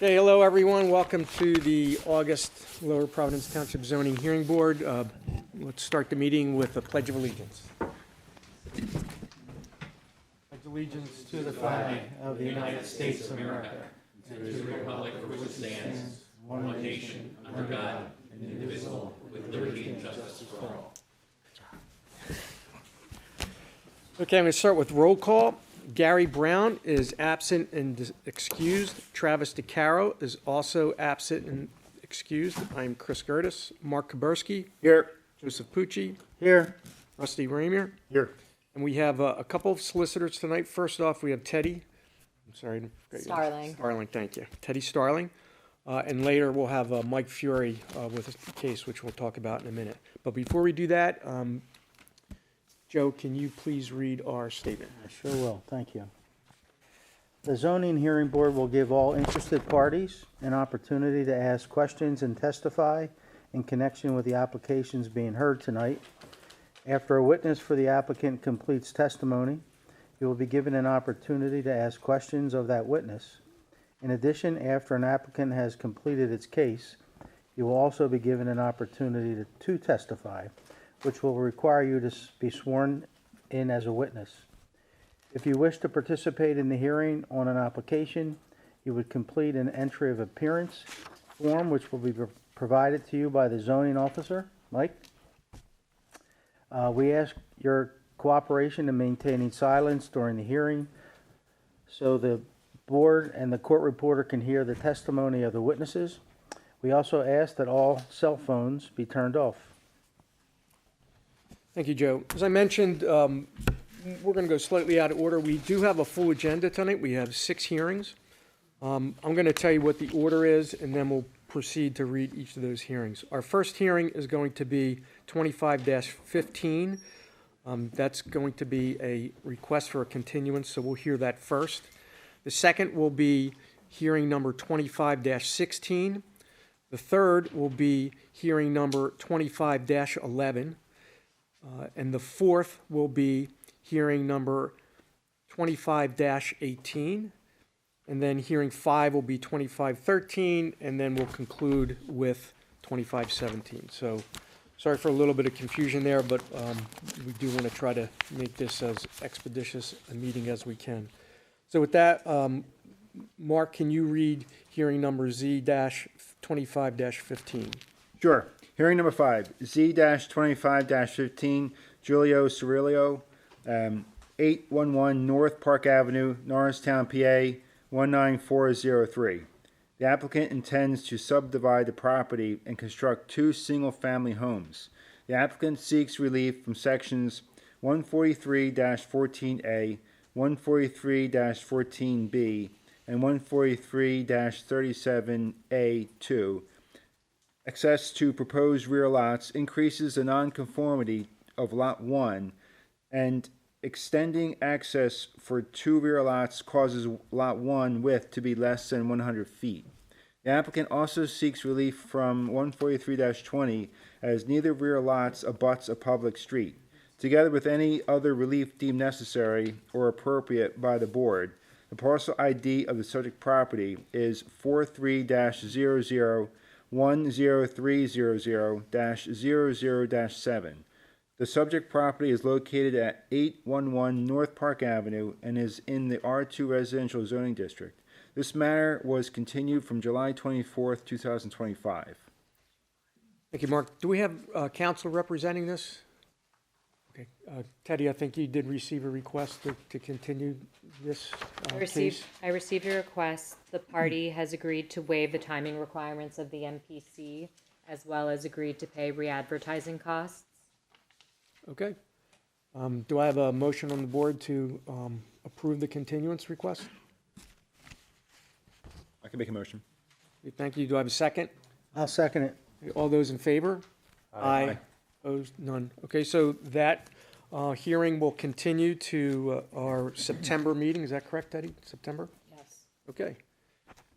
Okay, hello everyone. Welcome to the August Lower Providence Township Zoning Hearing Board. Let's start the meeting with the Pledge of Allegiance. Pledge allegiance to the flag Of the United States of America, and to the republic for which it stands, one nation, under God, indivisible, with liberty and justice for all. Okay, I'm going to start with roll call. Gary Brown is absent and excused. Travis DeCaro is also absent and excused. I'm Chris Gertis. Mark Kuberski. Here. Joseph Pucci. Here. Rusty Ramier. Here. And we have a couple of solicitors tonight. First off, we have Teddy. I'm sorry. I forgot your name. Starling. Starling, thank you. Teddy Starling. And later we'll have Mike Fury with a case, which we'll talk about in a minute. But before we do that, Joe, can you please read our statement? I sure will, thank you. The zoning hearing board will give all interested parties an opportunity to ask questions and testify in connection with the applications being heard tonight. After a witness for the applicant completes testimony, you will be given an opportunity to ask questions of that witness. In addition, after an applicant has completed its case, you will also be given an opportunity to testify, which will require you to be sworn in as a witness. If you wish to participate in the hearing on an application, you would complete an entry of appearance form, which will be provided to you by the zoning officer, Mike. We ask your cooperation in maintaining silence during the hearing so the board and the court reporter can hear the testimony of the witnesses. We also ask that all cell phones be turned off. Thank you, Joe. As I mentioned, we're going to go slightly out of order. We do have a full agenda tonight. We have 6 hearings. I'm going to tell you what the order is, and then we'll proceed to read each of those hearings. Our first hearing is going to be 25-15. That's going to be a request for a continuance, so we'll hear that first. The second will be hearing number 25-16. The third will be hearing number 25-11. And the fourth will be hearing number 25-18. And then hearing 5 will be 25-13, and then we'll conclude with 25-17. So sorry for a little bit of confusion there, but we do want to try to make this as expeditious a meeting as we can. So with that, Mark, can you read hearing number Z-25-15? Sure. Hearing number 5, Z-25-15, Giulio Cirillo, 811 North Park Avenue, Norristown, PA, 19403. The applicant intends to subdivide the property and construct 2 single-family homes. The applicant seeks relief from sections 143-14A, 143-14B, and 143-37A2. Access to proposed rear lots increases the nonconformity of Lot 1, and extending access for 2 rear lots causes Lot 1 width to be less than 100 feet. The applicant also seeks relief from 143-20 as neither rear lots abuts a public street. Together with any other relief deemed necessary or appropriate by the board, the parcel ID of the subject property is 43-00 10300-00-7. The subject property is located at 811 North Park Avenue and is in the R2 Residential Zoning District. This matter was continued from July 24th, 2025. Thank you, Mark. Do we have counsel representing this? Okay. Teddy, I think you did receive a request to continue this case. I received a request. The party has agreed to waive the timing requirements of the MPC, as well as agreed to pay re-advertising costs. Okay. Do I have a motion on the board to approve the continuance request? I can make a motion. Thank you. Do I have a second? I'll second it. All those in favor? Aye. Opposed? None. Okay, so that hearing will continue to our September meeting. Is that correct, Teddy? September? Yes. Okay.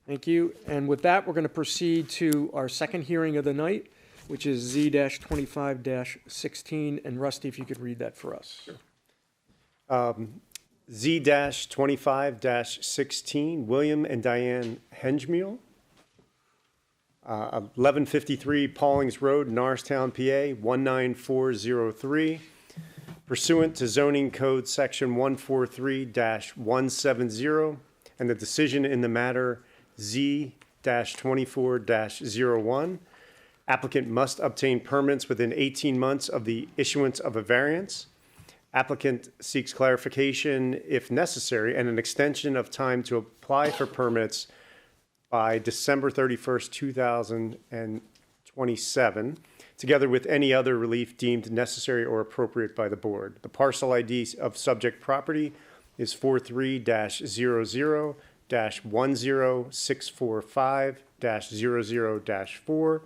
Thank you. And with that, we're going to proceed to our second hearing of the night, which is Z-25-16. And Rusty, if you could read that for us. Z-25-16, William and Diane Hengemuel, 1153 Paulings Road, Norristown, PA, 19403. Pursuant to zoning code section 143-170 and the decision in the matter Z-24-01, applicant must obtain permits within 18 months of the issuance of a variance. Applicant seeks clarification, if necessary, and an extension of time to apply for permits by December 31st, 2027, together with any other relief deemed necessary or appropriate by the board. The parcel ID of subject property is 43-00-10645-00-4,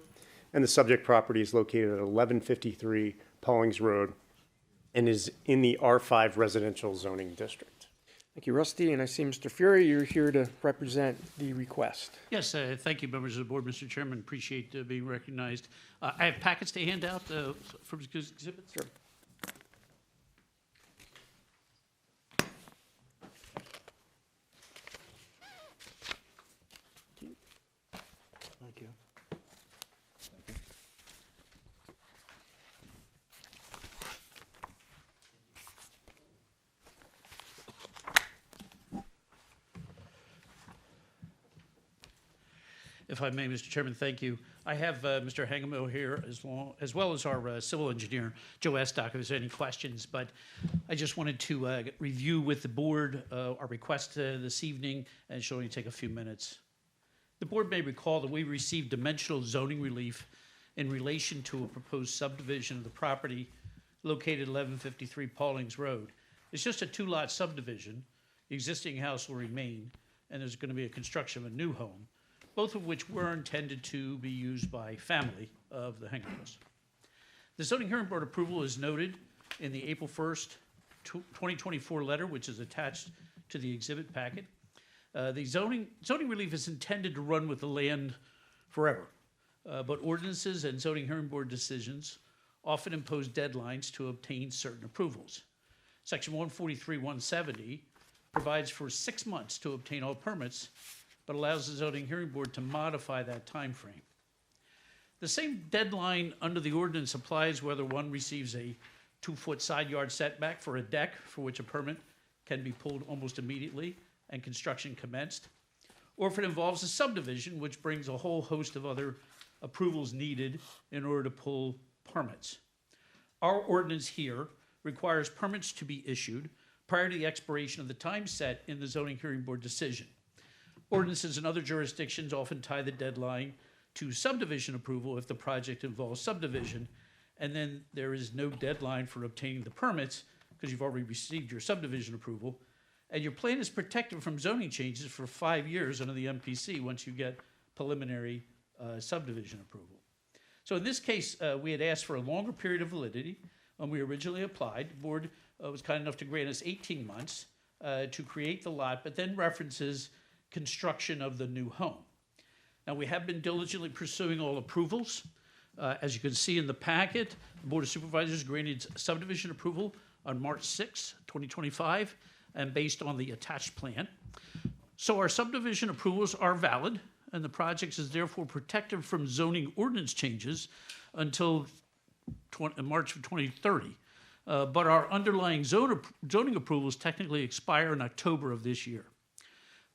and the subject property is located at 1153 Paulings Road and is in the R5 residential zoning district. Thank you, Rusty, and I see Mr. Fury, you're here to represent the request. Yes, thank you, members of the board, Mr. Chairman. Appreciate being recognized. I have packets to hand out from exhibits. Sure. Thank you. If I may, Mr. Chairman, thank you. I have Mr. Hangamo here as well as our civil engineer, Joe Estock, if there's any questions. But I just wanted to review with the board our request this evening and should only take a few minutes. The board may recall that we received dimensional zoning relief in relation to a proposed subdivision of the property located 1153 Paulings Road. It's just a two-lot subdivision. The existing house will remain, and there's going to be a construction of a new home, both of which were intended to be used by family of the Hengamos. The zoning hearing board approval is noted in the April 1st, 2024 letter, which is attached to the exhibit packet. The zoning relief is intended to run with the land forever, but ordinances and zoning hearing board decisions often impose deadlines to obtain certain approvals. Section 143-170 provides for 6 months to obtain all permits, but allows the zoning hearing board to modify that time frame. The same deadline under the ordinance applies whether one receives a 2-foot side yard setback for a deck for which a permit can be pulled almost immediately and construction commenced, or if it involves a subdivision, which brings a whole host of other approvals needed in order to pull permits. Our ordinance here requires permits to be issued prior to the expiration of the time set in the zoning hearing board decision. Ordinances in other jurisdictions often tie the deadline to subdivision approval if the project involves subdivision, and then there is no deadline for obtaining the permits because you've already received your subdivision approval, and your plan is protected from zoning changes for 5 years under the MPC once you get preliminary subdivision approval. So in this case, we had asked for a longer period of validity when we originally applied. The board was kind enough to grant us 18 months to create the lot, but then references construction of the new home. Now, we have been diligently pursuing all approvals. As you can see in the packet, the Board of Supervisors granted subdivision approval on March 6, 2025, and based on the attached plan. So our subdivision approvals are valid, and the project is therefore protected from zoning ordinance changes until March of 2030. But our underlying zoning approvals technically expire in October of this year.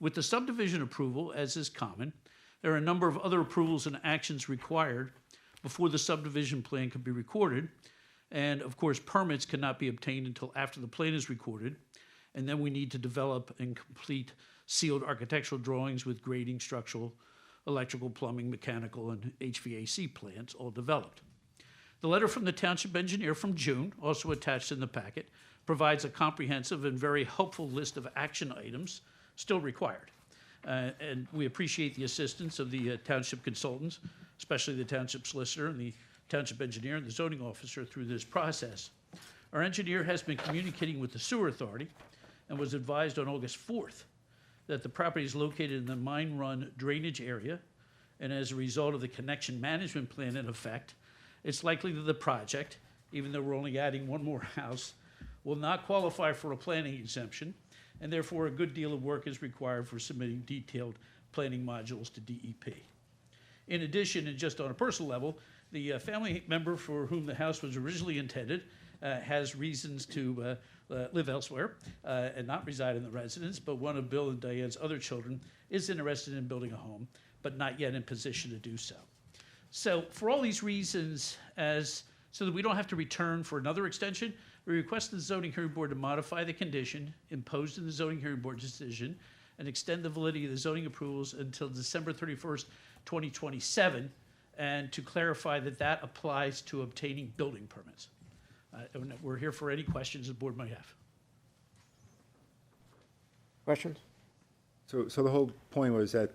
With the subdivision approval, as is common, there are a number of other approvals and actions required before the subdivision plan can be recorded. And of course, permits cannot be obtained until after the plan is recorded. And then we need to develop and complete sealed architectural drawings with grading, structural, electrical, plumbing, mechanical, and HVAC plans all developed. The letter from the township engineer from June, also attached in the packet, provides a comprehensive and very helpful list of action items still required. And we appreciate the assistance of the township consultants, especially the township solicitor and the township engineer and the zoning officer through this process. Our engineer has been communicating with the sewer authority and was advised on August 4th that the property is located in the Mine Run drainage area, and as a result of the connection management plan in effect, it's likely that the project, even though we're only adding one more house, will not qualify for a planning exemption, and therefore a good deal of work is required for submitting detailed planning modules to DEP. In addition, and just on a personal level, the family member for whom the house was originally intended has reasons to live elsewhere and not reside in the residence, but one of Bill and Diane's other children is interested in building a home, but not yet in position to do so. So for all these reasons, so that we don't have to return for another extension, we request the zoning hearing board to modify the condition imposed in the zoning hearing board decision and extend the validity of the zoning approvals until December 31st, 2027, and to clarify that that applies to obtaining building permits. And we're here for any questions the board might have. Questions? So the whole point was that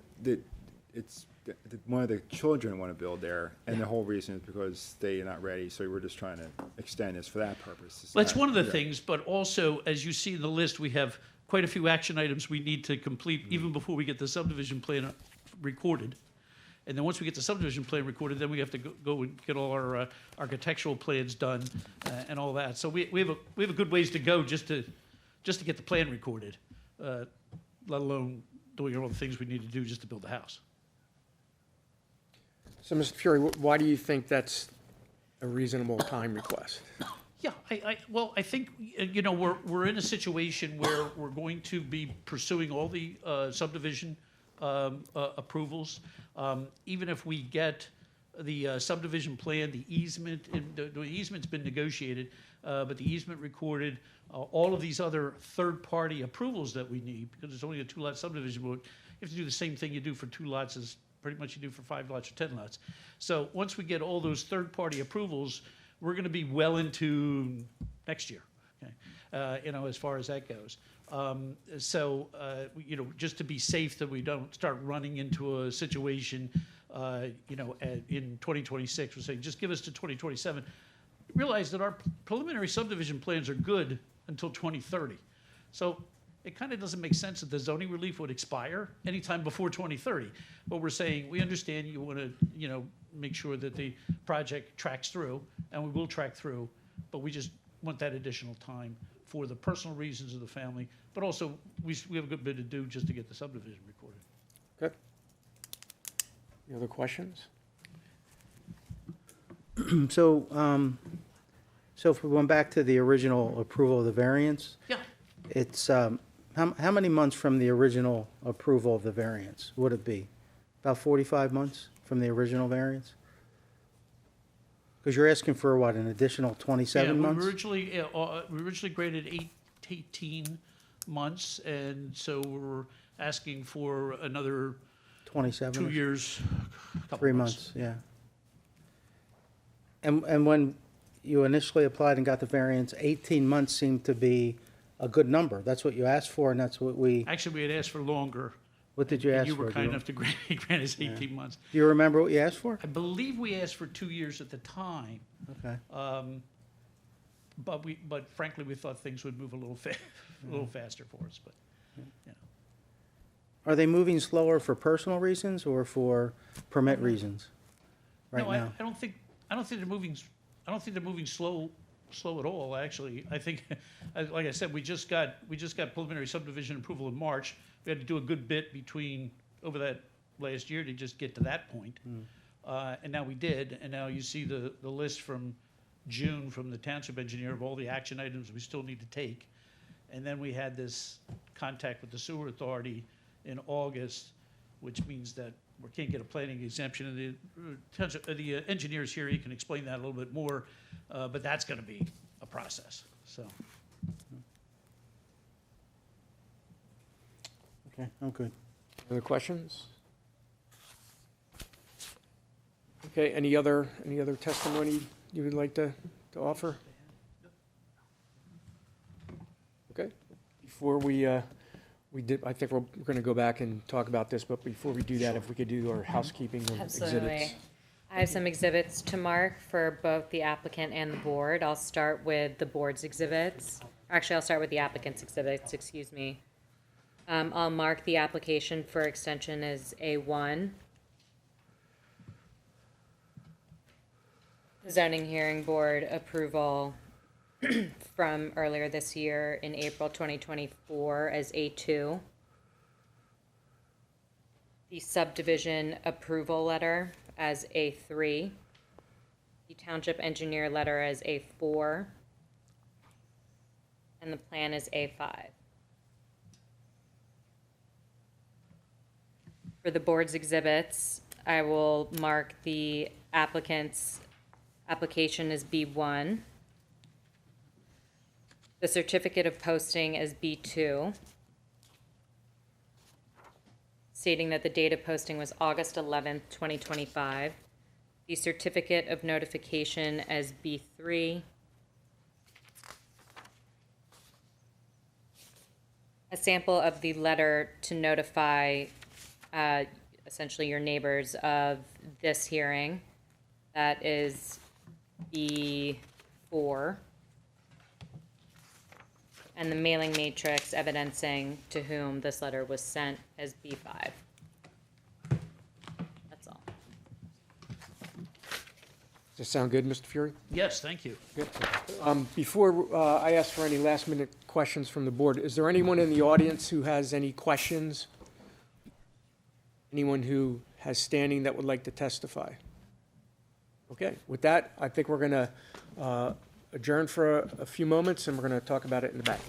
one of the children want to build there, and the whole reason is because they are not ready, so we're just trying to extend this for that purpose. It's Well, that's not- one of the yeah. things, but also, as you see in the list, we have quite a few action items we need to complete even before we get the subdivision plan recorded. And then once we get the subdivision plan recorded, then we have to go and get all our architectural plans done and all that. So we have a good ways to go just to get the plan recorded, let alone doing all the things we need to do just to build the house. So, Mr. Fury, why do you think that's a reasonable time request? Yeah, well, I think, you know, we're in a situation where we're going to be pursuing all the subdivision approvals. Even if we get the subdivision plan, the easement, the easement's been negotiated, but the easement recorded, all of these other third-party approvals that we need, because it's only a two-lot subdivision, you have to do the same thing you do for 2 lots as pretty much you do for 5 lots or 10 lots. So once we get all those third-party approvals, we're gonna be well into next year, okay? You know, as far as that goes. You know, just to be safe that we don't start running into a situation, you know, in 2026, we're saying, just give us to 2027. Realize that our preliminary subdivision plans are good until 2030. So it kind of doesn't make sense that the zoning relief would expire anytime before 2030. But we're saying, we understand you want to, you know, make sure that the project tracks through, and we will track through, but we just want that additional time for the personal reasons of the family, but also we have a good bit to do just to get the subdivision recorded. Good. Any other questions? So, so if we went back to the original approval of the variance, Yeah, it's, how many months from the original approval of the variance would it be? About 45 months from the original variance? Because you're asking for what, an additional 27 yeah, months? we originally graded 18 months, and so we're asking for another 27? 2 years, couple 3 months, yeah. And when you initially applied and got the variance, 18 months seemed to be a good number. That's what you asked for, and that's what Actually, we had asked for longer. what did you and ask you for? were Do kind you- enough to grant us 18 months. Do you remember what you asked for? I believe we asked for 2 years at the time, Okay. but frankly, we thought things would move a little a little faster for us, but, you know. Are they moving slower for personal reasons or for permit reasons right No, now? I don't think they're moving, slow at all, actually. I think, like I said, we just got preliminary subdivision approval in March. We had to do a good bit over that last year to just get to that point. And now we did, and now you see the list from June from the township engineer of all the action items we still need to take. And then we had this contact with the sewer authority in August, which means that we can't get a planning exemption. And the engineer's here, he can explain that a little bit more, but that's gonna be a process, so. Okay, I'm good. Other questions? Okay, any other testimony you would like to offer? Okay, before I think we're gonna go back and talk about this, but before we do that, if we could do our housekeeping of exhibits. Absolutely. I have some exhibits to mark for both the applicant and the board. I'll start with the board's exhibits. Actually, I'll start with the applicant's exhibits, excuse me. I'll mark the application for extension as A1. Zoning hearing board approval from earlier this year in April 2024 as A2. the subdivision approval letter as A3, the township engineer letter as A4, and the plan is A5. For the board's exhibits, I will mark the applicant's application as B1, the certificate of posting as B2, stating that the date of posting was August 11th, 2025, the certificate of notification as B3, a sample of the letter to notify essentially your neighbors of this hearing, that is B4, and the mailing matrix evidencing to whom this letter was sent as B5. That's all. Does this sound good, Mr. Fury? Yes, thank you. Before I ask for any last-minute questions from the board, is there anyone in the audience who has any questions? Anyone who has standing that would like to testify? Okay, with that, I think we're going to adjourn for a few moments, and we're going to talk about it in the back.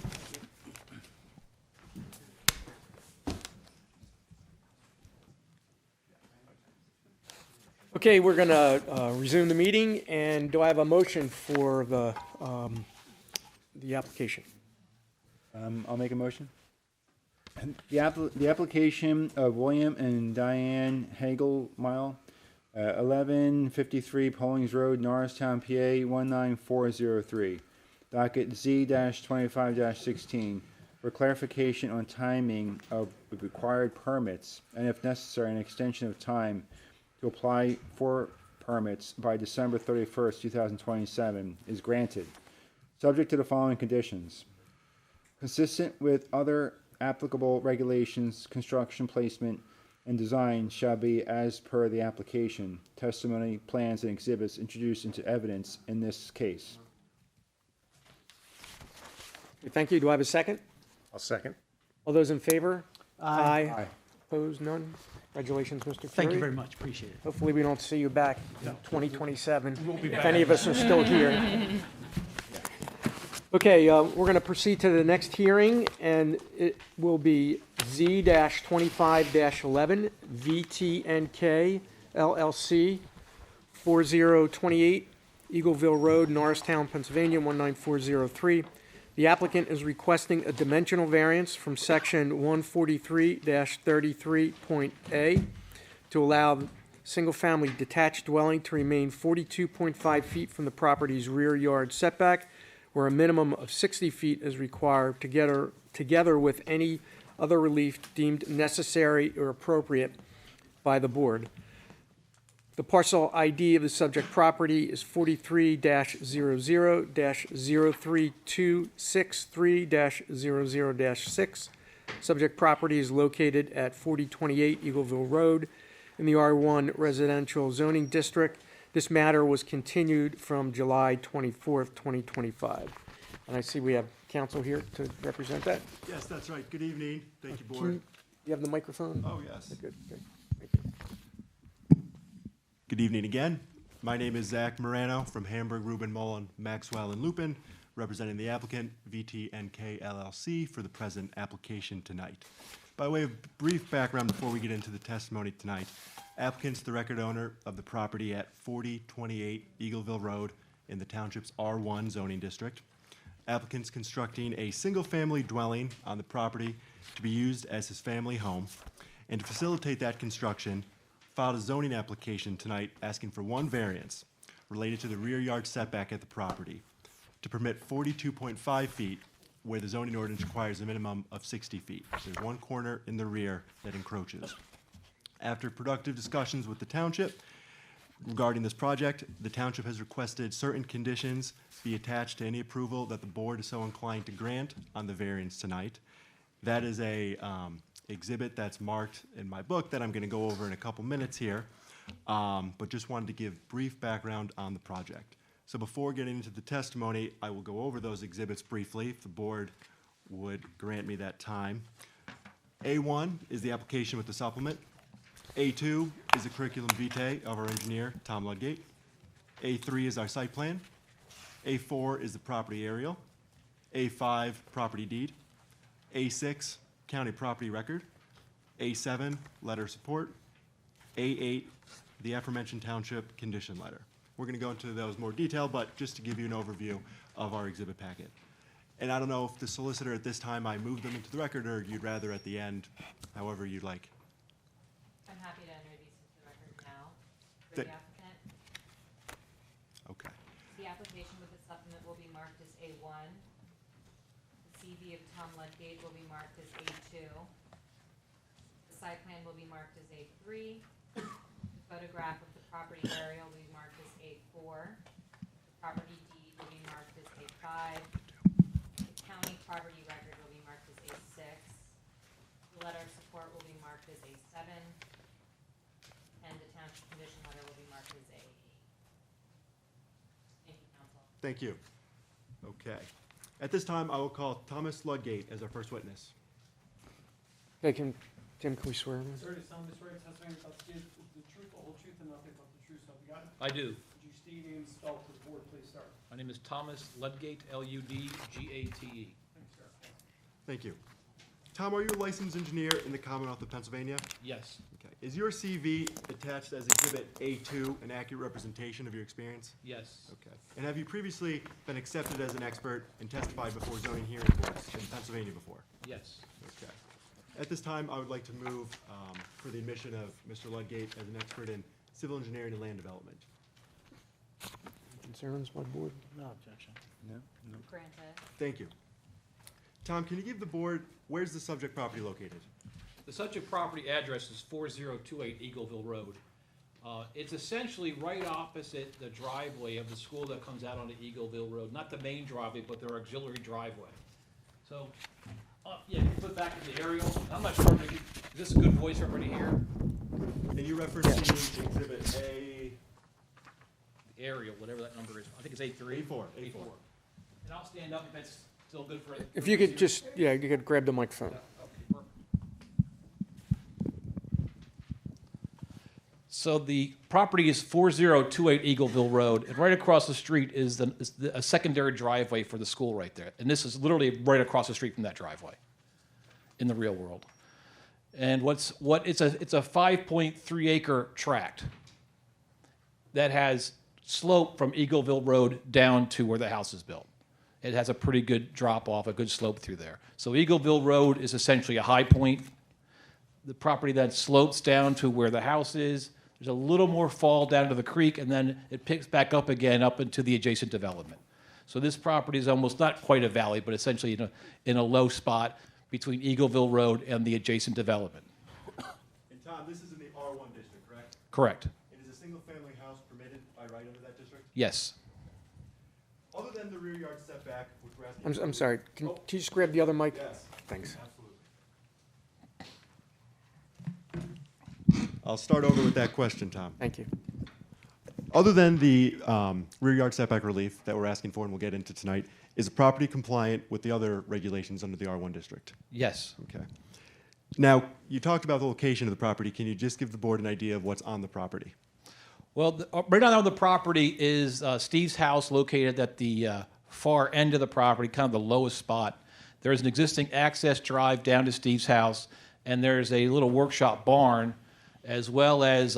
Okay, we're going to resume the meeting, and do I have a motion for the application? I'll make a motion. The application of William and Diane Hagelmile, 1153 Pollings Road, Norristown, PA 19403, docket Z-25-16, for clarification on timing of the required permits, and if necessary, an extension of time to apply for permits by December 31st, 2027, is granted, subject to the following conditions. Consistent with other applicable regulations, construction, placement, and design shall be as per the application, testimony, plans, and exhibits introduced into evidence in this case. Thank you. Do I have a second? I'll second. All those in favor? Aye. Aye. Opposed? None? Congratulations, Mr. Fury. Thank you very much, appreciate it. Hopefully, we don't see you back in No. 2027, Won't be if back. any of us are still here. Okay, we're going to proceed to the next hearing, and it will be Z-25-11, VTNK LLC, 4028 Eagleville Road, Norristown, Pennsylvania, 19403. The applicant is requesting a dimensional variance from section 143-33.A to allow single-family detached dwelling to remain 42.5 feet from the property's rear yard setback, where a minimum of 60 feet is required, together with any other relief deemed necessary or appropriate by the board. The parcel ID of the subject property is 43-00-03263-00-6. Subject property is located at 4028 Eagleville Road in the R1 Residential Zoning District. This matter was continued from July 24th, 2025. And I see we have counsel here to represent that. Yes, that's right. Good evening. Thank you, Can Board. you have the microphone? Oh, yes. Good, good. Thank you. Good evening again. My name is Zach Morano from Hamburg, Rubin, Mullen, Maxwell, and Lupin, representing the applicant, VTNK LLC, for the present application tonight. By way of brief background before we get into the testimony tonight, applicant's the record owner of the property at 4028 Eagleville Road in the township's R1 zoning district. Applicant's constructing a single-family dwelling on the property to be used as his family home. And to facilitate that construction, filed a zoning application tonight asking for one variance related to the rear yard setback at the property to permit 42.5 feet where the zoning ordinance requires a minimum of 60 feet. There's one corner in the rear that encroaches. After productive discussions with the township regarding this project, the township has requested certain conditions be attached to any approval that the board is so inclined to grant on the variance tonight. That is a exhibit that's marked in my book that I'm going to go over in a couple minutes here, but just wanted to give brief background on the project. So before getting into the testimony, I will go over those exhibits briefly, if the board would grant me that time. A1 is the application with the supplement. A2 is the curriculum vitae of our engineer, Tom Ludgate. A3 is our site plan. A4 is the property aerial. A5, property deed. A6, county property record. A7, letter of support. A8, the aforementioned township condition letter. We're going to go into those more detail, but just to give you an overview of our exhibit packet. And I don't know if the solicitor at this time, I move them into the record, or you'd rather at the end, however you'd like. I'm happy to enter these into the record now for Th- the applicant. Okay. The application with the supplement will be marked as A1. The CV of Tom Ludgate will be marked as A2. The site plan will be marked as A3. The photograph of the property aerial will be marked as A4. The property deed will be marked as A5. The county property record will be marked as A6. The letter of support will be marked as A7. And the township condition letter will be marked as A8. Thank you, council. Thank you. Okay. At this time, I will call Thomas Ludgate as our first witness. Hey, Tim, can we swear him in? Sir, to solemnly swear to testify about the truth, the whole truth, and nothing but the truth, so help you God? I do. Would you state your name and spell for the board, please, sir? My name is Thomas Ludgate, Ludgate. Thanks, sir. Thank you. Tom, are you a licensed engineer in the Commonwealth of Pennsylvania? Yes, Okay. Is your CV attached as Exhibit A2 an accurate representation of your experience? yes, Okay. And have you previously been accepted as an expert and testified before zoning hearing boards in Pennsylvania before? yes. Okay. At this time, I would like to move for the admission of Mr. Ludgate as an expert in civil engineering and land development. Concerns by the board? No objection. Granted. Thank you. Tom, can you give the board, where's the subject property located? The subject property address is 4028 Eagleville Road. It's essentially right opposite the driveway of the school that comes out onto Eagleville Road, not the main driveway, but their auxiliary driveway. So, yeah, you put back in the aerial. I'm not sure, is this a good voice for everybody here? And you referencing Exhibit A, The aerial, whatever that number is. I think it's A3. A4. And I'll stand up if that's still good for. If you could just, yeah, you could grab the microphone. Okay, perfect. So the property is 4028 Eagleville Road, and right across the street is a secondary driveway for the school right there. And this is literally right across the street from that driveway in the real world. And it's a 5.3 acre tract that has slope from Eagleville Road down to where the house is built. It has a pretty good drop off, a good slope through there. So Eagleville Road is essentially a high point. The property then slopes down to where the house is. There's a little more fall down to the creek, and then it picks back up again up into the adjacent development. So this property is almost not quite a valley, but essentially in a low spot between Eagleville Road and the adjacent development. And Tom, this is in the R1 district, correct? Correct. And is a single-family house permitted by right under that district? Yes. Other than the rear yard setback, which we're asking. I'm sorry, can you just grab the other mic? Yes, Thanks. absolutely. I'll start over with that question, Tom. Thank you. Other than the rear yard setback relief that we're asking for and we'll get into tonight, is the property compliant with the other regulations under the R1 district? Yes. Okay. Now, you talked about the location of the property. Can you just give the board an idea of what's on the property? Well, right on the property is Steve's house located at the far end of the property, kind of the lowest spot. There's an existing access drive down to Steve's house, and there's a little workshop barn, as well as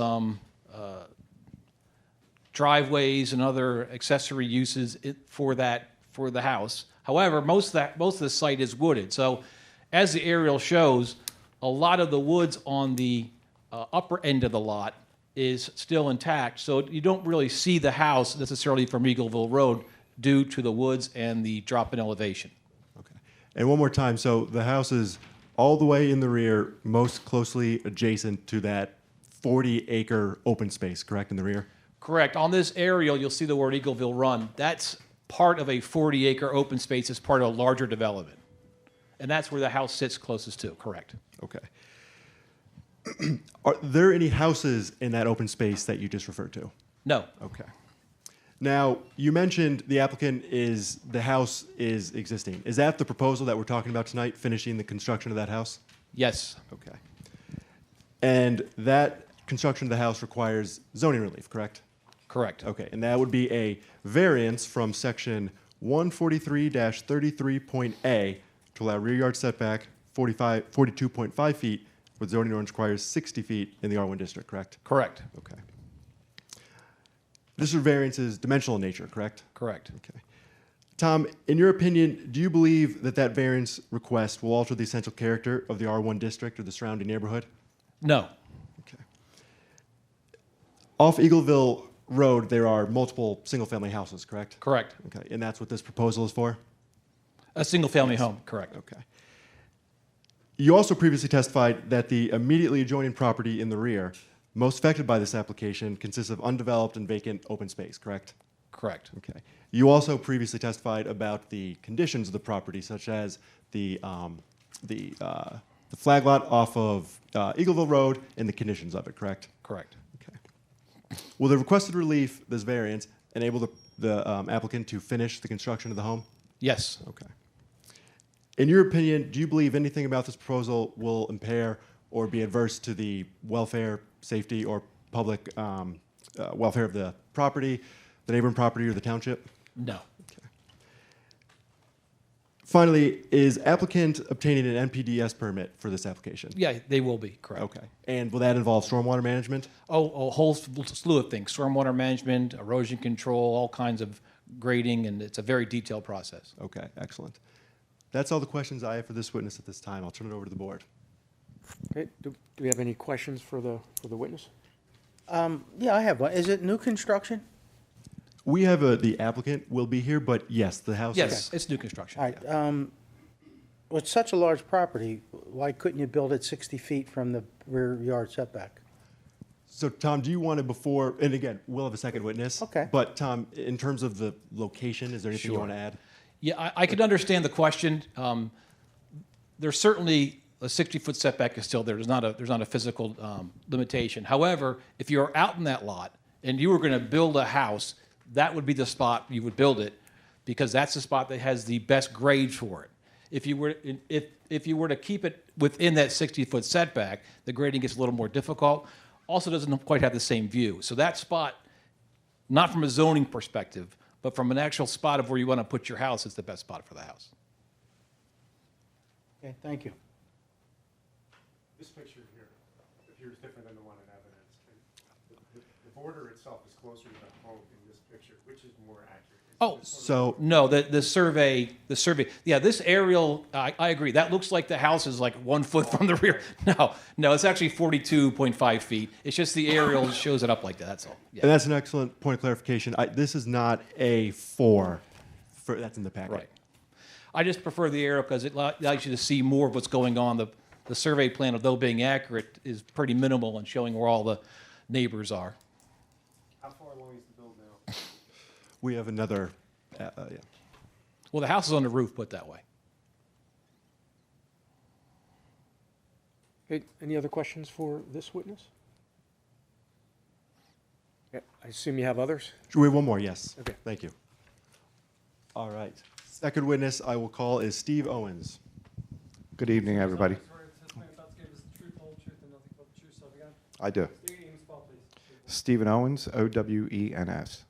driveways and other accessory uses for the house. However, most of the site is wooded. So, as the aerial shows, a lot of the woods on the upper end of the lot is still intact. So you don't really see the house necessarily from Eagleville Road due to the woods and the drop in elevation. Okay. And one more time, so the house is all the way in the rear, most closely adjacent to that 40-acre open space, correct, in the rear? Correct. On this aerial, you'll see the word Eagleville Run. That's part of a 40-acre open space as part of a larger development. And that's where the house sits closest to, correct. Okay. Are there any houses in that open space that you just referred to? No. Okay. Now, you mentioned the house is existing. Is that the proposal that we're talking about tonight, finishing the construction of that house? Yes. Okay. And that construction of the house requires zoning relief, correct? Correct. Okay, and that would be a variance from section 143-33.A to allow rear yard setback 42.5 feet, where zoning ordinance requires 60 feet in the R1 district, correct? Correct. Okay. This variance is dimensional in nature, correct? Correct. Okay. Tom, in your opinion, do you believe that that variance request will alter the essential character of the R1 district or the surrounding neighborhood? No. Okay. Off Eagleville Road, there are multiple single-family houses, correct? Correct. Okay, and that's what this proposal is for? A single-family home. Correct. Okay. You also previously testified that the immediately adjoining property in the rear, most affected by this application, consists of undeveloped and vacant open space, correct? Correct. Okay. You also previously testified about the conditions of the property, such as the flag lot off of Eagleville Road and the conditions of it, correct? Correct. Okay. Will the requested relief, this variance, enable the applicant to finish the construction of the home? Yes. Okay. In your opinion, do you believe anything about this proposal will impair or be adverse to the welfare, safety, or public welfare of the property, the neighboring property, or the township? No. Finally, is applicant obtaining an NPDES permit for this application? Yeah, they will be. Correct. Okay. And will that involve stormwater management? Oh, a whole slew of things: stormwater management, erosion control, all kinds of grading, and it's a very detailed process. Okay, excellent. That's all the questions I have for this witness at this time. I'll turn it over to the board. Okay, do we have any questions for the witness? Yeah, I have one. Is it new construction? We have the applicant will be here, but yes, the house. Yes, it's new construction. All right, with such a large property, why couldn't you build it 60 feet from the rear yard setback? So, Tom, do you want to before, and again, we'll have a second witness. Okay. But, Tom, in terms of the location, is there anything you Sure. want to add? Yeah, I could understand the question. There's certainly a 60-foot setback is still there. There's not a physical limitation. However, if you're out in that lot and you were going to build a house, that would be the spot you would build it, because that's the spot that has the best grade for it. If you were to keep it within that 60-foot setback, the grading gets a little more difficult. Also, doesn't quite have the same view. So that spot, not from a zoning perspective, but from an actual spot of where you want to put your house, is the best spot for the house. Okay, thank you. This picture here appears different than the one in evidence. The border itself is closer to the home in this picture, which is more accurate. Oh, So, no, the survey, yeah, this aerial, I agree. That looks like the house is like 1 foot from the rear. No, it's actually 42.5 feet. It's just the aerial shows it up like that, that's all. and Yeah, that's an excellent point of clarification. This is not A4, that's in the packet. right. I just prefer the aerial because it allows you to see more of what's going on. The survey plan, although being accurate, is pretty minimal in showing where all the neighbors are. How far along is the build now? We have another, yeah. Well, the house is on the roof, put that way. Okay, any other questions for this witness? Yeah, I assume you have others? We have one more, yes. Okay. Thank you. All right. Second witness I will call is Steve Owens. Good evening, everybody. Swear to testify about to give us the truth, the whole truth, and nothing but the truth, so help you God. I do. State your name and spell, please. Stephen Owens, Owens.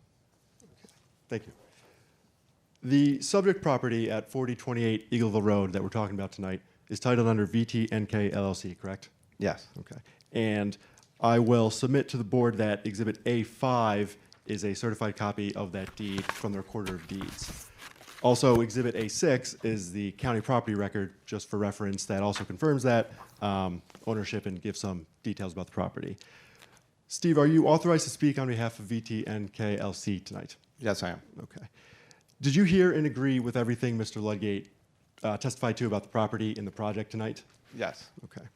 Thank you. The subject property at 4028 Eagleville Road that we're talking about tonight is titled under VTNK LLC, correct? Yes. Okay. And I will submit to the board that Exhibit A5 is a certified copy of that deed from the Recorder of Deeds. Also, Exhibit A6 is the county property record, just for reference, that also confirms that ownership and gives some details about the property. Steve, are you authorized to speak on behalf of VTNK LLC tonight? Yes, I am. Okay. Did you hear and agree with everything Mr. Ludgate testified to about the property in the project tonight? Yes. Okay.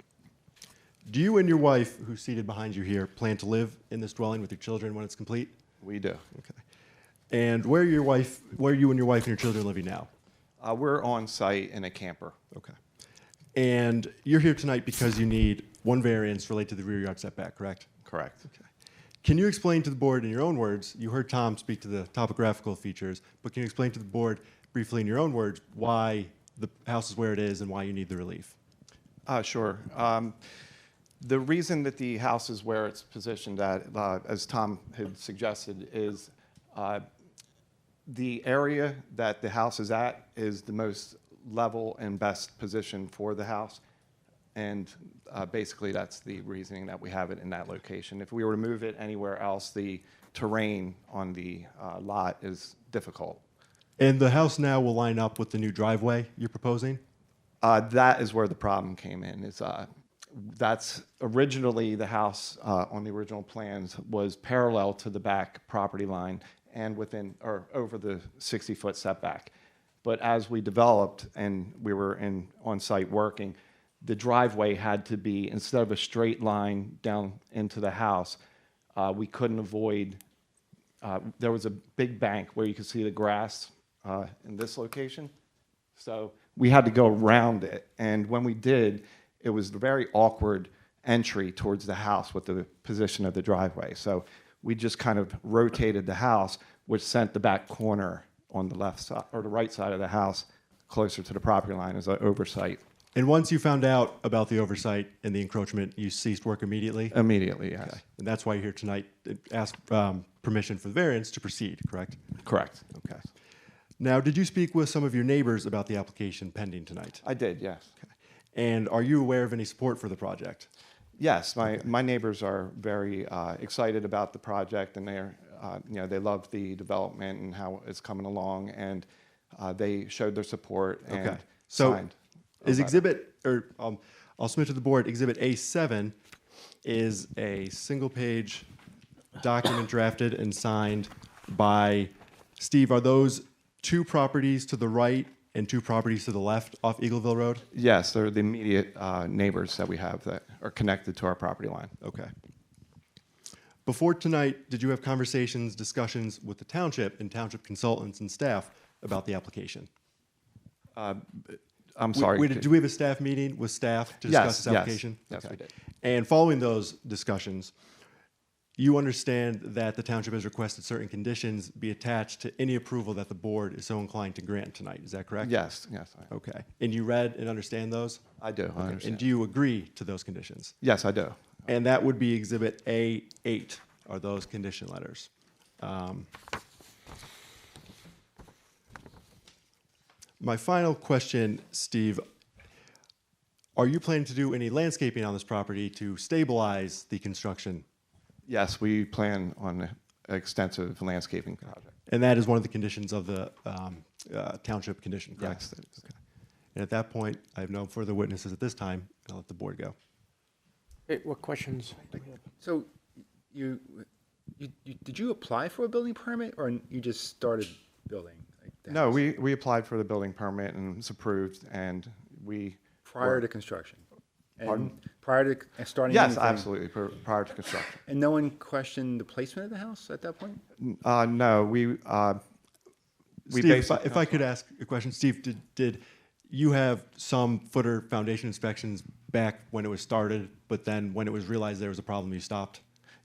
Do you and your wife, who's seated behind you here, plan to live in this dwelling with your children when it's complete? We do. Okay. And where are you and your wife and your children living now? We're on site in a camper. Okay. And you're here tonight because you need one variance related to the rear yard setback, correct? Correct. Okay. Can you explain to the board in your own words, you heard Tom speak to the topographical features, but can you explain to the board briefly in your own words why the house is where it is and why you need the relief? Sure. The reason that the house is where it's positioned at, as Tom had suggested, is the area that the house is at is the most level and best position for the house. And basically, that's the reasoning that we have it in that location. If we were to move it anywhere else, the terrain on the lot is difficult. And the house now will line up with the new driveway you're proposing? That is where the problem came in. That's originally the house on the original plans was parallel to the back property line and within or over the 60-foot setback. But as we developed and we were on site working, the driveway had to be, instead of a straight line down into the house, we couldn't avoid. There was a big bank where you could see the grass in this location. So we had to go around it. And when we did, it was a very awkward entry towards the house with the position of the driveway. So we just kind of rotated the house, which sent the back corner on the left side or the right side of the house closer to the property line as an oversight. And once you found out about the oversight and the encroachment, you ceased work immediately? Immediately, yes. Okay. And that's why you're here tonight, to ask permission for the variance to proceed, correct? Correct. Okay. Now, did you speak with some of your neighbors about the application pending tonight? I did, yes. Okay. And are you aware of any support for the project? Yes, my neighbors are very excited about the project, and they're they love the development and how it's coming along, and they showed their support and Okay. So signed. is exhibit, or I'll submit to the board, exhibit A7 is a single-page document drafted and signed by Steve. Are those two properties to the right and two properties to the left off Eagleville Road? Yes, they're the immediate neighbors that we have that are connected to our property line. Okay. Before tonight, did you have conversations, discussions with the township and township consultants and staff about the application? I'm sorry. Did we have a staff meeting with staff to discuss this application? Yes, Okay. we did. And following those discussions, you understand that the township has requested certain conditions be attached to any approval that the board is so inclined to grant tonight. Is that correct? Yes. Okay. And you read and understand those? I do. I understand. And do you agree to those conditions? Yes, I do. And that would be exhibit A8, are those condition letters. My final question, Steve, are you planning to do any landscaping on this property to stabilize the construction? Yes, we plan on an extensive landscaping project. And that is one of the conditions of the township condition, correct? Yes, it is. Okay. And at that point, I have no further witnesses at this time, and I'll let the board go. Okay, what questions? do we have? So you did you apply for a building permit or you just started building? Like, the No, house we applied for the building permit and it was approved, and we prior to construction? And Pardon? prior to starting Yes, anything? absolutely, prior to construction. And no one questioned the placement of the house at that point? No, we Steve, basically. if I could ask a question, Steve, did you have some footer foundation inspections back when it was started, but then when it was realized there was a problem, you stopped?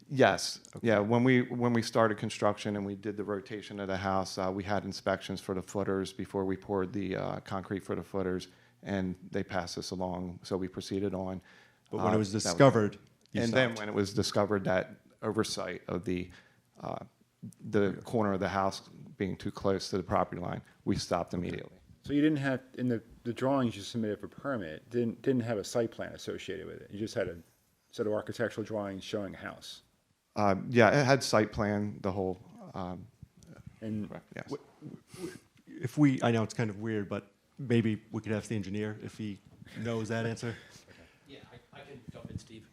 Yes, yeah, when we started construction and we did the rotation of the house, we had inspections for the footers before we poured the concrete for the footers, and they passed us along, so we proceeded on. But when it was that discovered, you And then stopped? when it was discovered that oversight of the corner of the house being too close to the property line, we stopped immediately. So you didn't have, in the drawings you submitted for permit, didn't have a site plan associated with it? You just had a set of architectural drawings showing a house? Yeah, it had site plan, the whole, And correct, yes. If we, I know it's kind of weird, but maybe we could ask the engineer if he knows that answer? Yeah, I can jump in, Steve.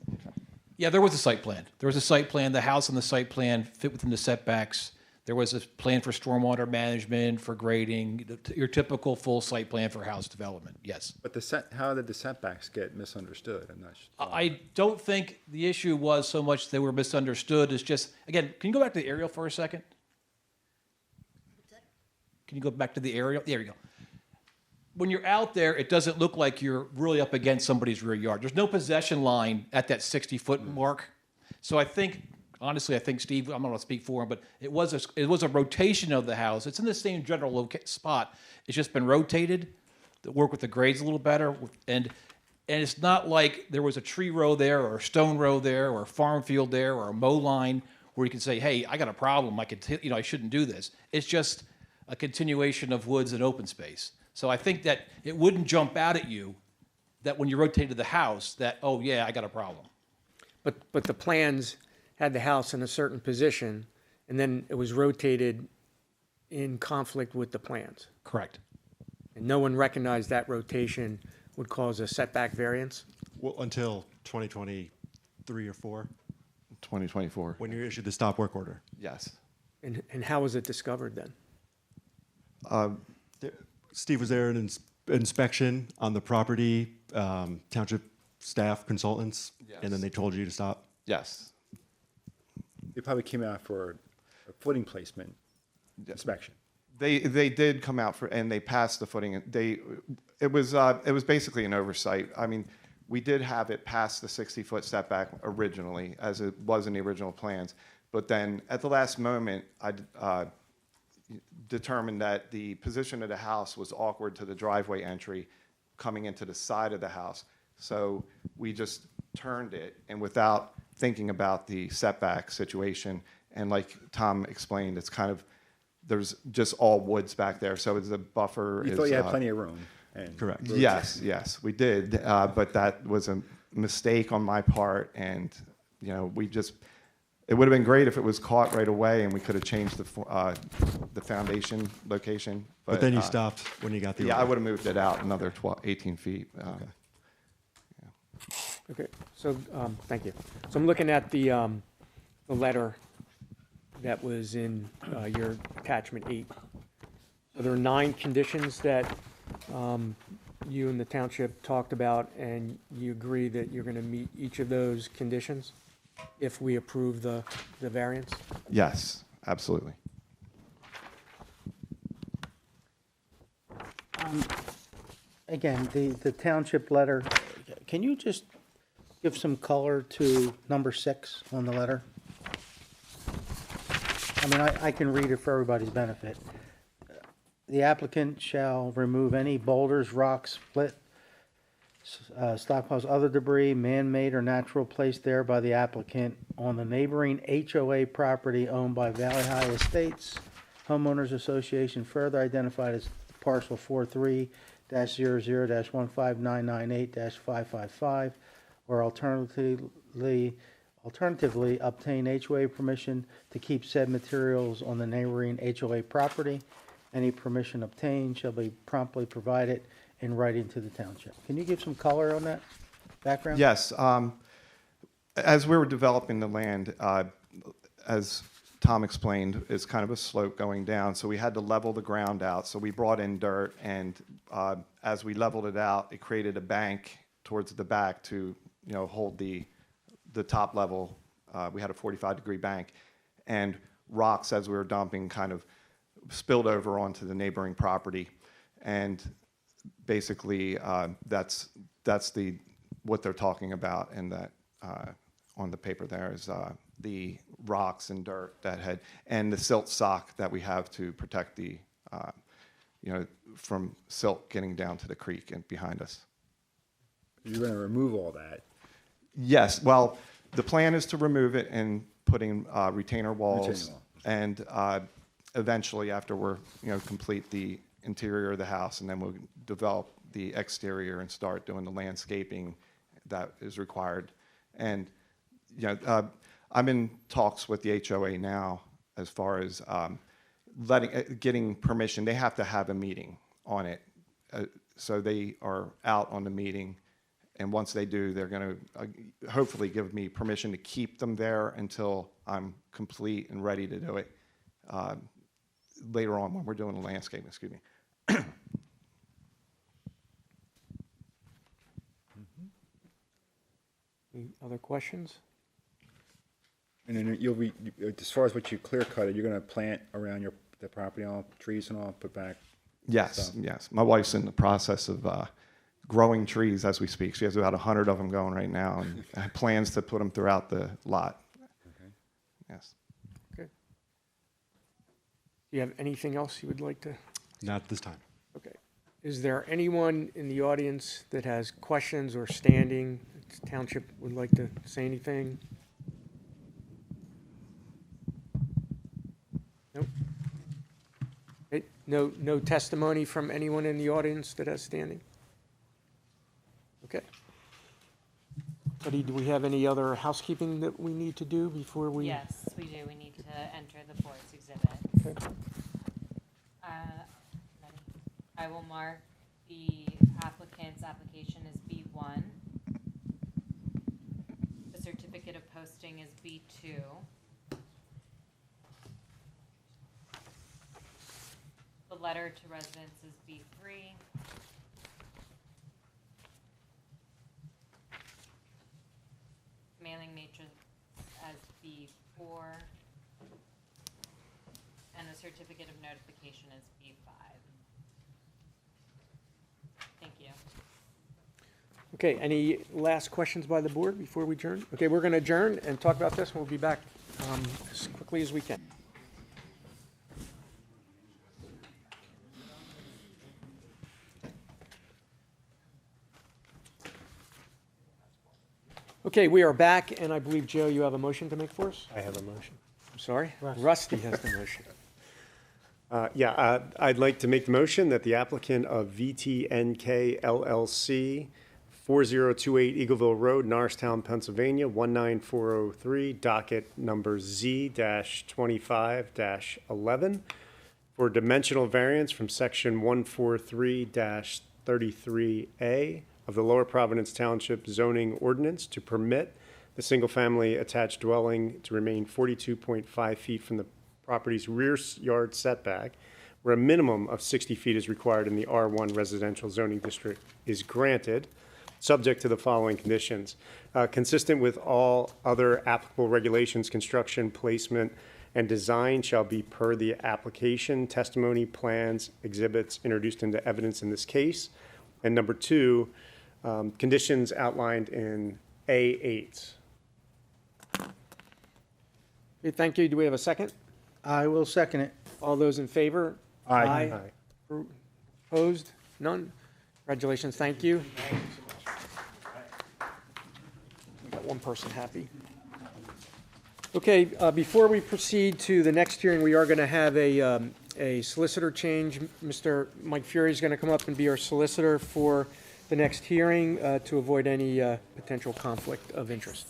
Yeah, there was a site plan. There was a site plan. The house on the site plan fit within the setbacks. There was a plan for stormwater management, for grading, your typical full site plan for house development, yes. But how did the setbacks get misunderstood? I'm not sure. I don't think the issue was so much they were misunderstood. It's just, again, can you go back to the aerial for a second? Can you go back to the aerial? There you go. When you're out there, it doesn't look like you're really up against somebody's rear yard. There's no possession line at that 60-foot mark. So I think, honestly, I think Steve, I'm not going to speak for him, but it was a rotation of the house. It's in the same general spot. It's just been rotated to work with the grades a little better. And And it's not like there was a tree row there or a stone row there or a farm field there or a mow line where you can say, hey, I got a problem. I shouldn't do this. It's just a continuation of woods and open space. So I think that it wouldn't jump out at you that when you rotate to the house that, oh yeah, I got a problem. But the plans had the house in a certain position, and then it was rotated in conflict with the plans. Correct. And no one recognized that rotation would cause a setback variance? Well, until 2023 or 4, 2024. when you issued the stop work order. Yes. And how was it discovered then? Steve, was there an inspection on the property, township staff, consultants? And then they told you to stop? Yes. They probably came out for a footing placement inspection. They did come out and they passed the footing. It was basically an oversight. I mean, we did have it past the 60-foot setback originally, as it was in the original plans. But then at the last moment, I determined that the position of the house was awkward to the driveway entry coming into the side of the house. So we just turned it, and without thinking about the setback situation, and like Tom explained, it's kind of, there's just all woods back there, so it's a buffer. You thought you had plenty of room. And Correct. Yes, we did, but that was a mistake on my part, and it would have been great if it was caught right away and we could have changed the foundation location. But then you stopped when you got the Yeah, I order. would have moved it out another 18 feet. Okay, so, thank you. So I'm looking at the letter that was in your attachment 8. So there are 9 conditions that you and the township talked about, and you agree that you're going to meet each of those conditions if we approve the variance? Yes, absolutely. Again, the township letter, can you just give some color to number 6 on the letter? I mean, I can read it for everybody's benefit. The applicant shall remove any boulders, rocks, split, stockpiles, other debris, man-made or natural, placed there by the applicant on the neighboring HOA property owned by Valley High Estates Homeowners Association, further identified as parcel 43-00-15998-555, or alternatively obtain HOA permission to keep said materials on the neighboring HOA property. Any permission obtained shall be promptly provided in writing to the township. Can you give some color on that background? Yes. As we were developing the land, as Tom explained, it's kind of a slope going down, so we had to level the ground out. So we brought in dirt, and as we leveled it out, it created a bank towards the back to hold the top level. We had a 45-degree bank, and rocks, as we were dumping, kind of spilled over onto the neighboring property, and basically that's what they're talking about in that on the paper there is the rocks and dirt that had, and the silt sock that we have to protect the from silt getting down to the creek and behind us. You're going to remove all that. Yes, well, the plan is to remove it and putting retainer walls, Retaining wall. and eventually, after we're complete the interior of the house, and then we'll develop the exterior and start doing the landscaping that is required. And I'm in talks with the HOA now as far as getting permission. They have to have a meeting on it, so they are out on the meeting. And once they do, they're going to hopefully give me permission to keep them there until I'm complete and ready to do it later on when we're doing the landscaping, excuse me. Any other questions? And then you'll be, as far as what you clear cut, you're going to plant around the property, all trees and all, put back? Yes, stuff? yes. My wife's in the process of growing trees as we speak. She has about 100 of them going right now, and plans to put them throughout the lot. Okay. Yes. Okay. Do you have anything else you would like to? Not this time. Okay. Is there anyone in the audience that has questions or standing? Township would like to say anything? Nope. Okay, no testimony from anyone in the audience that has standing? Okay. Buddy, do we have any other housekeeping that we need to do before we? Yes, we do. We need to enter the board's exhibits. Okay. Ready? I will mark the applicant's application as B1. The certificate of posting is B2. The letter to residents is B3. Mailing matrix as B4. And the certificate of notification is B5. Thank you. Okay, any last questions by the board before we adjourn? Okay, we're going to adjourn and talk about this, and we'll be back as quickly as we can. Okay, we are back, and I believe, Joe, you have a motion to make for us? I have a motion. I'm sorry? Rusty has the motion. I'd like to make the motion that the applicant of VTNK LLC, 4028 Eagleville Road, Norristown, Pennsylvania, 19403, docket number Z-25-11, for dimensional variance from section 143-33A of the Lower Providence Township zoning ordinance to permit the single-family attached dwelling to remain 42.5 feet from the property's rear yard setback, where a minimum of 60 feet is required in the R1 residential zoning district is granted, subject to the following conditions. Consistent with all other applicable regulations, construction, placement, and design shall be per the application, testimony, plans, exhibits introduced into evidence in this case. And number two, conditions outlined in A8. Okay, thank you. Do we have a second? I will second it. All those in favor? Aye. Opposed? None? Congratulations, thank you. Got one person happy. Okay, before we proceed to the next hearing, we are going to have a solicitor change. Mr. Mike Fury is going to come up and be our solicitor for the next hearing to avoid any potential conflict of interest.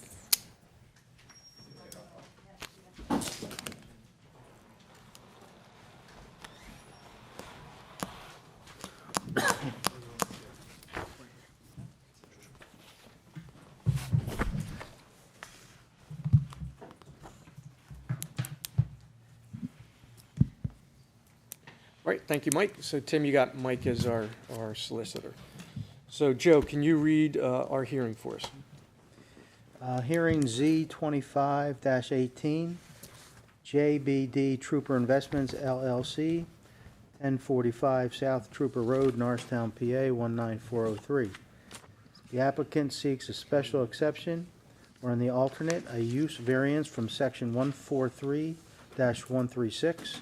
All right, thank you, Mike. So Tim, you got Mike as our solicitor. So Joe, can you read our hearing for us? Hearing Z-25-18, JBD Trooper Investments LLC, 1045 South Trooper Road, Norristown, PA, 19403. The applicant seeks a special exception, or in the alternate, a use variance from section 143-136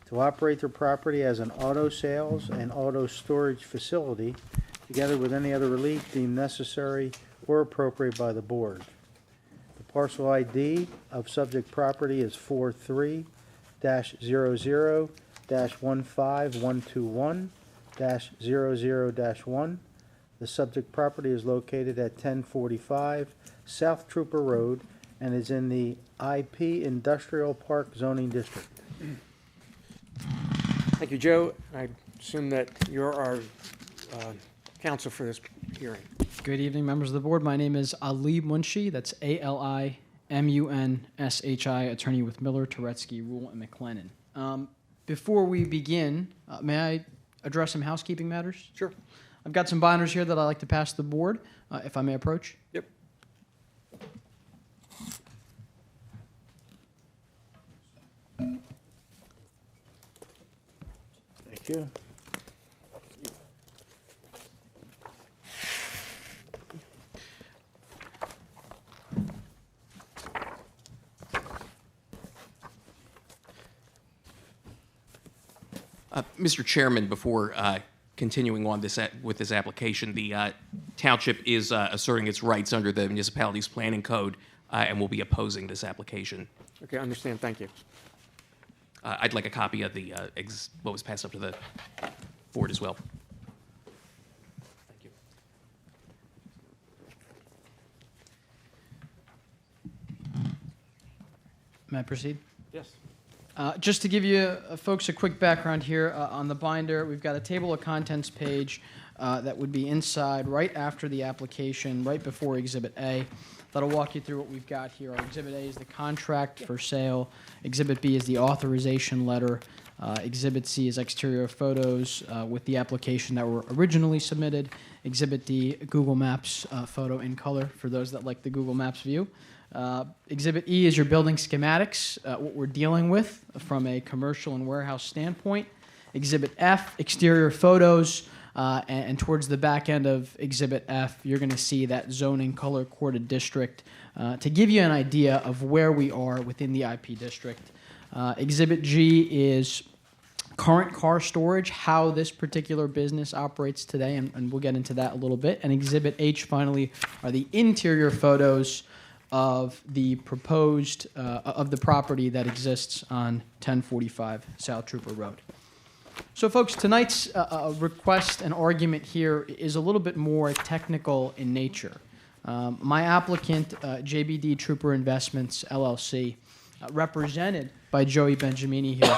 to operate their property as an auto sales and auto storage facility, together with any other relief deemed necessary or appropriate by the board. The parcel ID of subject property is 43-00-15121-00-1. The subject property is located at 1045 South Trooper Road and is in the IP Industrial Park zoning district. Thank you, Joe. I assume that you're our counsel for this hearing. Good evening, members of the board. My name is Ali Munshi. That's A-L-I-M-U-N-S-H-I, attorney with Miller, Turetsky, Rule, and McLennan. Before we begin, may I address some housekeeping matters? Sure. I've got some binders here that I'd like to pass to the board, if I may approach. Yep. Thank you. Mr. Chairman, before continuing on with this application, the township is asserting its rights under the municipality's planning code and will be opposing this application. Okay, I understand, thank you. I'd like a copy of the what was passed up to the board as well. Thank you. May I proceed? Yes. Just to give you folks a quick background here on the binder, we've got a table of contents page that would be inside right after the application, right before Exhibit A. That'll walk you through what we've got here. Our Exhibit A is the contract for sale. Exhibit B is the authorization letter. Exhibit C is exterior photos with the application that were originally submitted. Exhibit D, Google Maps photo in color for those that like the Google Maps view. Exhibit E is your building schematics, what we're dealing with from a commercial and warehouse standpoint. Exhibit F, exterior photos, and towards the back end of Exhibit F, you're going to see that zoning color-coded district to give you an idea of where we are within the IP district. Exhibit G is current car storage, how this particular business operates today, and we'll get into that a little bit. And Exhibit H, finally, are the interior photos of the proposed, of the property that exists on 1045 South Trooper Road. So folks, tonight's request and argument here is a little bit more technical in nature. My applicant, JBD Trooper Investments, LLC, represented by Joey Benjamini here,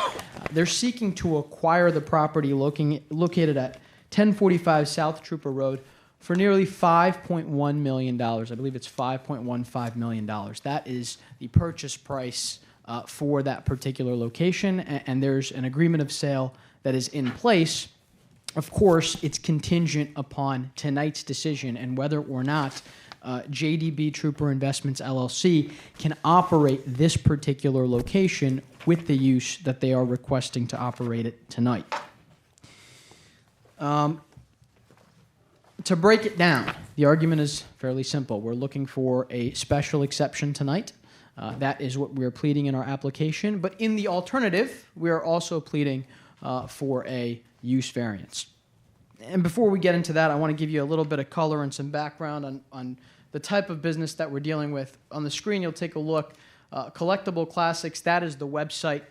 they're seeking to acquire the property located at 1045 South Trooper Road for nearly $5.1 million. I believe it's $5.15 million. That is the purchase price for that particular location, and there's an agreement of sale that is in place. Of course, it's contingent upon tonight's decision and whether or not JDB Trooper Investments LLC can operate this particular location with the use that they are requesting to operate it tonight. To break it down, the argument is fairly simple. We're looking for a special exception tonight. That is what we're pleading in our application. But in the alternative, we are also pleading for a use variance. And before we get into that, I want to give you a little bit of color and some background on the type of business that we're dealing with. On the screen, you'll take a look. Collectible Classics, that is the website.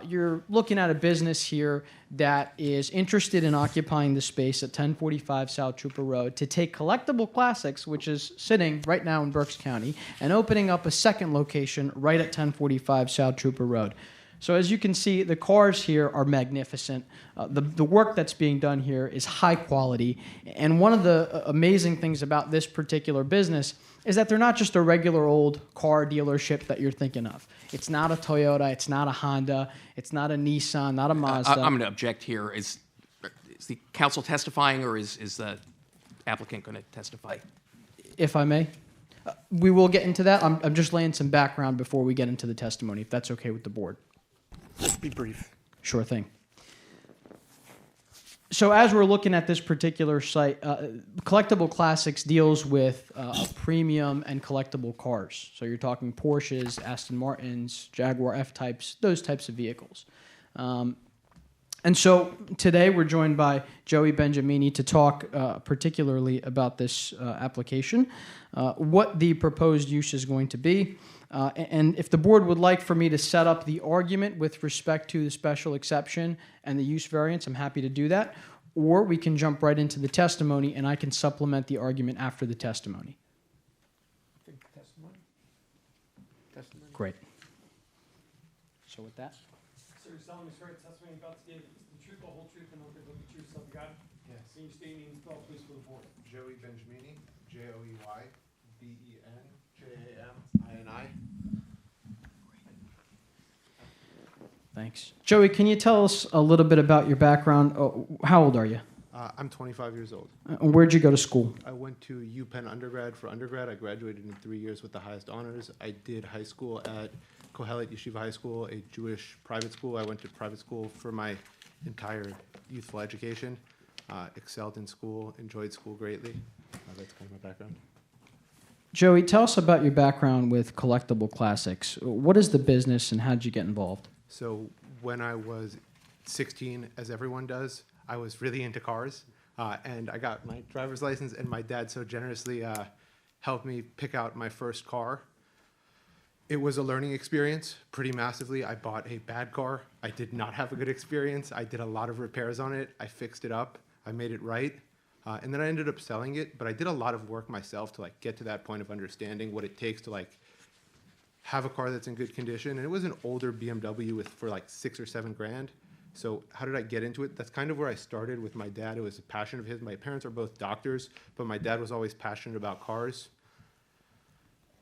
You're looking at a business here that is interested in occupying the space at 1045 South Trooper Road to take Collectible Classics, which is sitting right now in Berks County, and opening up a second location right at 1045 South Trooper Road. So as you can see, the cars here are magnificent. The work that's being done here is high quality. And one of the amazing things about this particular business is that they're not just a regular old car dealership that you're thinking of. It's not a Toyota, it's not a Honda, it's not a Nissan, not a Mazda. I'm going to object here. Is the council testifying, or is the applicant going to testify? If I may. We will get into that. I'm just laying some background before we get into the testimony, if that's okay with the board. Just be brief. Sure thing. So as we're looking at this particular site, Collectible Classics deals with premium and collectible cars. So you're talking Porsches, Aston Martins, Jaguar F-Types, those types of vehicles. And so today we're joined by Joey Benjamini to talk particularly about this application, what the proposed use is going to be, and if the board would like for me to set up the argument with respect to the special exception and the use variance, I'm happy to do that. Or we can jump right into the testimony and I can supplement the argument after the testimony. Testimony. Great. So with that. Sir, you're solemnly swear the testimony you're about to give is the truth, the whole truth, and nothing but the truth, so help you God? Yes. Can you state your name and spell please for the board? Joey Benjamini, Joey Benjamini. Thanks. Joey, can you tell us a little bit about your background? Oh, how old are you? I'm 25 years old. Where'd you go to school? I went to UPenn undergrad for undergrad. I graduated in 3 years with the highest honors. I did high school at Kohelet Yeshiva High School, a Jewish private school. I went to private school for my entire youthful education. Excelled in school, enjoyed school greatly. That's kind of my background. Joey, tell us about your background with Collectible Classics. What is the business and how did you get involved? So when I was 16, as everyone does, I was really into cars, and I got my driver's license, and my dad so generously helped me pick out my first car. It was a learning experience pretty massively. I bought a bad car. I did not have a good experience. I did a lot of repairs on it. I fixed it up. I made it right. And then I ended up selling it, but I did a lot of work myself to like get to that point of understanding what it takes to like have a car that's in good condition. And it was an older BMW for like $6 or $7 grand. So how did I get into it? That's kind of where I started with my dad. It was a passion of his. My parents are both doctors, but my dad was always passionate about cars.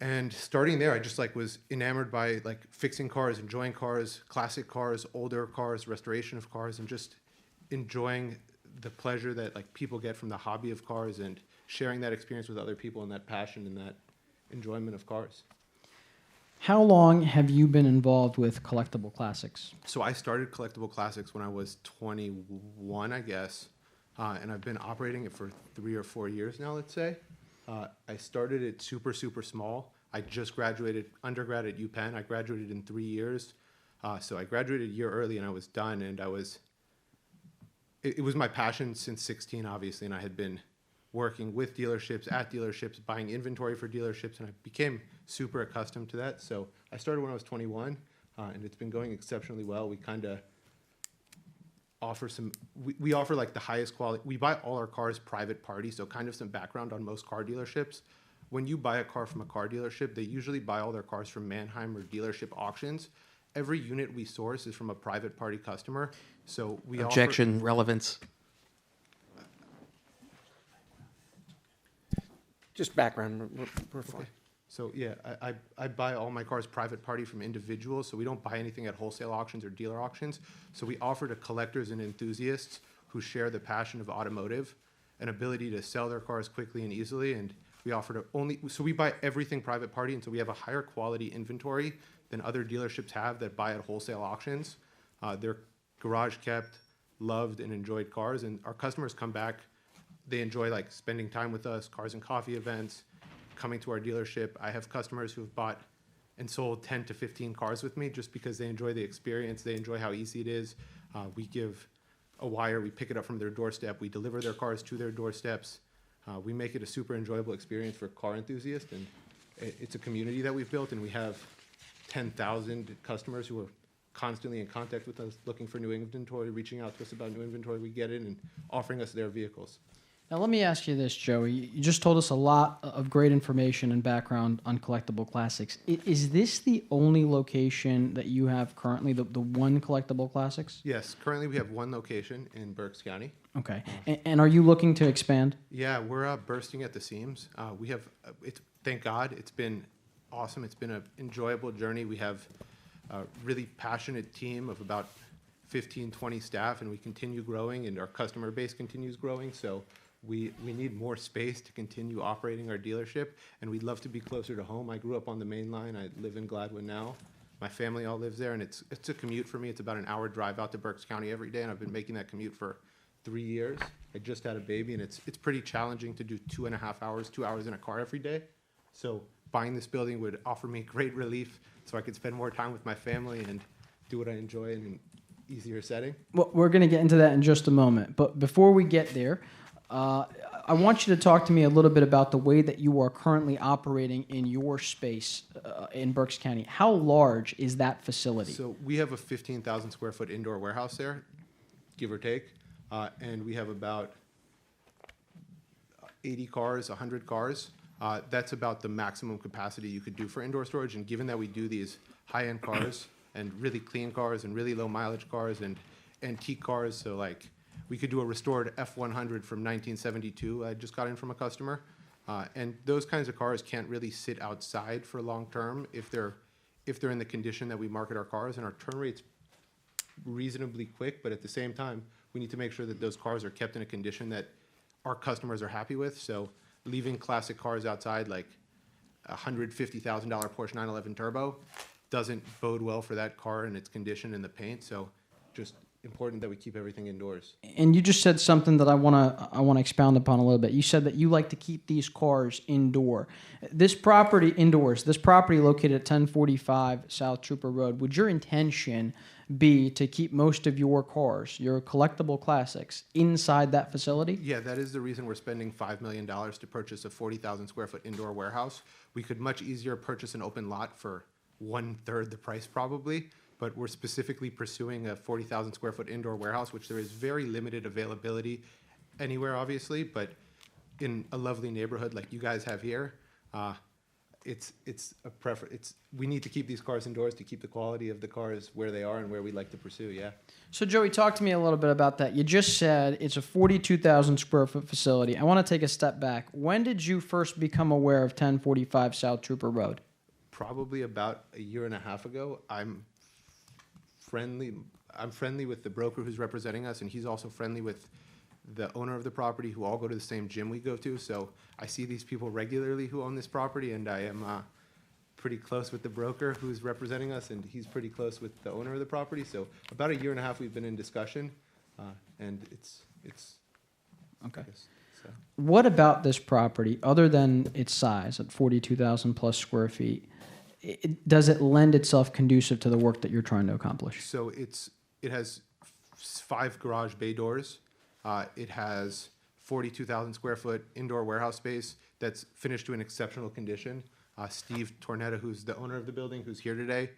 And starting there, I just like was enamored by like fixing cars, enjoying cars, classic cars, older cars, restoration of cars, and just enjoying the pleasure that like people get from the hobby of cars and sharing that experience with other people and that passion and that enjoyment of cars. How long have you been involved with Collectible Classics? So I started Collectible Classics when I was 21, I guess, and I've been operating it for 3 or 4 years now, let's say. I started it super, super small. I just graduated undergrad at UPenn. I graduated in 3 years. So I graduated a year early and I was done, and it was my passion since 16, obviously, and I had been working with dealerships, at dealerships, buying inventory for dealerships, and I became super accustomed to that. So I started when I was 21, and it's been going exceptionally well. We kind of offer we offer like the highest quality. We buy all our cars private party, so kind of some background on most car dealerships. When you buy a car from a car dealership, they usually buy all their cars from Manheim or dealership auctions. Every unit we source is from a private party customer, so we Objection, relevance. Just background, we're fine. Okay. So yeah, I buy all my cars private party from individuals, so we don't buy anything at wholesale auctions or dealer auctions. So we offer to collectors and enthusiasts who share the passion of automotive an ability to sell their cars quickly and easily, and we offer to so we buy everything private party, and so we have a higher quality inventory than other dealerships have that buy at wholesale auctions. They're garage kept, loved, and enjoyed cars, and our customers come back. They enjoy like spending time with us, cars and coffee events, coming to our dealership. I have customers who have bought and sold 10 to 15 cars with me just because they enjoy the experience. They enjoy how easy it is. We give a wire, we pick it up from their doorstep, we deliver their cars to their doorsteps. We make it a super enjoyable experience for car enthusiasts, and it's a community that we've built, and we have 10,000 customers who are constantly in contact with us, looking for new inventory, reaching out to us about new inventory we get in, and offering us their vehicles. Now, let me ask you this, Joey. You just told us a lot of great information and background on Collectible Classics. Is this the only location that you have currently, the one Collectible Classics? Yes, currently we have one location in Berks County. Okay. And are you looking to expand? Yeah, we're bursting at the seams. We have, thank God, it's been awesome. It's been an enjoyable journey. We have a really passionate team of about 15, 20 staff, and we continue growing, and our customer base continues growing. So we need more space to continue operating our dealership, and we'd love to be closer to home. I grew up on the main line. I live in Gladwin now. My family all lives there, and it's a commute for me. It's about an hour drive out to Berks County every day, and I've been making that commute for 3 years. I just had a baby, and it's pretty challenging to do 2.5 hours, 2 hours in a car every day. So buying this building would offer me great relief so I could spend more time with my family and do what I enjoy in an easier setting. Well, we're going to get into that in just a moment. But before we get there, I want you to talk to me a little bit about the way that you are currently operating in your space in Berks County. How large is that facility? So we have a 15,000 square foot indoor warehouse there, give or take, and we have about 80 cars, 100 cars. That's about the maximum capacity you could do for indoor storage. And given that we do these high-end cars and really clean cars and really low mileage cars and antique cars, so like we could do a restored F100 from 1972 I just got in from a customer. And those kinds of cars can't really sit outside for long term if they're in the condition that we market our cars, and our turn rate's reasonably quick, but at the same time, we need to make sure that those cars are kept in a condition that our customers are happy with. So leaving classic cars outside, like a $150,000 Porsche 911 Turbo, doesn't bode well for that car and its condition and the paint. So just important that we keep everything indoors. And you just said something that I want to expound upon a little bit. You said that you like to keep these cars indoor. This property indoors. This property located at 1045 South Trooper Road. Would your intention be to keep most of your cars, your collectible classics, inside that facility? Yeah, that is the reason we're spending $5 million to purchase a 40,000 square foot indoor warehouse. We could much easier purchase an open lot for 1/3 the price probably, but we're specifically pursuing a 40,000 square foot indoor warehouse, which there is very limited availability anywhere, obviously, but in a lovely neighborhood like you guys have here, it's a preference. We need to keep these cars indoors to keep the quality of the cars where they are and where we like to pursue, yeah. So, Joey, talk to me a little bit about that. You just said it's a 42,000 square foot facility. I want to take a step back. When did you first become aware of 1045 South Trooper Road? Probably about a year and a half ago. I'm friendly with the broker who's representing us, and he's also friendly with the owner of the property, who all go to the same gym we go to. So I see these people regularly who own this property, and I am pretty close with the broker who's representing us, and he's pretty close with the owner of the property. So about a year and a half we've been in discussion, and it's Okay. I guess, so. What about this property, other than its size at 42,000 plus square feet, does it lend itself conducive to the work that you're trying to accomplish? So it has 5 garage bay doors. It has 42,000 square foot indoor warehouse space that's finished to an exceptional condition. Steve Tornetta, who's the owner of the building, who's here today,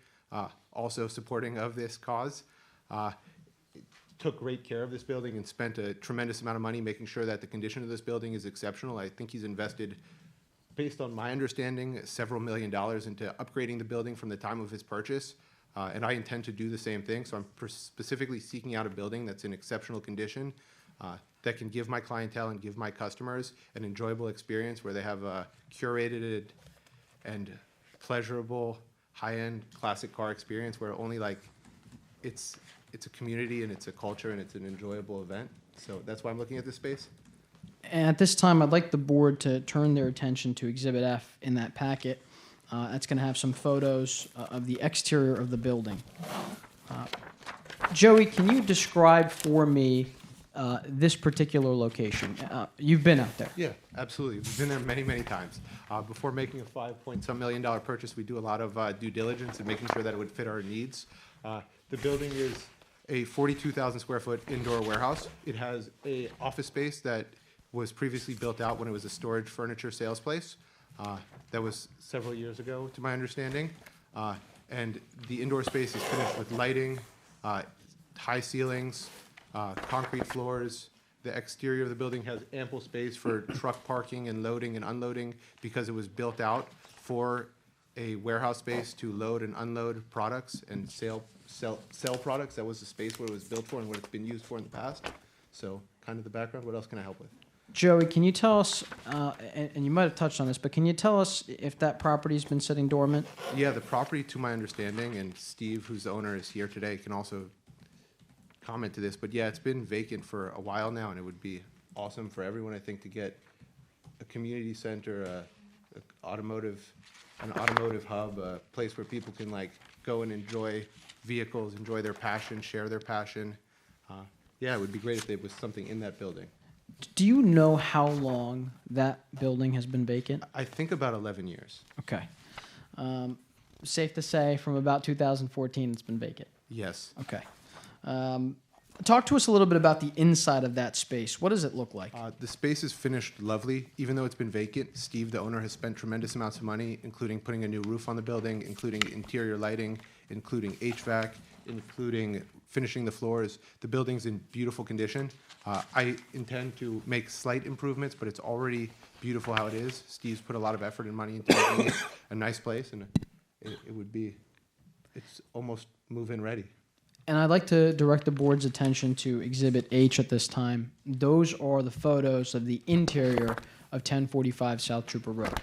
also supporting of this cause, took great care of this building and spent a tremendous amount of money making sure that the condition of this building is exceptional. I think he's invested, based on my understanding, several $1 million into upgrading the building from the time of his purchase. And I intend to do the same thing. So I'm specifically seeking out a building that's in exceptional condition, that can give my clientele and give my customers an enjoyable experience where they have a curated and pleasurable high-end classic car experience where only it's a community and it's a culture and it's an enjoyable event. So that's why I'm looking at this space. And at this time, I'd like the board to turn their attention to Exhibit F in that packet. That's going to have some photos of the exterior of the building. Joey, can you describe for me this particular location? You've been out there. Yeah, absolutely. We've been there many, many times. Before making a $5-point-some million purchase, we do a lot of due diligence and making sure that it would fit our needs. The building is a 42,000 square foot indoor warehouse. It has a office space that was previously built out when it was a storage furniture sales place. That was several years ago, to my understanding. And the indoor space is finished with lighting, high ceilings, concrete floors. The exterior of the building has ample space for truck parking and loading and unloading because it was built out for a warehouse space to load and unload products and sell products. That was the space where it was built for and what it's been used for in the past. So kind of the background. What else can I help with? Joey, can you tell us, and you might have touched on this, but can you tell us if that property's been sitting dormant? Yeah, the property, to my understanding, and Steve, who's the owner, is here today, can also comment to this, but yeah, it's been vacant for a while now, and it would be awesome for everyone, I think, to get a community center, an automotive hub, a place where people can go and enjoy vehicles, enjoy their passion, share their passion. Yeah, it would be great if there was something in that building. Do you know how long that building has been vacant? I think about 11 years. Okay. Safe to say from about 2014 it's been vacant. Yes. Okay. Talk to us a little bit about the inside of that space. What does it look like? The space is finished lovely. Even though it's been vacant, Steve, the owner, has spent tremendous amounts of money, including putting a new roof on the building, including interior lighting, including HVAC, including finishing the floors. The building's in beautiful condition. I intend to make slight improvements, but it's already beautiful how it is. Steve's put a lot of effort and money into making it a nice place, and it's almost move-in ready. And I'd like to direct the board's attention to Exhibit H at this time. Those are the photos of the interior of 1045 South Trooper Road.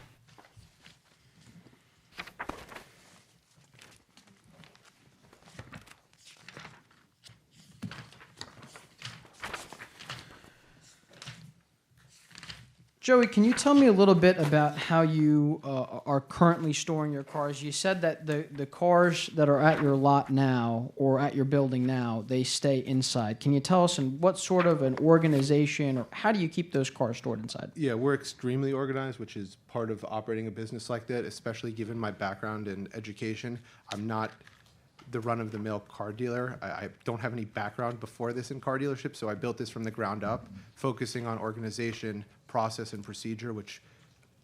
Joey, can you tell me a little bit about how you are currently storing your cars? You said that the cars that are at your lot now or at your building now, they stay inside. Can you tell us in what sort of an organization or how do you keep those cars stored inside? Yeah, we're extremely organized, which is part of operating a business like that, especially given my background in education. I'm not the run-of-the-mill car dealer. I don't have any background before this in car dealership, so I built this from the ground up, focusing on organization, process, and procedure, which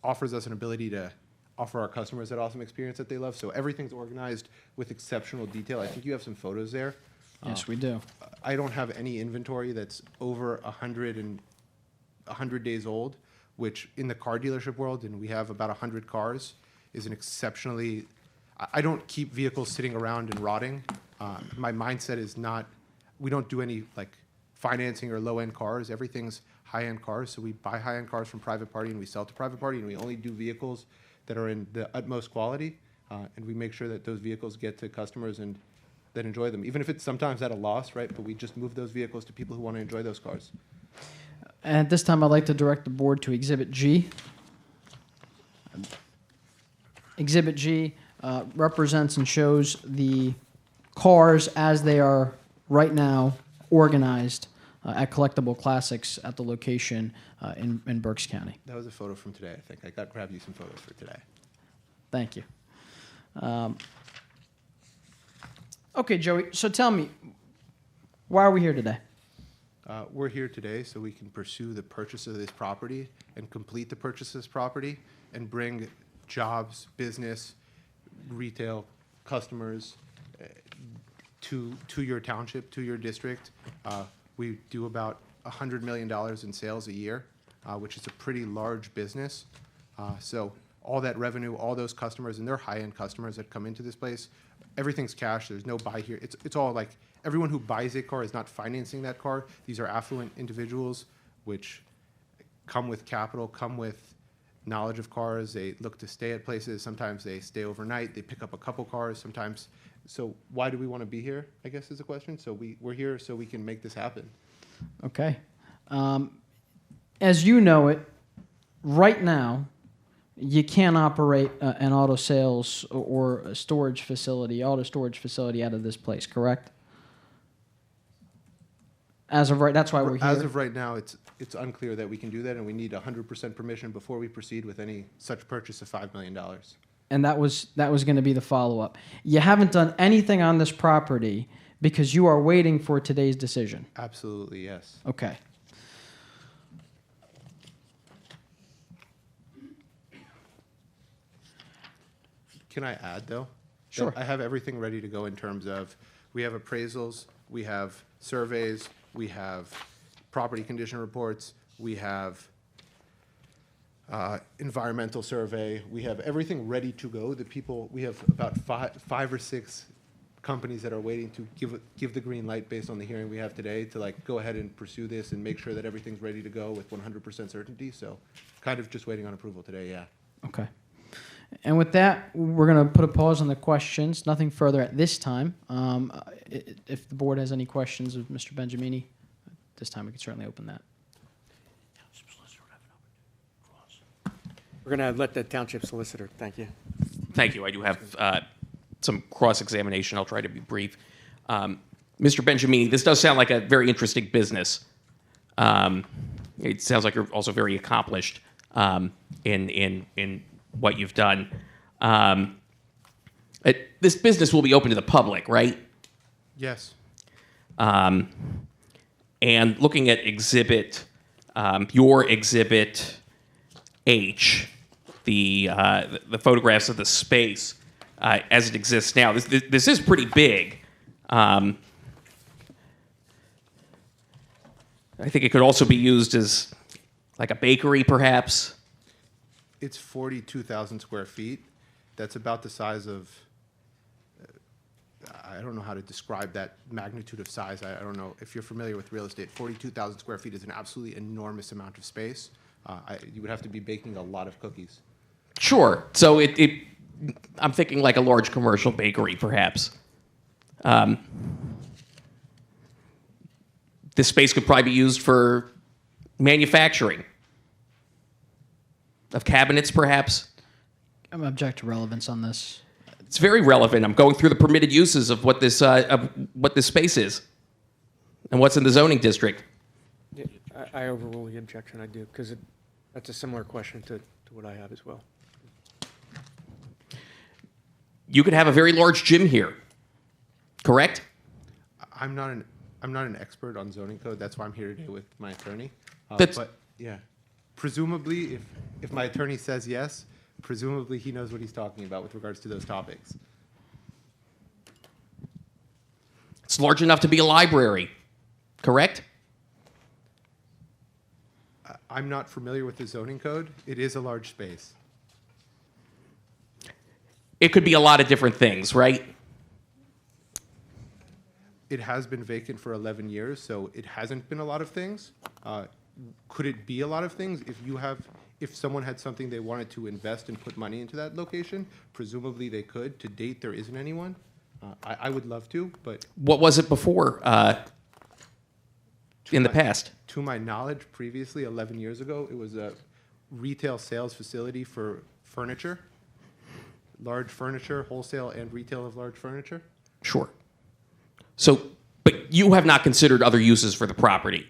offers us an ability to offer our customers that awesome experience that they love. So everything's organized with exceptional detail. I think you have some photos there. Yes, we do. I don't have any inventory that's over 100 days old, which in the car dealership world, and we have about 100 cars, is an exceptionally. I don't keep vehicles sitting around and rotting. My mindset is not. We don't do any like financing or low-end cars. Everything's high-end cars. So we buy high-end cars from private party and we sell to private party, and we only do vehicles that are in the utmost quality, and we make sure that those vehicles get to customers and that enjoy them, even if it's sometimes at a loss, right? But we just move those vehicles to people who want to enjoy those cars. And at this time, I'd like to direct the board to Exhibit G. Exhibit G represents and shows the cars as they are right now organized at Collectible Classics at the location in Berks County. That was a photo from today, I think. I grabbed you some photos for today. Thank you. Okay, Joey, so tell me, why are we here today? We're here today so we can pursue the purchase of this property and complete the purchase of this property and bring jobs, business, retail customers to your township, to your district. We do about $100 million in sales a year, which is a pretty large business. So all that revenue, all those customers, and they're high-end customers that come into this place, everything's cash. There's no buy here. It's all like everyone who buys a car is not financing that car. These are affluent individuals which come with capital, come with knowledge of cars. They look to stay at places. Sometimes they stay overnight. They pick up a couple cars sometimes. So why do we want to be here, I guess is the question. So we're here so we can make this happen. Okay. As you know it, right now, you can't operate an auto sales or a storage facility, auto storage facility out of this place, correct? As of right, that's why we're here. As of right now, it's unclear that we can do that, and we need 100% permission before we proceed with any such purchase of $5 million. And that was going to be the follow-up. You haven't done anything on this property because you are waiting for today's decision. Absolutely, yes. Okay. Can I add, though? Sure. I have everything ready to go in terms of, we have appraisals, we have surveys, we have property condition reports, we have environmental survey, we have everything ready to go. We have about five or six companies that are waiting to give the green light based on the hearing we have today to like go ahead and pursue this and make sure that everything's ready to go with 100% certainty. So kind of just waiting on approval today, yeah. Okay. And with that, we're going to put a pause on the questions. Nothing further at this time. If the board has any questions of Mr. Benjamini, this time we can certainly open that. We're going to let the township solicitor, thank you. Thank you. I do have some cross-examination. I'll try to be brief. Mr. Benjamini, this does sound like a very interesting business. It sounds like you're also very accomplished in what you've done. This business will be open to the public, right? Yes. And looking at your exhibit H, the photographs of the space as it exists now, this is pretty big. I think it could also be used as like a bakery, perhaps. It's 42,000 square feet. That's about the size of, I don't know how to describe that magnitude of size. I don't know if you're familiar with real estate. 42,000 square feet is an absolutely enormous amount of space. You would have to be baking a lot of cookies. Sure. So I'm thinking like a large commercial bakery, perhaps. This space could probably be used for manufacturing. of cabinets, perhaps? I'm object to relevance on this. It's very relevant. I'm going through the permitted uses of what this space is and what's in the zoning district. Yeah, I overrule the objection, I do, because that's a similar question to what I have as well. You could have a very large gym here, correct? I'm not an expert on zoning code. That's why I'm here today with my attorney. That's- But yeah, presumably, if my attorney says yes, presumably he knows what he's talking about with regards to those topics. It's large enough to be a library, correct? I'm not familiar with the zoning code. It is a large space. It could be a lot of different things, right? It has been vacant for 11 years, so it hasn't been a lot of things. Could it be a lot of things? If someone had something they wanted to invest and put money into that location, presumably they could. To date, there isn't anyone. I would love to, but What was it before in the past? to my knowledge, previously, 11 years ago, it was a retail sales facility for furniture, large furniture, wholesale and retail of large furniture. Sure. So, but you have not considered other uses for the property.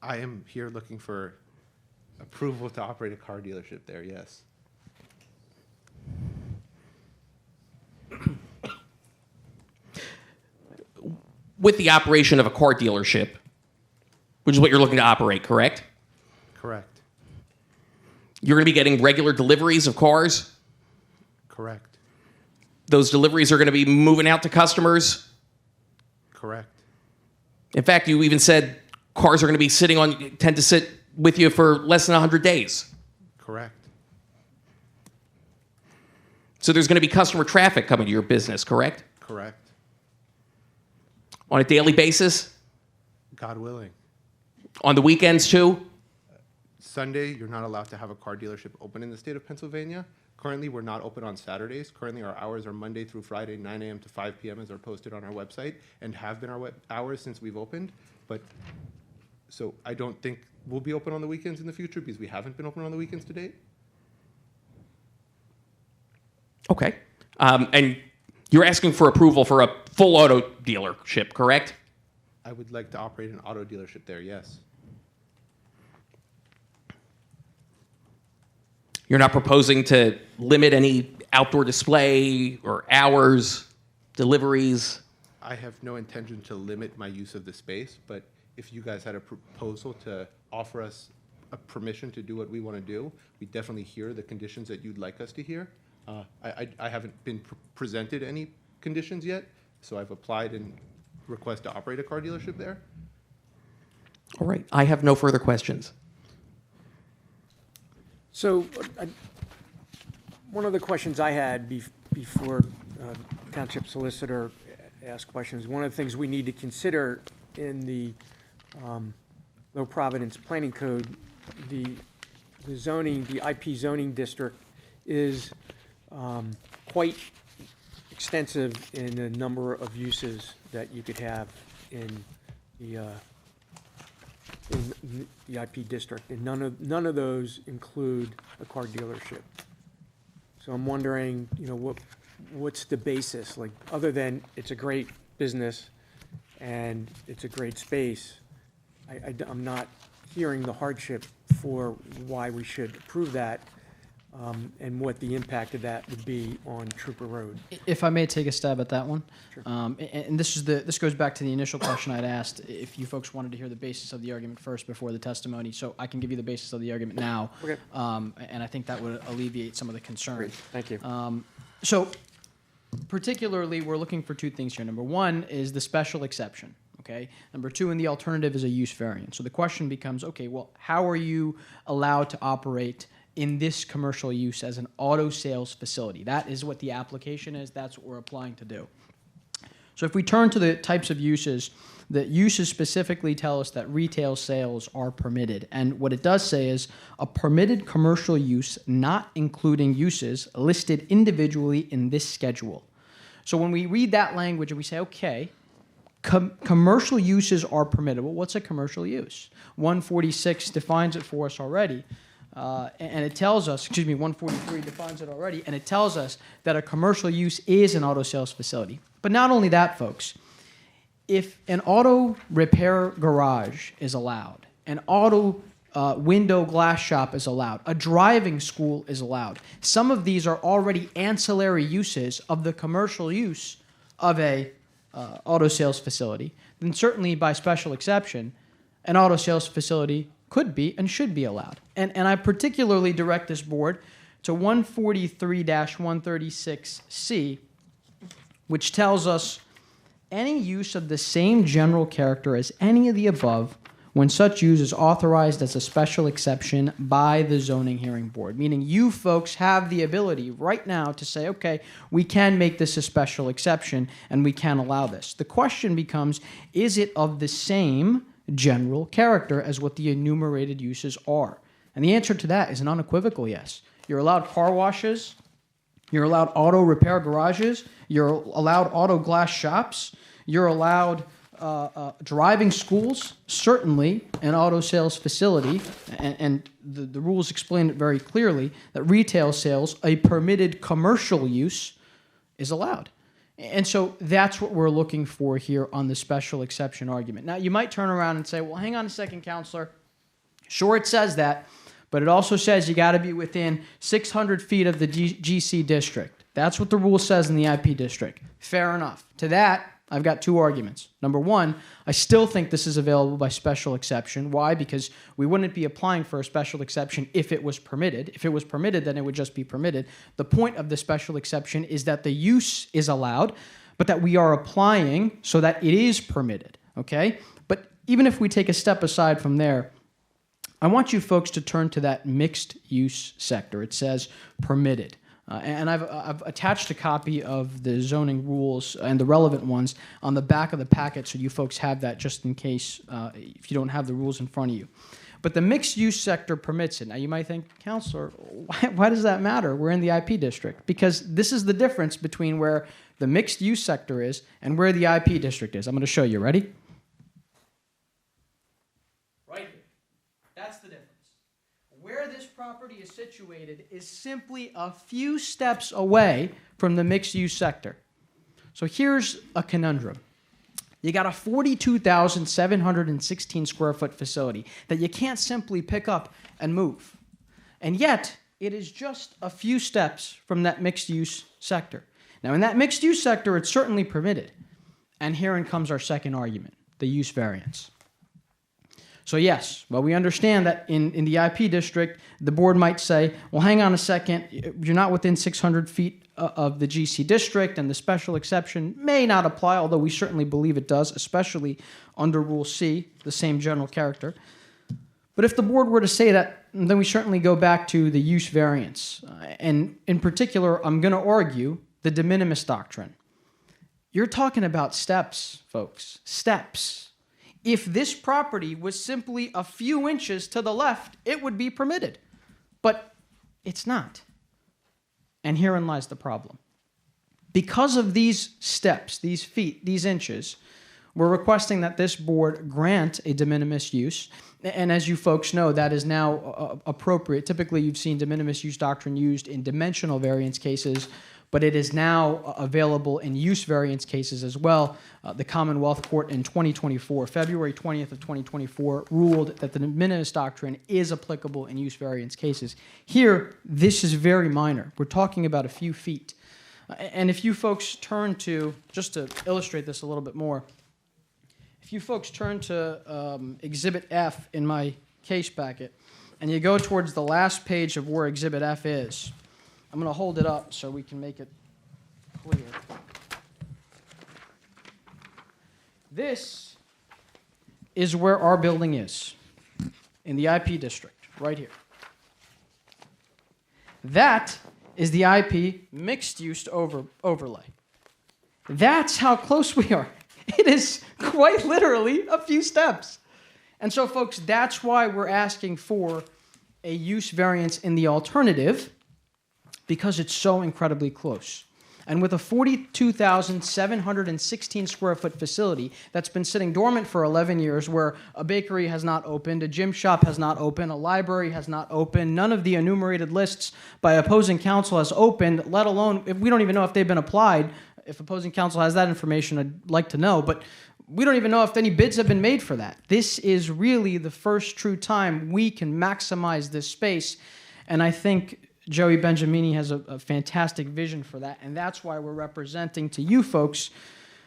I am here looking for approval to operate a car dealership there, yes. With the operation of a car dealership, which is what you're looking to operate, correct? Correct. You're going to be getting regular deliveries of cars. Correct. Those deliveries are going to be moving out to customers. Correct. In fact, you even said cars are going to be tend to sit with you for less than 100 days. Correct. So there's going to be customer traffic coming to your business, correct? Correct. On a daily basis? God willing. On the weekends too? Sunday, you're not allowed to have a car dealership open in the state of Pennsylvania. Currently, we're not open on Saturdays. Currently, our hours are Monday through Friday, 9 a.m. to 5 p.m. as are posted on our website and have been our hours since we've opened. But so I don't think we'll be open on the weekends in the future because we haven't been open on the weekends to date. Okay. And you're asking for approval for a full auto dealership, correct? I would like to operate an auto dealership there, yes. You're not proposing to limit any outdoor display or hours, deliveries? I have no intention to limit my use of the space, but if you guys had a proposal to offer us a permission to do what we want to do, we definitely hear the conditions that you'd like us to hear. I haven't been presented any conditions yet, so I've applied and request to operate a car dealership there. All right. I have no further questions. So, one of the questions I had before Township Solicitor asked questions, one of the things we need to consider in the Low Providence Planning Code, the zoning, the IP zoning district is quite extensive in the number of uses that you could have in the IP district, and none of those include a car dealership. So I'm wondering, what's the basis, like, other than it's a great business and it's a great space, I'm not hearing the hardship for why we should approve that, and what the impact of that would be on Trooper Road. If I may take a stab at that one. And this goes back to the initial question I'd asked, if you folks wanted to hear the basis of the argument first before the testimony. So I can give you the basis of the argument now. Okay. And I think that would alleviate some of the concern. Great, thank you. So particularly, we're looking for two things here. Number one is the special exception. Okay. Number two, and the alternative is a use variance. So the question becomes, okay, well, how are you allowed to operate in this commercial use as an auto sales facility? That is what the application is. That's what we're applying to do. So if we turn to the types of uses, the uses specifically tell us that retail sales are permitted. And what it does say is a permitted commercial use not including uses listed individually in this schedule. So when we read that language and we say, okay, Commercial uses are permitted. Well, what's a commercial use? 146 defines it for us already. And it tells us, 143 defines it already, and it tells us that a commercial use is an auto sales facility. But not only that, folks. If an auto repair garage is allowed, an auto window glass shop is allowed, a driving school is allowed, some of these are already ancillary uses of the commercial use of a auto sales facility, then certainly by special exception, an auto sales facility could be and should be allowed. And I particularly direct this board to 143-136C, which tells us any use of the same general character as any of the above when such use is authorized as a special exception by the zoning hearing board. Meaning you folks have the ability right now to say, okay, we can make this a special exception and we can allow this. The question becomes, is it of the same general character as what the enumerated uses are? And the answer to that is an unequivocal yes. You're allowed car washes, you're allowed auto repair garages, you're allowed auto glass shops, you're allowed driving schools, certainly an auto sales facility, and the rules explain it very clearly, that retail sales, a permitted commercial use, is allowed. And so that's what we're looking for here on the special exception argument. Now, you might turn around and say, well, hang on a second, counselor. Sure, it says that, but it also says you got to be within 600 feet of the GC district. That's what the rule says in the IP district. Fair enough. To that, I've got two arguments. Number one, I still think this is available by special exception. Why? Because we wouldn't be applying for a special exception if it was permitted. If it was permitted, then it would just be permitted. The point of the special exception is that the use is allowed, but that we are applying so that it is permitted, okay? But even if we take a step aside from there, I want you folks to turn to that mixed use sector. It says permitted. And I've attached a copy of the zoning rules and the relevant ones on the back of the packet so you folks have that just in case if you don't have the rules in front of you. But the mixed use sector permits it. Now you might think, counselor, why does that matter? We're in the IP district. Because this is the difference between where the mixed use sector is and where the IP district is. I'm going to show you. Ready? Right here. That's the difference. Where this property is situated is simply a few steps away from the mixed-use sector. So here's a conundrum. You got a 42,716 square foot facility that you can't simply pick up and move. And yet, it is just a few steps from that mixed-use sector. Now, in that mixed-use sector, it's certainly permitted. And herein comes our second argument, the use variance. So yes, well, we understand that in the IP district, the board might say, well, hang on a second, you're not within 600 feet of the GC district, and the special exception may not apply, although we certainly believe it does, especially under Rule C, the same general character. But if the board were to say that, then we certainly go back to the use variance. And in particular, I'm going to argue the de minimis doctrine. You're talking about steps, folks, steps. If this property was simply a few inches to the left, it would be permitted. But it's not. And herein lies the problem. Because of these steps, these feet, these inches, we're requesting that this board grant a de minimis use. And as you folks know, that is now appropriate. Typically, you've seen de minimis use doctrine used in dimensional variance cases, but it is now available in use variance cases as well. The Commonwealth Court in 2024, February 20th of 2024, ruled that the de minimis doctrine is applicable in use variance cases. Here, this is very minor. We're talking about a few feet. And if you folks turn to, just to illustrate this a little bit more, if you folks turn to Exhibit F in my case packet, and you go towards the last page of where Exhibit F is, I'm going to hold it up so we can make it clear. This is where our building is, in the IP district, right here. That is the IP mixed-use overlay. That's how close we are. It is quite literally a few steps. And so, folks, that's why we're asking for a use variance in the alternative, because it's so incredibly close. And with a 42,716 square foot facility that's been sitting dormant for 11 years, where a bakery has not opened, a gym shop has not opened, a library has not opened, none of the enumerated lists by opposing counsel has opened, let alone, if we don't even know if they've been applied. If opposing counsel has that information, I'd like to know, but we don't even know if any bids have been made for that. This is really the first true time we can maximize this space, and I think Joey Benjamini has a fantastic vision for that, and that's why we're representing to you folks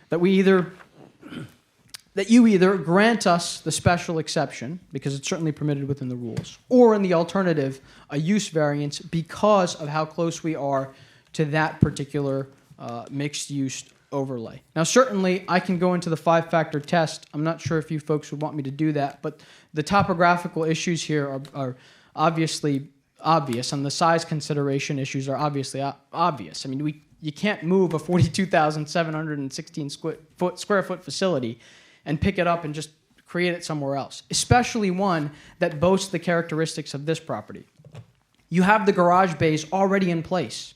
that you either grant us the special exception, because it's certainly permitted within the rules, or in the alternative, a use variance because of how close we are to that particular mixed-use overlay. Now, certainly, I can go into the five-factor test. I'm not sure if you folks would want me to do that, but the topographical issues here are obviously obvious, and the size consideration issues are obviously obvious. I mean, you can't move a 42,716 square foot facility and pick it up and just create it somewhere else, especially one that boasts the characteristics of this property. You have the garage bays already in place.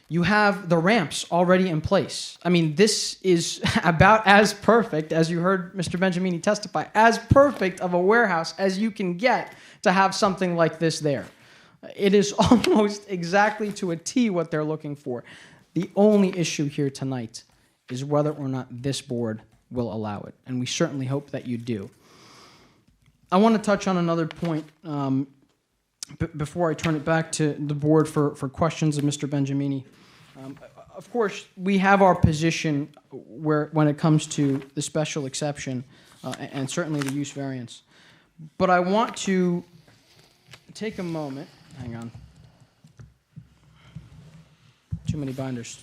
You have the ramps already in place. I mean, this is about as perfect, as you heard Mr. Benjamini testify, as perfect of a warehouse as you can get to have something like this there. It is almost exactly to a T what they're looking for. The only issue here tonight is whether or not this board will allow it, and we certainly hope that you do. I want to touch on another point before I turn it back to the board for questions of Mr. Benjamini. Of course, we have our position when it comes to the special exception and certainly the use variance. But I want to take a moment. Hang on. Too many binders.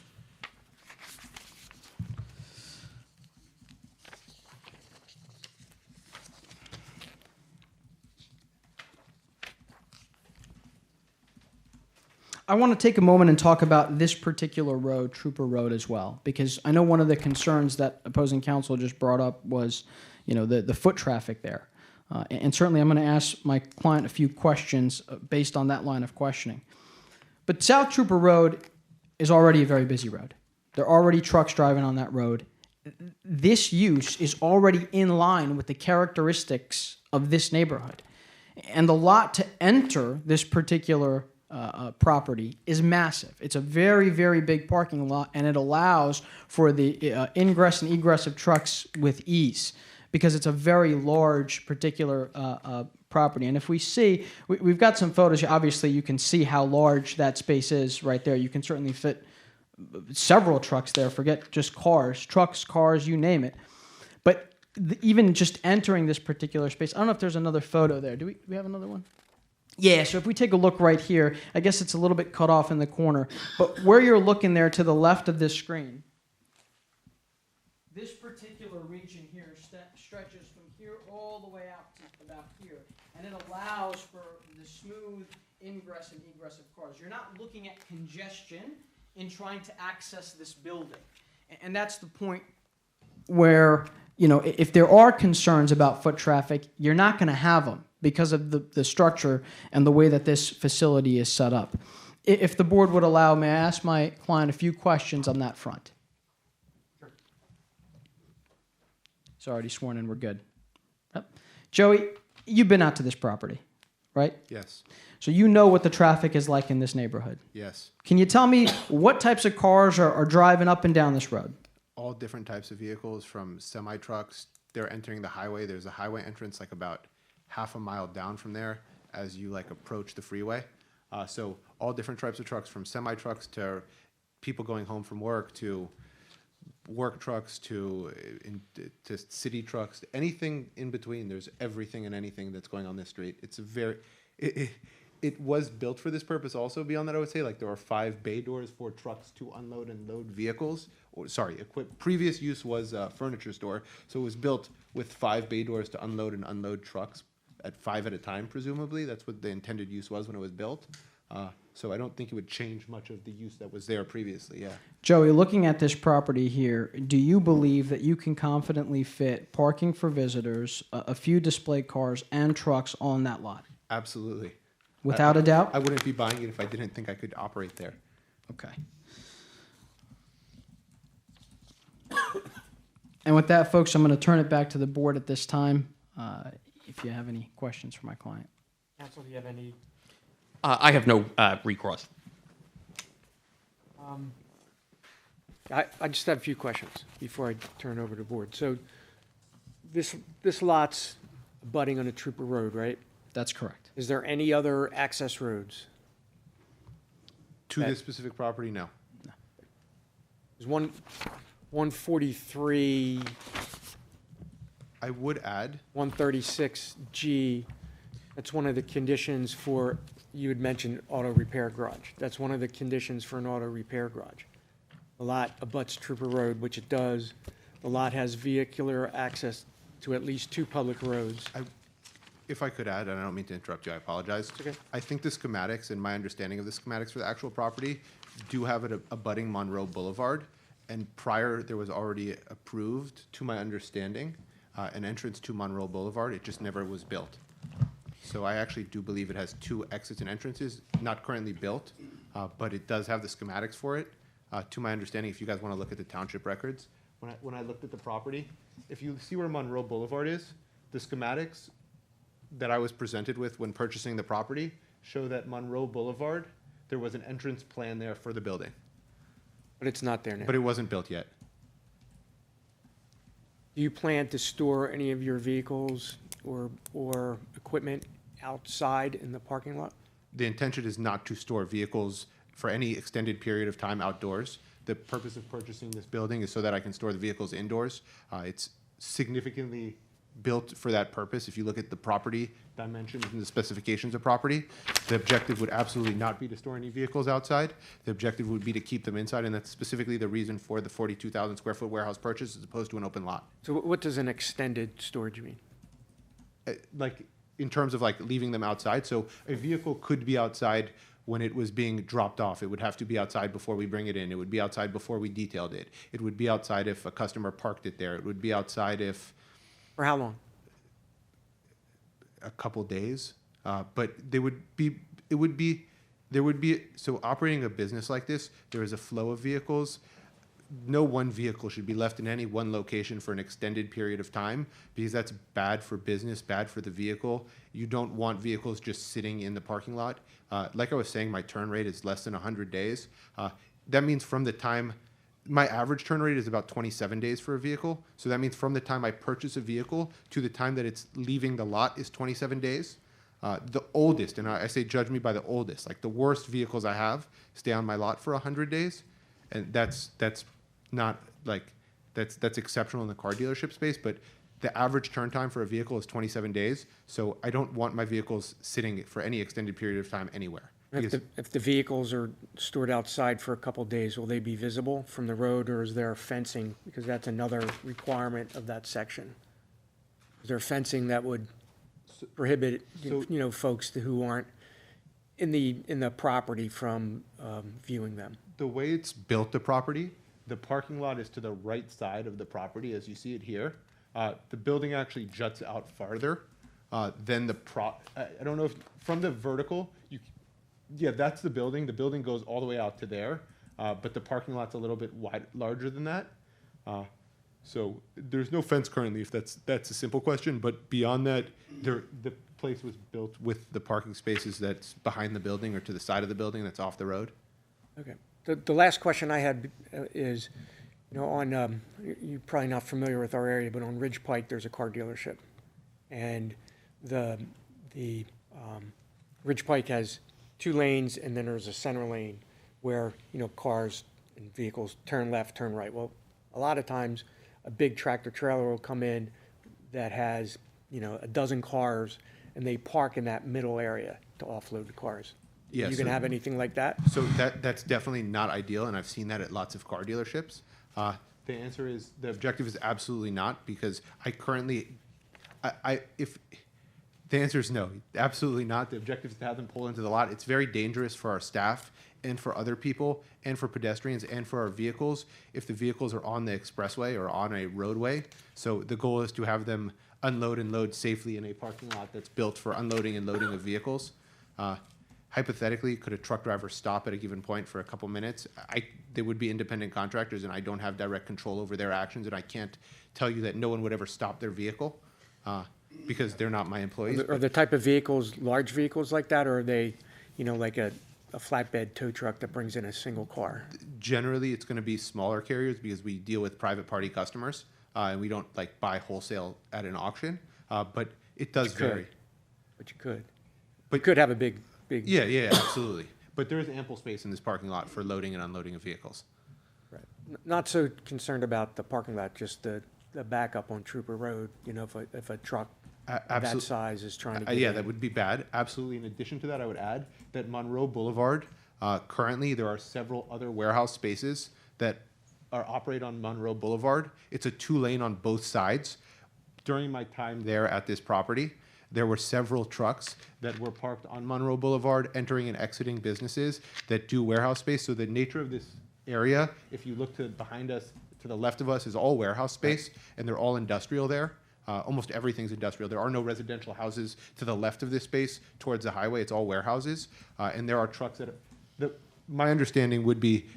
I want to take a moment and talk about this particular road, Trooper Road, as well, because I know one of the concerns that opposing counsel just brought up was, the foot traffic there. And certainly I'm going to ask my client a few questions based on that line of questioning. But South Trooper Road is already a very busy road. There are already trucks driving on that road. This use is already in line with the characteristics of this neighborhood. And the lot to enter this particular property is massive. It's a very, very big parking lot, and it allows for the ingress and egress of trucks with ease because it's a very large particular property. And if we see, we've got some photos. Obviously, you can see how large that space is right there. You can certainly fit several trucks there. Forget just cars, trucks, cars, you name it. But even just entering this particular space, I don't know if there's another photo there. Do we have another one? Yeah, so if we take a look right here, I guess it's a little bit cut off in the corner, but where you're looking there to the left of this screen, this particular region here stretches from here all the way out to about here, and it allows for the smooth ingress and egress of cars. You're not looking at congestion in trying to access this building, and that's the point where, if there are concerns about foot traffic, you're not going to have them, because of the structure and the way that this facility is set up. If the board would allow, may I ask my client a few questions on that front? Sure. It's already sworn in, we're good. Yep. Joey, you've been out to this property, right? Yes. So you know what the traffic is like in this neighborhood. Yes. Can you tell me what types of cars are driving up and down this road? All different types of vehicles, from semi-trucks. They're entering the highway. There's a highway entrance like about half a mile down from there as you approach the freeway. So all different types of trucks, from semi-trucks to people going home from work, to work trucks, to city trucks, anything in between. There's everything and anything that's going on this street. It's it was built for this purpose also. Beyond that, I would say, there are 5 bay doors for trucks to unload and load vehicles. Previous use was a furniture store, so it was built with 5 bay doors to unload and unload trucks at 5 at a time, presumably. That's what the intended use was when it was built. So I don't think it would change much of the use that was there previously, yeah. Joey, looking at this property here, do you believe that you can confidently fit parking for visitors, a few display cars, and trucks on that lot? Absolutely. Without a doubt? I wouldn't be buying it if I didn't think I could operate there. Okay. And with that, folks, I'm going to turn it back to the board at this time, if you have any questions for my client. Counsel, do you have any? I have no recourse. I just have a few questions before I turn over to the board. So this lot's abutting on a Trooper Road, right? That's correct. Is there any other access roads? To this specific property, no. There's 143, I would add, 136G, that's one of the conditions for, you had mentioned auto repair garage. That's one of the conditions for an auto repair garage. The lot abuts Trooper Road, which it does. The lot has vehicular access to at least 2 public roads. if I could add, and I don't mean to interrupt you, I apologize. okay. I think the schematics and my understanding of the schematics for the actual property do have it abutting Monroe Boulevard. And prior, there was already approved, to my understanding, an entrance to Monroe Boulevard. It just never was built. So I actually do believe it has 2 exits and entrances, not currently built, but it does have the schematics for it. To my understanding, if you guys want to look at the township records, when I looked at the property, if you see where Monroe Boulevard is, the schematics that I was presented with when purchasing the property show that Monroe Boulevard, there was an entrance plan there for the building, But it's not there now. but it wasn't built yet. Do you plan to store any of your vehicles or equipment outside in the parking lot? The intention is not to store vehicles for any extended period of time outdoors. The purpose of purchasing this building is so that I can store the vehicles indoors. It's significantly built for that purpose. If you look at the property dimensions and the specifications of property, the objective would absolutely not be to store any vehicles outside. The objective would be to keep them inside, and that's specifically the reason for the 42,000 square foot warehouse purchase as opposed to an open lot. So what does an extended storage mean? Like, in terms of like leaving them outside, so a vehicle could be outside when it was being dropped off. It would have to be outside before we bring it in. It would be outside before we detailed it. It would be outside if a customer parked it there. It would be outside if For how long? a couple days. But there would be, so operating a business like this, there is a flow of vehicles. No one vehicle should be left in any one location for an extended period of time because that's bad for business, bad for the vehicle. You don't want vehicles just sitting in the parking lot. Like I was saying, my turn rate is less than 100 days. That means from the time, my average turn rate is about 27 days for a vehicle. So that means from the time I purchase a vehicle to the time that it's leaving the lot is 27 days. The oldest, and I say judge me by the oldest, like the worst vehicles I have stay on my lot for 100 days. And that's not like, that's exceptional in the car dealership space, but the average turn time for a vehicle is 27 days. So I don't want my vehicles sitting for any extended period of time anywhere. If the vehicles are stored outside for a couple of days, will they be visible from the road, or is there fencing? Because that's another requirement of that section. Is there fencing that would prohibit, folks who aren't in the property from viewing them? The way it's built, the property, the parking lot is to the right side of the property, as you see it here. The building actually juts out farther than the I don't know if, from the vertical, yeah, that's the building. The building goes all the way out to there, but the parking lot's a little bit larger than that. So there's no fence currently, if that's a simple question, but beyond that, the place was built with the parking spaces that's behind the building or to the side of the building that's off the road. Okay. The last question I had is, on, you're probably not familiar with our area, but on Ridge Pike, there's a car dealership. And the Ridge Pike has 2 lanes, and then there's a center lane where, cars and vehicles turn left, turn right. Well, a lot of times, a big tractor trailer will come in that has, a dozen cars, and they park in that middle area to offload the cars. Yeah, You can so- have anything like that? So that's definitely not ideal, and I've seen that at lots of car dealerships. The answer is, the objective is absolutely not, because I currently, the answer is no, absolutely not. The objective is to have them pull into the lot. It's very dangerous for our staff and for other people and for pedestrians and for our vehicles if the vehicles are on the expressway or on a roadway. So the goal is to have them unload and load safely in a parking lot that's built for unloading and loading of vehicles. hypothetically, could a truck driver stop at a given point for a couple minutes? They would be independent contractors, and I don't have direct control over their actions, and I can't tell you that no one would ever stop their vehicle because they're not my employees. Are the type of vehicles large vehicles like that, or are they, like a flatbed tow truck that brings in a single car? Generally, it's going to be smaller carriers because we deal with private party customers, and we don't like buy wholesale at an auction. But it does vary. But you could. But you could have a big. Yeah, absolutely. But there is ample space in this parking lot for loading and unloading of vehicles. Right. Not so concerned about the parking lot, just the backup on Trooper Road, if a truck that size is trying to get Yeah, in. that would be bad. Absolutely. In addition to that, I would add that Monroe Boulevard, currently there are several other warehouse spaces that operate on Monroe Boulevard. It's a 2-lane on both sides. During my time there at this property, there were several trucks that were parked on Monroe Boulevard, entering and exiting businesses that do warehouse space. So the nature of this area, if you look behind us, to the left of us, is all warehouse space, and they're all industrial there. Almost everything's industrial. There are no residential houses to the left of this space towards the highway. It's all warehouses. And there are trucks my understanding would be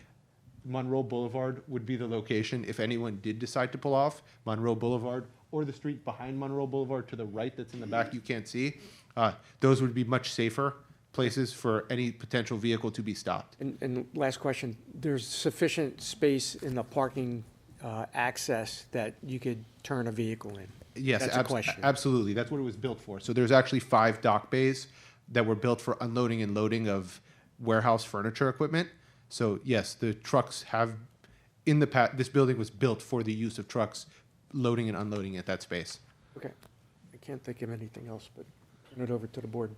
Monroe Boulevard would be the location if anyone did decide to pull off. Monroe Boulevard or the street behind Monroe Boulevard to the right that's in the back you can't see. Those would be much safer places for any potential vehicle to be stopped. And last question, there's sufficient space in the parking access that you could turn a vehicle in? Yes, That's a question. absolutely. That's what it was built for. So there's actually 5 dock bays that were built for unloading and loading of warehouse furniture equipment. So yes, the trucks have, in the past, this building was built for the use of trucks loading and unloading at that space. Okay. I can't think of anything else, but turn it over to the board.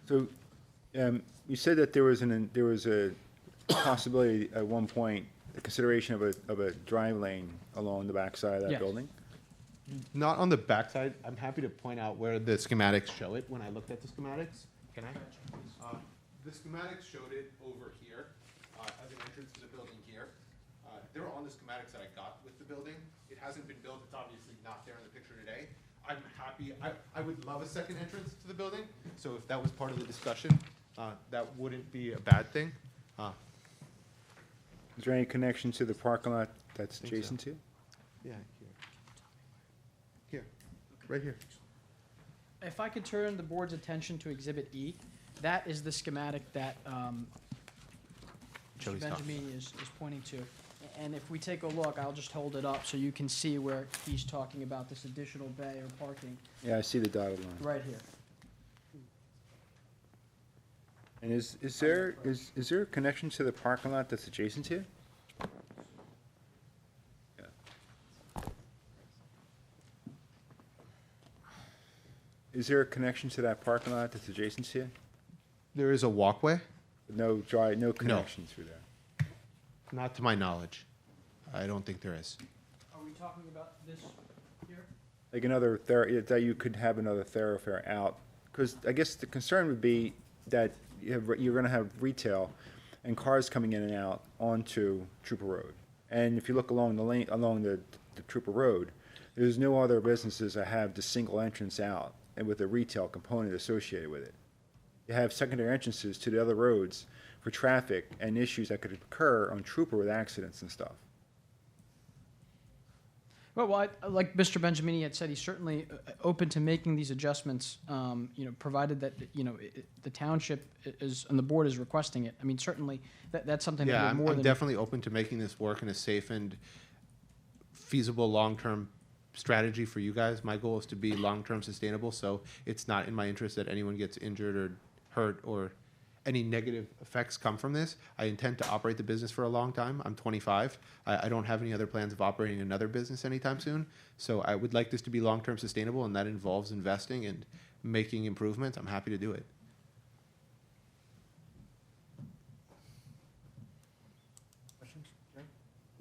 So, you said that there was a possibility at one point, the consideration of a drive lane along the backside of that Yes. building? Not on the backside. I'm happy to point out where the schematics show it when I looked at the schematics. Can I? The schematics showed it over here as an entrance to the building here. They were on the schematics that I got with the building. It hasn't been built. It's obviously not there in the picture today. I'm happy. I would love a second entrance to the building. So if that was part of the discussion, that wouldn't be a bad thing. Is there any connection to the parking lot that's think so. adjacent to? Yeah, here, right here. If I could turn the board's attention to Exhibit E, that is the schematic that Mr. Joey's talking Benjamini is pointing to. And if we take a look, I'll just hold it up so you can see where he's talking about this additional bay or parking Yeah, I see the dotted line. right here. And is there a connection to the parking lot that's adjacent to it? Yeah. Is there a connection to that parking lot that's adjacent to it? There is a walkway. No connection through there? Not to my knowledge. I don't think there is. Are we talking about this here? Like that you could have another thoroughfare out? Because I guess the concern would be that you're gonna have retail and cars coming in and out onto Trooper Road. And if you look along the lane, along the Trooper Road, there's no other businesses that have the single entrance out and with a retail component associated with it. You have secondary entrances to the other roads for traffic and issues that could occur on Trooper with accidents and stuff. Well, like Mr. Benjamini had said, he's certainly open to making these adjustments, provided that, the township is, and the board is requesting it. I mean, certainly, that's something that Yeah, we're I'm more than. definitely open to making this work in a safe and feasible long-term strategy for you guys. My goal is to be long-term sustainable, so it's not in my interest that anyone gets injured or hurt or any negative effects come from this. I intend to operate the business for a long time. I'm 25. I don't have any other plans of operating another business anytime soon. So I would like this to be long-term sustainable, and that involves investing and making improvements. I'm happy to do it.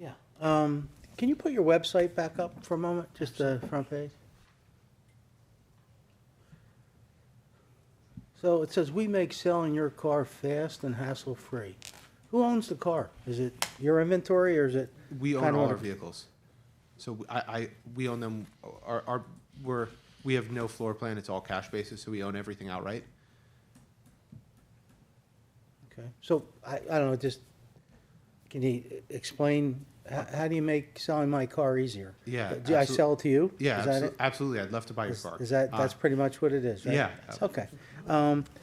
Yeah. Can you put your website back up for a moment, just the front page? So it says, "We make selling your car fast and hassle-free." Who owns the car? Is it your inventory, or is it? We own kind of all what- our vehicles. So we own them. We have no floor plan. It's all cash basis, so we own everything outright. Okay, so I don't know, just, can you explain, how do you make selling my car easier? Yeah, Do I sell it to you? Yeah, Is that it? absolutely. I'd love to buy your car. Is that, that's pretty much what it is, right? yeah. Okay.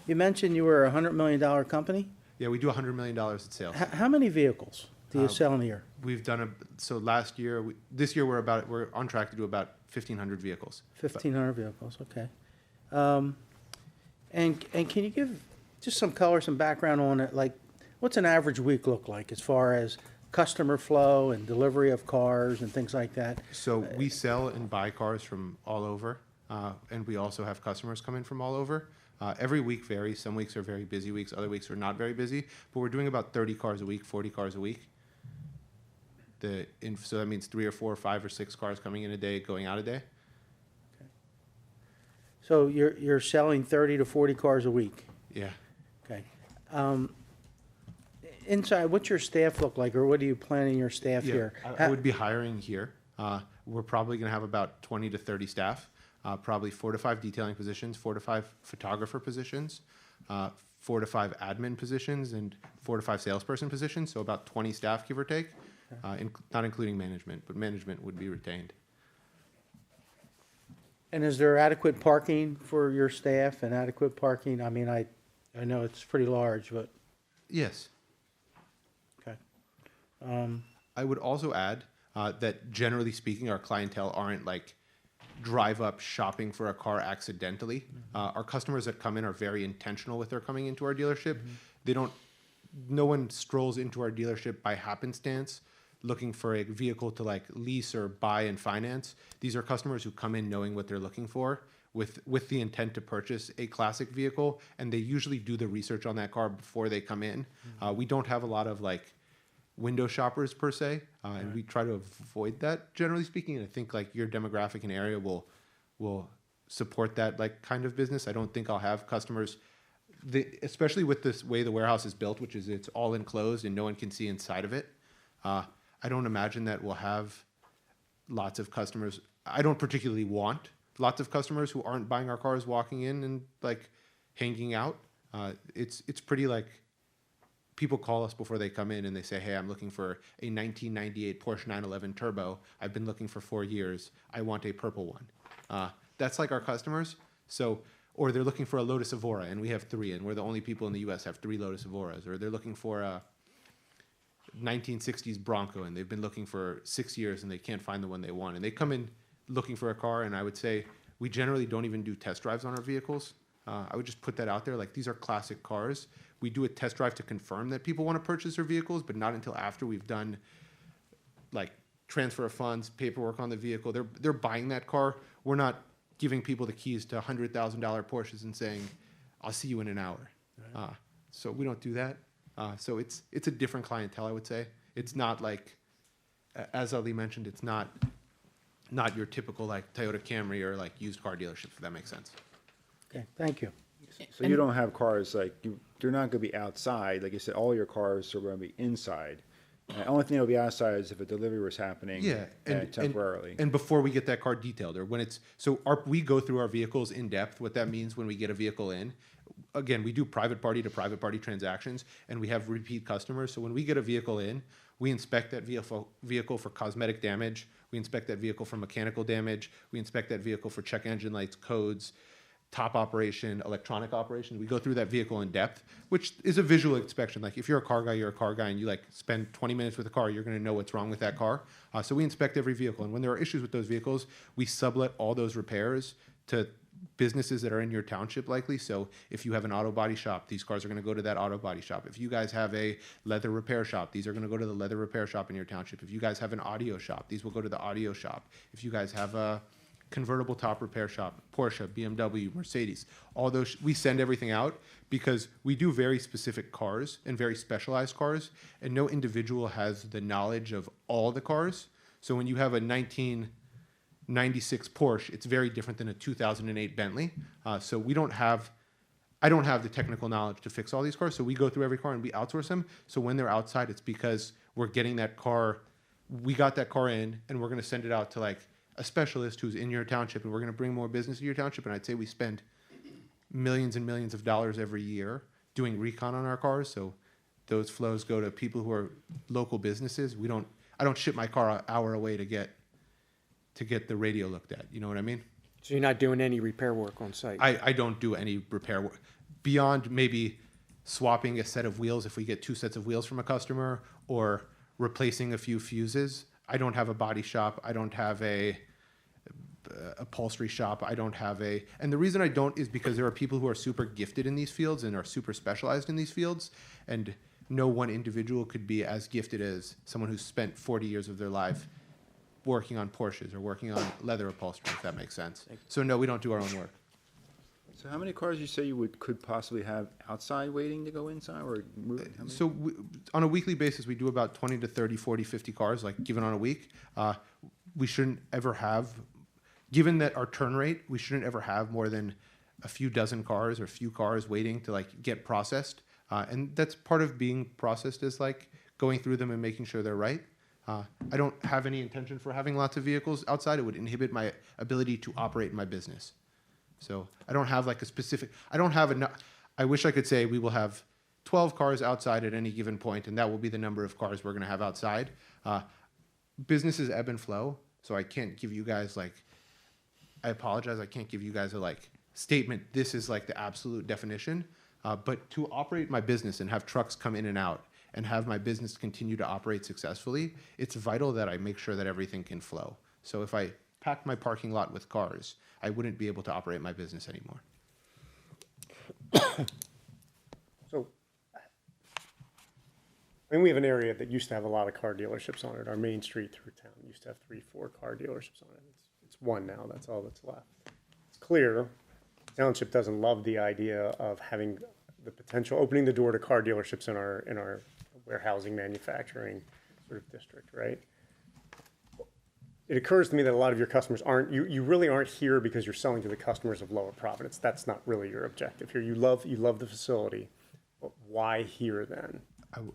You mentioned you were a $100 million company? Yeah, we do $100 million in sales. How many vehicles do you sell in a year? We've done so last year, this year we're on track to do about 1,500 vehicles. 1,500 vehicles, okay. And can you give just some color, some background on it? Like, what's an average week look like as far as customer flow and delivery of cars and things like that? So we sell and buy cars from all over, and we also have customers come in from all over. Every week varies. Some weeks are very busy weeks, other weeks are not very busy, but we're doing about 30 cars a week, 40 cars a week. So that means 3 or 4 or 5 or 6 cars coming in a day, going out a day. So you're selling 30 to 40 cars a week? Yeah. Okay. Inside, what's your staff look like, or what are you planning your staff here? I would be hiring here. We're probably going to have about 20 to 30 staff, probably 4 to 5 detailing positions, 4 to 5 photographer positions, 4 to 5 admin positions, and 4 to 5 salesperson positions. So about 20 staff, give or take, not including management, but management would be retained. And is there adequate parking for your staff and adequate parking? I mean, I know it's pretty large, but, Yes. okay. I would also add that generally speaking, our clientele aren't like drive up shopping for a car accidentally. Our customers that come in are very intentional with their coming into our dealership. No one strolls into our dealership by happenstance looking for a vehicle to like lease or buy and finance. These are customers who come in knowing what they're looking for with the intent to purchase a classic vehicle, and they usually do the research on that car before they come in. We don't have a lot of like window shoppers per se, and we try to avoid that generally speaking. And I think like your demographic and area will support that like kind of business. I don't think I'll have customers, especially with this way the warehouse is built, which is it's all enclosed and no one can see inside of it. I don't imagine that we'll have lots of customers. I don't particularly want lots of customers who aren't buying our cars walking in and like hanging out. It's pretty like people call us before they come in and they say, hey, I'm looking for a 1998 Porsche 911 Turbo. I've been looking for 4 years. I want a purple one. That's like our customers. So, or they're looking for a Lotus Evora and we have 3 and we're the only people in the US have 3 Lotus Evoras. Or they're looking for a 1960s Bronco and they've been looking for 6 years and they can't find the one they want. And they come in looking for a car, and I would say we generally don't even do test drives on our vehicles. I would just put that out there. Like, these are classic cars. We do a test drive to confirm that people want to purchase their vehicles, but not until after we've done like transfer of funds, paperwork on the vehicle. They're buying that car. We're not giving people the keys to $100,000 Porsches and saying, I'll see you in an hour. So we don't do that. So it's a different clientele, I would say. It's not like, as Ali mentioned, it's not your typical like Toyota Camry or like used car dealership, if that makes sense. Okay, thank you. So you don't have cars like, they're not gonna be outside, like you said, all your cars are gonna be inside. And the only thing that'll be outside is if a delivery was happening temporarily. And before we get that car detailed, or when it's, we go through our vehicles in depth, what that means when we get a vehicle in. Again, we do private party to private party transactions, and we have repeat customers. So when we get a vehicle in, we inspect that vehicle for cosmetic damage. We inspect that vehicle for mechanical damage. We inspect that vehicle for check engine lights, codes, top operation, electronic operation. We go through that vehicle in depth, which is a visual inspection. Like if you're a car guy, you're a car guy, and you like spend 20 minutes with a car, you're going to know what's wrong with that car. So we inspect every vehicle, and when there are issues with those vehicles, we sublet all those repairs to businesses that are in your township likely. So if you have an auto body shop, these cars are going to go to that auto body shop. If you guys have a leather repair shop, these are going to go to the leather repair shop in your township. If you guys have an audio shop, these will go to the audio shop. If you guys have a convertible top repair shop, Porsche, BMW, Mercedes, all those, we send everything out because we do very specific cars and very specialized cars, and no individual has the knowledge of all the cars. So when you have a 1996 Porsche, it's very different than a 2008 Bentley. So I don't have the technical knowledge to fix all these cars. So we go through every car and we outsource them. So when they're outside, it's because we're getting that car, we got that car in and we're going to send it out to like a specialist who's in your township, and we're going to bring more business to your township. And I'd say we spend millions and millions of dollars every year doing recon on our cars. So those flows go to people who are local businesses. I don't ship my car an hour away to get the radio looked at. You know what I mean? So you're not doing any repair work on site? I don't do any repair work beyond maybe swapping a set of wheels if we get two sets of wheels from a customer, or replacing a few fuses. I don't have a body shop. I don't have a upholstery shop. I don't have and the reason I don't is because there are people who are super gifted in these fields and are super specialized in these fields, and no one individual could be as gifted as someone who's spent 40 years of their life working on Porsches or working on leather upholstery, if that makes sense. So no, we don't do our own work. So how many cars you say you could possibly have outside waiting to go inside, or moving? How many? So on a weekly basis, we do about 20 to 30, 40, 50 cars, like given on a week. We shouldn't ever have, given that our turn rate, we shouldn't ever have more than a few dozen cars or a few cars waiting to like get processed. And that's part of being processed, is like going through them and making sure they're right. I don't have any intention for having lots of vehicles outside. It would inhibit my ability to operate my business. So I don't have like a specific, I don't have enough. I wish I could say we will have 12 cars outside at any given point, and that will be the number of cars we're going to have outside. Businesses ebb and flow, so I can't give you guys like, I apologize, I can't give you guys a like statement, this is like the absolute definition. But to operate my business and have trucks come in and out and have my business continue to operate successfully, it's vital that I make sure that everything can flow. So if I packed my parking lot with cars, I wouldn't be able to operate my business anymore. So, I mean, we have an area that used to have a lot of car dealerships on it. Our main street through town used to have 3, 4 car dealerships on it. It's one now, that's all that's left. It's clear, township doesn't love the idea of having the potential, opening the door to car dealerships in our warehousing, manufacturing sort of district, right? It occurs to me that a lot of your customers you really aren't here because you're selling to the customers of Lower Providence. That's not really your objective here. You love the facility, but why here then?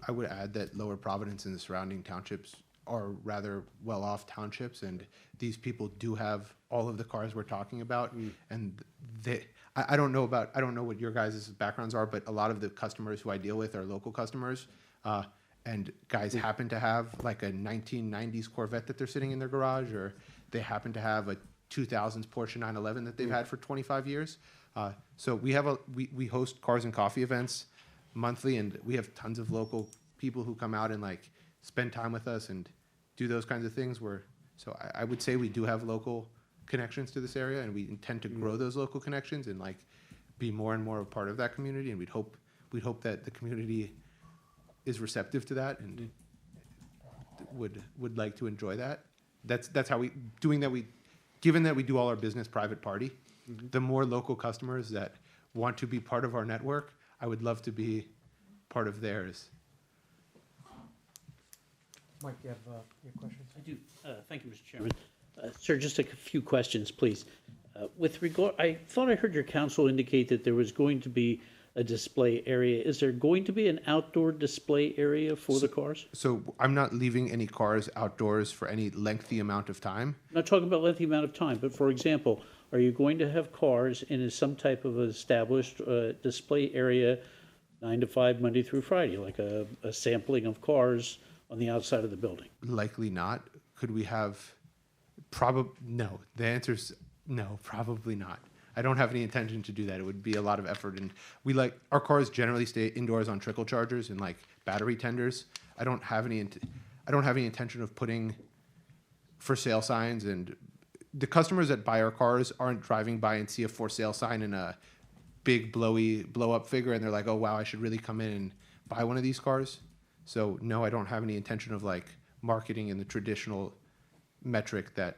I would add that Lower Providence and the surrounding townships are rather well-off townships, and these people do have all of the cars we're talking about. And I don't know what your guys' backgrounds are, but a lot of the customers who I deal with are local customers. And guys happen to have like a 1990s Corvette that they're sitting in their garage, or they happen to have a 2000s Porsche 911 that they've had for 25 years. So we host cars and coffee events monthly, and we have tons of local people who come out and like spend time with us and do those kinds of things. So I would say we do have local connections to this area, and we intend to grow those local connections and like be more and more a part of that community. And we'd hope that the community is receptive to that and would like to enjoy that. That's how given that we do all our business private party, the more local customers that want to be part of our network, I would love to be part of theirs. Mike, you have your questions? I do. Thank you, Mr. Chairman. Sir, just a few questions, please. With regard, I thought I heard your counsel indicate that there was going to be a display area. Is there going to be an outdoor display area for the cars? So I'm not leaving any cars outdoors for any lengthy amount of time. I'm not talking about lengthy amount of time, but for example, are you going to have cars in some type of established display area 9 to 5, Monday through Friday, like a sampling of cars on the outside of the building? Likely not. Could we have? No. The answer's no, probably not. I don't have any intention to do that. It would be a lot of effort, and our cars generally stay indoors on trickle chargers and like battery tenders. I don't have any intention of putting for sale signs, and the customers that buy our cars aren't driving by and see a for sale sign and a big blow up figure, and they're like, oh wow, I should really come in and buy one of these cars. So no, I don't have any intention of like marketing in the traditional metric that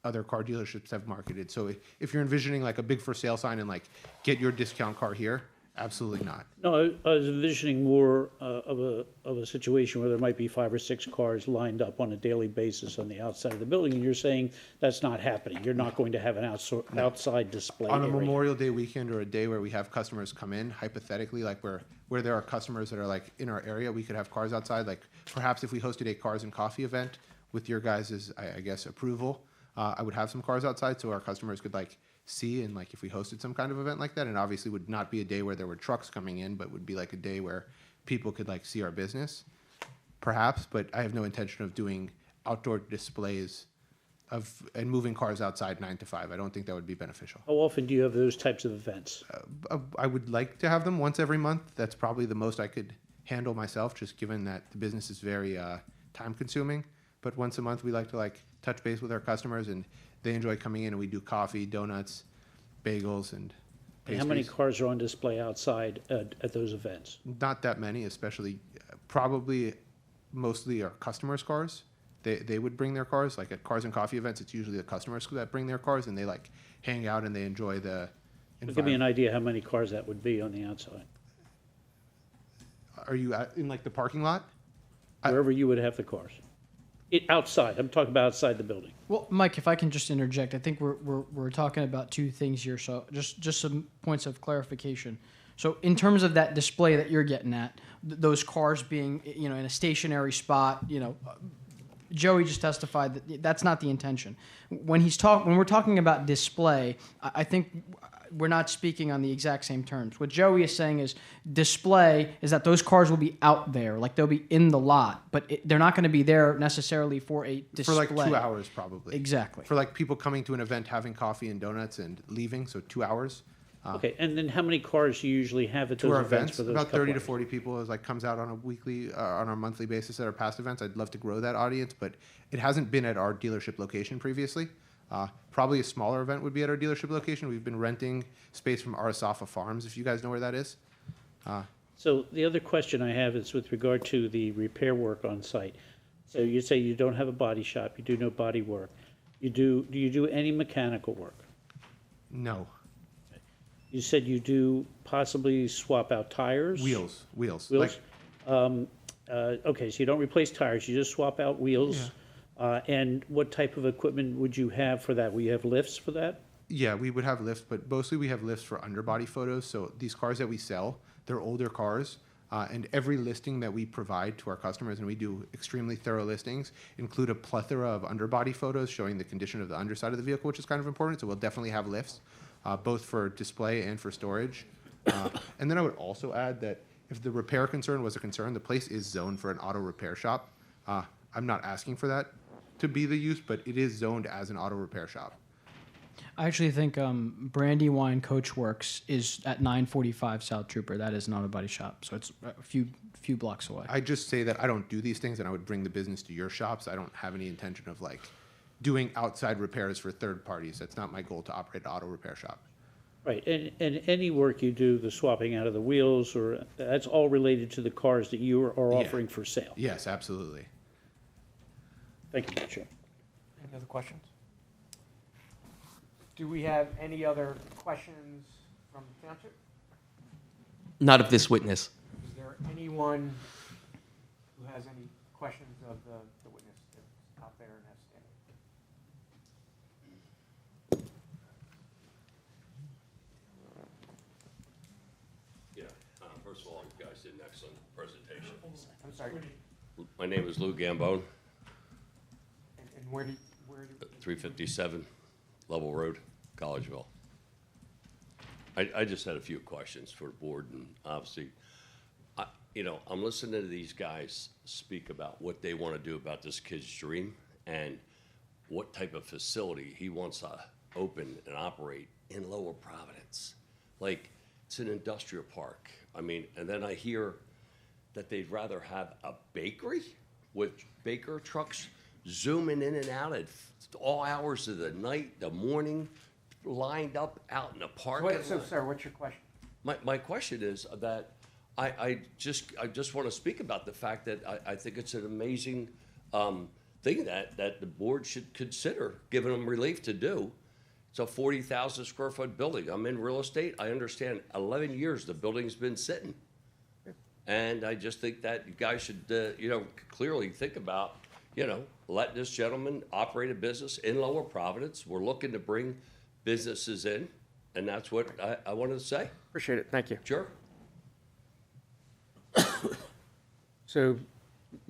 other car dealerships have marketed. So if you're envisioning like a big for sale sign and like get your discount car here, absolutely not. No, I was envisioning more of a situation where there might be 5 or 6 cars lined up on a daily basis on the outside of the building, and you're saying that's not happening. You're not going to have an outside display On a area. Memorial Day weekend or a day where we have customers come in, hypothetically, like where there are customers that are like in our area, we could have cars outside. Like perhaps if we hosted a cars and coffee event with your guys' I guess approval, I would have some cars outside so our customers could like see, and like if we hosted some kind of event like that, and obviously would not be a day where there were trucks coming in, but would be like a day where people could like see our business, perhaps. But I have no intention of doing outdoor displays and moving cars outside 9 to 5. I don't think that would be beneficial. How often do you have those types of events? I would like to have them once every month. That's probably the most I could handle myself, just given that the business is very time consuming. But once a month, we like to like touch base with our customers, and they enjoy coming in, and we do coffee, donuts, bagels, and pastries. How many cars are on display outside at those events? Not that many, especially probably mostly our customers' cars. They would bring their cars. Like at Cars and Coffee events, it's usually the customers that bring their cars, and they like hang out and they enjoy the Give me an idea how many cars that would be on the outside, Are you in like the parking lot? wherever you would have the cars. Outside, I'm talking about outside the building. Well, Mike, if I can just interject, I think we're talking about two things here. So just some points of clarification. So in terms of that display that you're getting at, those cars being, in a stationary spot, Joey just testified that that's not the intention. When we're talking about display, I think we're not speaking on the exact same terms. What Joey is saying is display is that those cars will be out there, like they'll be in the lot, but they're not going to be there necessarily for a display. For like 2 hours, probably. Exactly. For like people coming to an event, having coffee and donuts and leaving, so 2 hours. Okay, and then how many cars do you usually have at To those our events events, for those about 30 to couple 40 people is like comes out on a weekly, on our monthly basis at our past events. I'd love to grow that audience, but it hasn't been at our dealership location previously. Probably a smaller event would be at our dealership location. We've been renting space from Arisafa Farms, if you guys know where that is. So the other question I have is with regard to the repair work on site. So you say you don't have a body shop, you do no body work. Do you do any mechanical work? No. You said you do possibly swap out tires? Wheels. Wheels? Like, Okay, so you don't replace tires, you just swap out wheels? And what type of equipment would you have for that? Will you have lifts for that? yeah, we would have lifts, but mostly we have lifts for underbody photos. So these cars that we sell, they're older cars. And every listing that we provide to our customers, and we do extremely thorough listings, include a plethora of underbody photos showing the condition of the underside of the vehicle, which is kind of important. So we'll definitely have lifts, both for display and for storage. And then I would also add that if the repair concern was a concern, the place is zoned for an auto repair shop. I'm not asking for that to be the use, but it is zoned as an auto repair shop. I actually think Brandywine Coachworks is at 945 South Trooper. That is not a body shop, so it's a few blocks away. I just say that I don't do these things, and I would bring the business to your shops. I don't have any intention of like doing outside repairs for third parties. That's not my goal to operate an auto repair shop. Right, and any work you do, the swapping out of the wheels, or that's all related to the cars that you are offering for sale? Yes, absolutely. Thank you, Mr. Chair. Any other questions? Do we have any other questions from the township? Not of this witness. Is there anyone who has any questions of the witness that's out there and has standing? Yeah, first of all, you guys did an excellent presentation. I'm sorry. My name is Lou Gambone, And where do 357 Level Road, Collegeville. I just had a few questions for the board, and obviously, I'm listening to these guys speak about what they want to do about this kid's dream and what type of facility he wants to open and operate in Lower Providence. Like, it's an industrial park. I mean, and then I hear that they'd rather have a bakery with baker trucks zooming in and out at all hours of the night, the morning, lined up out in the park. So, sir, what's your question? My question is that I just want to speak about the fact that I think it's an amazing thing that the board should consider giving them relief to do. It's a 40,000 square foot building. I'm in real estate. I understand 11 years the building's been sitting. And I just think that you guys should, clearly think about, letting this gentleman operate a business in Lower Providence. We're looking to bring businesses in, and that's what I wanted to say. Appreciate it. Thank you. Sure. So,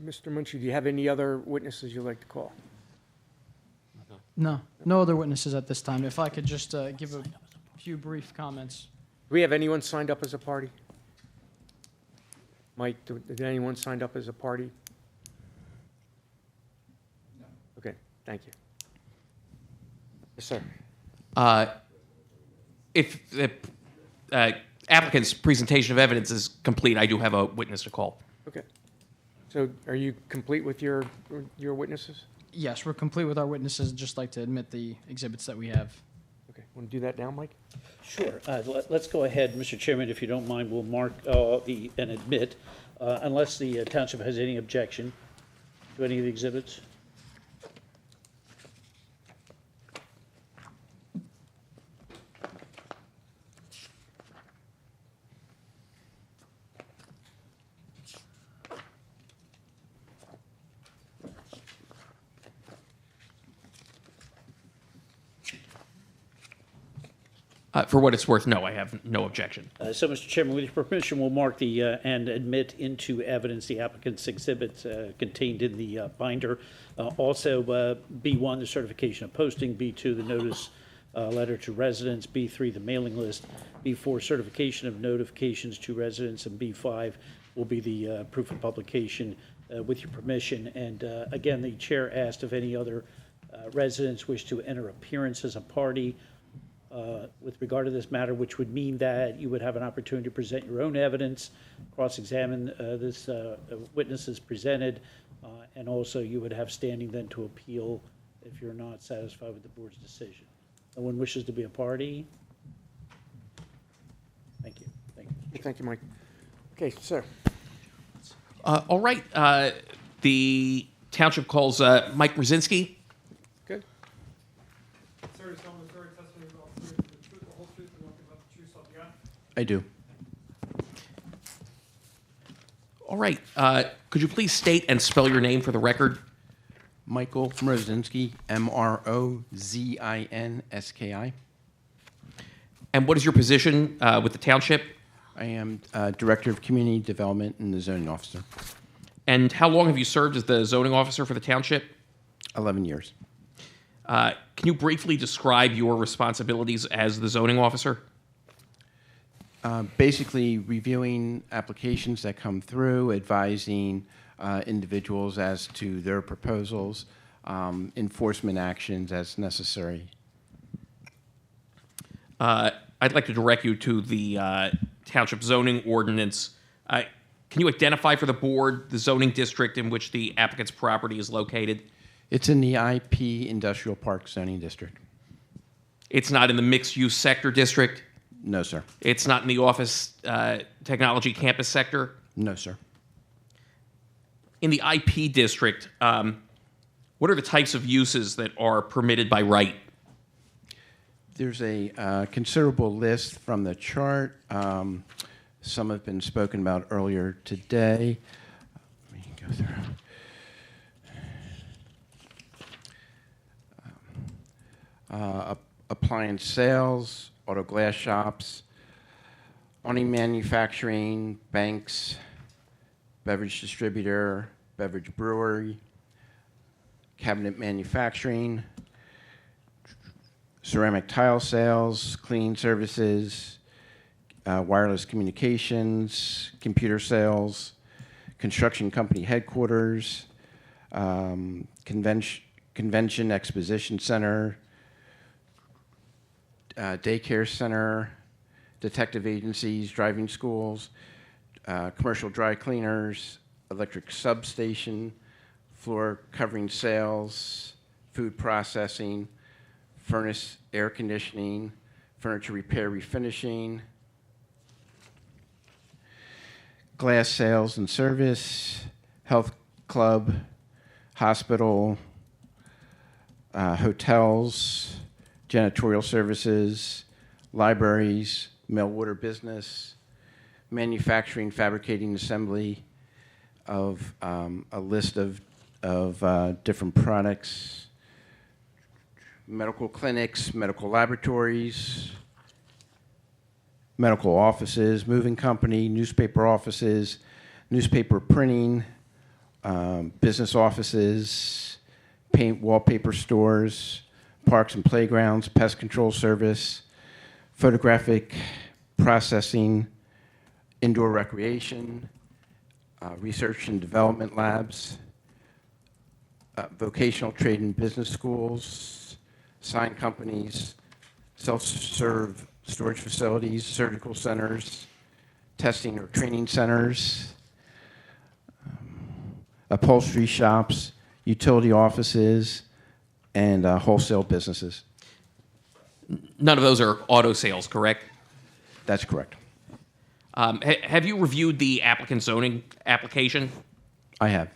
Mr. Munchie, do you have any other witnesses you'd like to call? No, no other witnesses at this time. If I could just give a few brief comments. Do we have anyone signed up as a party? Mike, did anyone signed up as a party? No. Okay, thank you. Yes, sir. If the applicant's presentation of evidence is complete, I do have a witness to call. Okay. So are you complete with your witnesses? Yes, we're complete with our witnesses. Just like to admit the exhibits that we have. Okay, want to do that now, Mike? Sure. Let's go ahead, Mr. Chairman, if you don't mind, we'll mark and admit, unless the township has any objection to any of the exhibits. For what it's worth, no, I have no objection. So, Mr. Chairman, with your permission, we'll mark the and admit into evidence the applicant's exhibits contained in the binder. Also, B1, the certification of posting, B2, the notice letter to residents, B3, the mailing list, B4, certification of notifications to residents, and B5 will be the proof of publication with your permission. And again, the chair asked if any other residents wish to enter appearance as a party with regard to this matter, which would mean that you would have an opportunity to present your own evidence, cross-examine this witnesses presented, and also you would have standing then to appeal if you're not satisfied with the board's decision. No one wishes to be a party? Thank you. Thank you. Thank you, Mike. Okay, sir. All right. The township calls Mike Brzezinski. Good. Sir, you solemnly swear testimony about the truth, the whole truth, and nothing but the truth, so help you God? I do. All right. Could you please state and spell your name for the record? Michael Mrozinski, Mrozinski. And what is your position with the township? I am Director of Community Development and the Zoning Officer. And how long have you served as the zoning officer for the township? 11 years. Can you briefly describe your responsibilities as the zoning officer? Basically, reviewing applications that come through, advising individuals as to their proposals, enforcement actions as necessary. I'd like to direct you to the township zoning ordinance. Can you identify for the board the zoning district in which the applicant's property is located? It's in the IP Industrial Park Zoning District. It's not in the mixed-use sector district? No, sir. It's not in the office technology campus sector? No, sir. In the IP district, what are the types of uses that are permitted by right? There's a considerable list from the chart. Some have been spoken about earlier today. Let me go through. Appliance sales, auto glass shops, awning manufacturing, banks, beverage distributor, beverage brewery, cabinet manufacturing, ceramic tile sales, cleaning services, wireless communications, computer sales, construction company headquarters, convention exposition center, daycare center, detective agencies, driving schools, commercial dry cleaners, electric substation, floor covering sales, food processing, furnace air conditioning, furniture repair refinishing, glass sales and service, health club, hospital, hotels, janitorial services, libraries, mail order business, manufacturing, fabricating, assembly of a list of different products, medical clinics, medical laboratories, medical offices, moving company, newspaper offices, newspaper printing, business offices, paint wallpaper stores, parks and playgrounds, pest control service, photographic processing, indoor recreation, research and development labs, vocational trade and business schools, sign companies, self-serve storage facilities, surgical centers, testing or training centers, upholstery shops, utility offices, and wholesale businesses. None of those are auto sales, correct? That's correct. Have you reviewed the applicant zoning application? I have.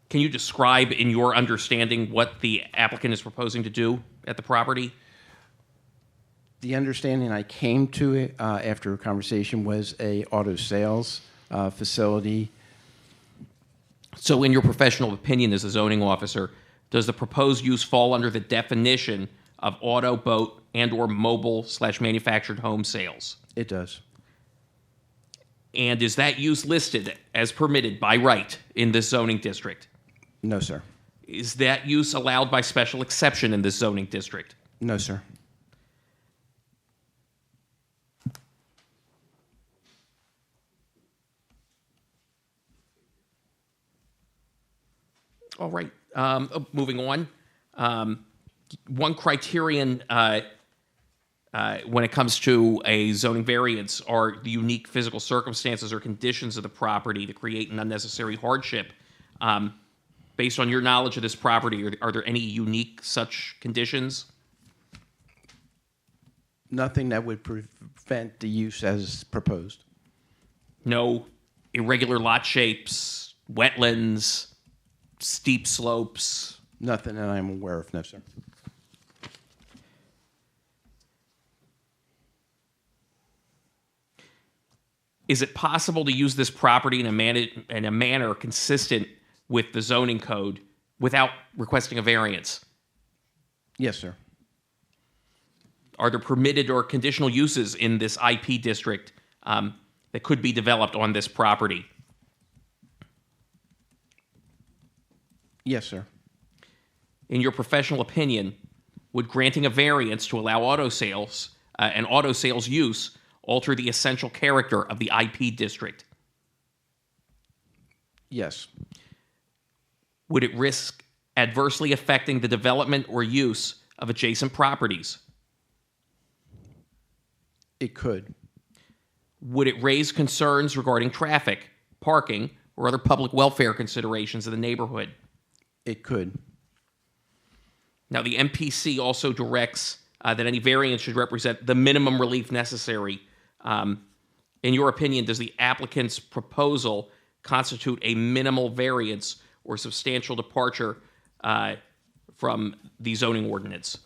Can you describe, in your understanding, what the applicant is proposing to do at the property? The understanding I came to it after a conversation was a auto sales facility. So in your professional opinion as a zoning officer, does the proposed use fall under the definition of auto, boat, and/or mobile/manufactured home sales? It does. And is that use listed as permitted by right in this zoning district? No, sir. Is that use allowed by special exception in this zoning district? No, sir. All right. Moving on. One criterion when it comes to a zoning variance are the unique physical circumstances or conditions of the property to create an unnecessary hardship. Based on your knowledge of this property, are there any unique such conditions? Nothing that would prevent the use as proposed. No irregular lot shapes, wetlands, steep slopes? Nothing that I'm aware of, no, sir. Is it possible to use this property in a manner consistent with the zoning code without requesting a variance? Yes, sir. Are there permitted or conditional uses in this IP district that could be developed on this property? Yes, sir. In your professional opinion, would granting a variance to allow auto sales and auto sales use alter the essential character of the IP district? Yes. Would it risk adversely affecting the development or use of adjacent properties? It could. Would it raise concerns regarding traffic, parking, or other public welfare considerations in the neighborhood? It could. Now, the MPC also directs that any variance should represent the minimum relief necessary. In your opinion, does the applicant's proposal constitute a minimal variance or substantial departure from the zoning ordinance?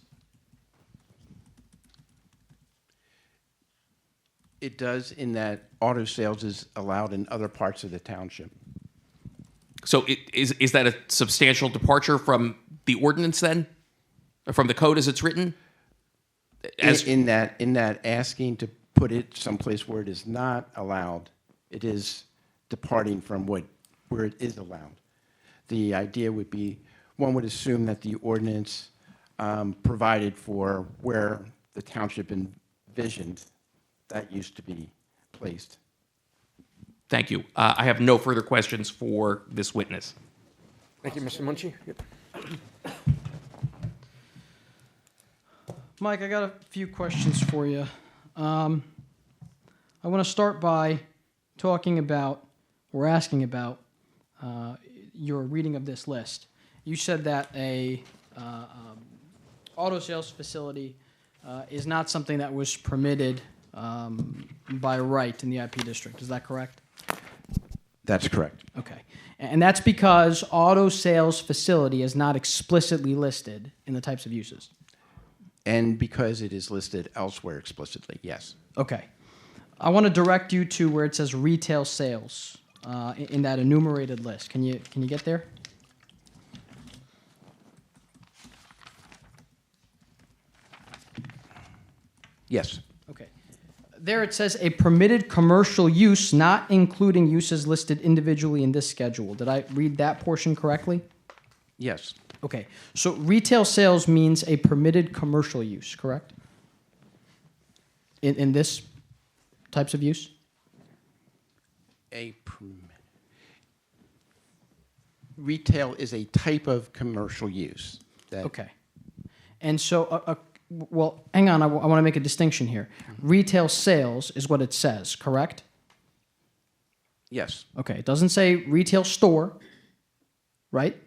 It does, in that auto sales is allowed in other parts of the township. So is that a substantial departure from the ordinance then? Or from the code as it's written? In that asking to put it someplace where it is not allowed, it is departing from where it is allowed. The idea would be, one would assume that the ordinance provided for where the township envisioned that used to be placed. Thank you. I have no further questions for this witness. Thank you, Mr. Muncy. Yep. Mike, I got a few questions for you. I want to start by talking about, or asking about, your reading of this list. You said that a auto sales facility is not something that was permitted by right in the IP district. Is that correct? That's correct. Okay. And that's because auto sales facility is not explicitly listed in the types of uses. And because it is listed elsewhere explicitly, yes. Okay. I want to direct you to where it says retail sales in that enumerated list. Can you get there? Yes. Okay. There it says a permitted commercial use not including uses listed individually in this schedule. Did I read that portion correctly? Yes. Okay, so retail sales means a permitted commercial use, correct? In this types of use? Retail is a type of commercial use. That Okay. And so, well, hang on, I want to make a distinction here. Retail sales is what it says, correct? Yes. Okay, it doesn't say retail store, right?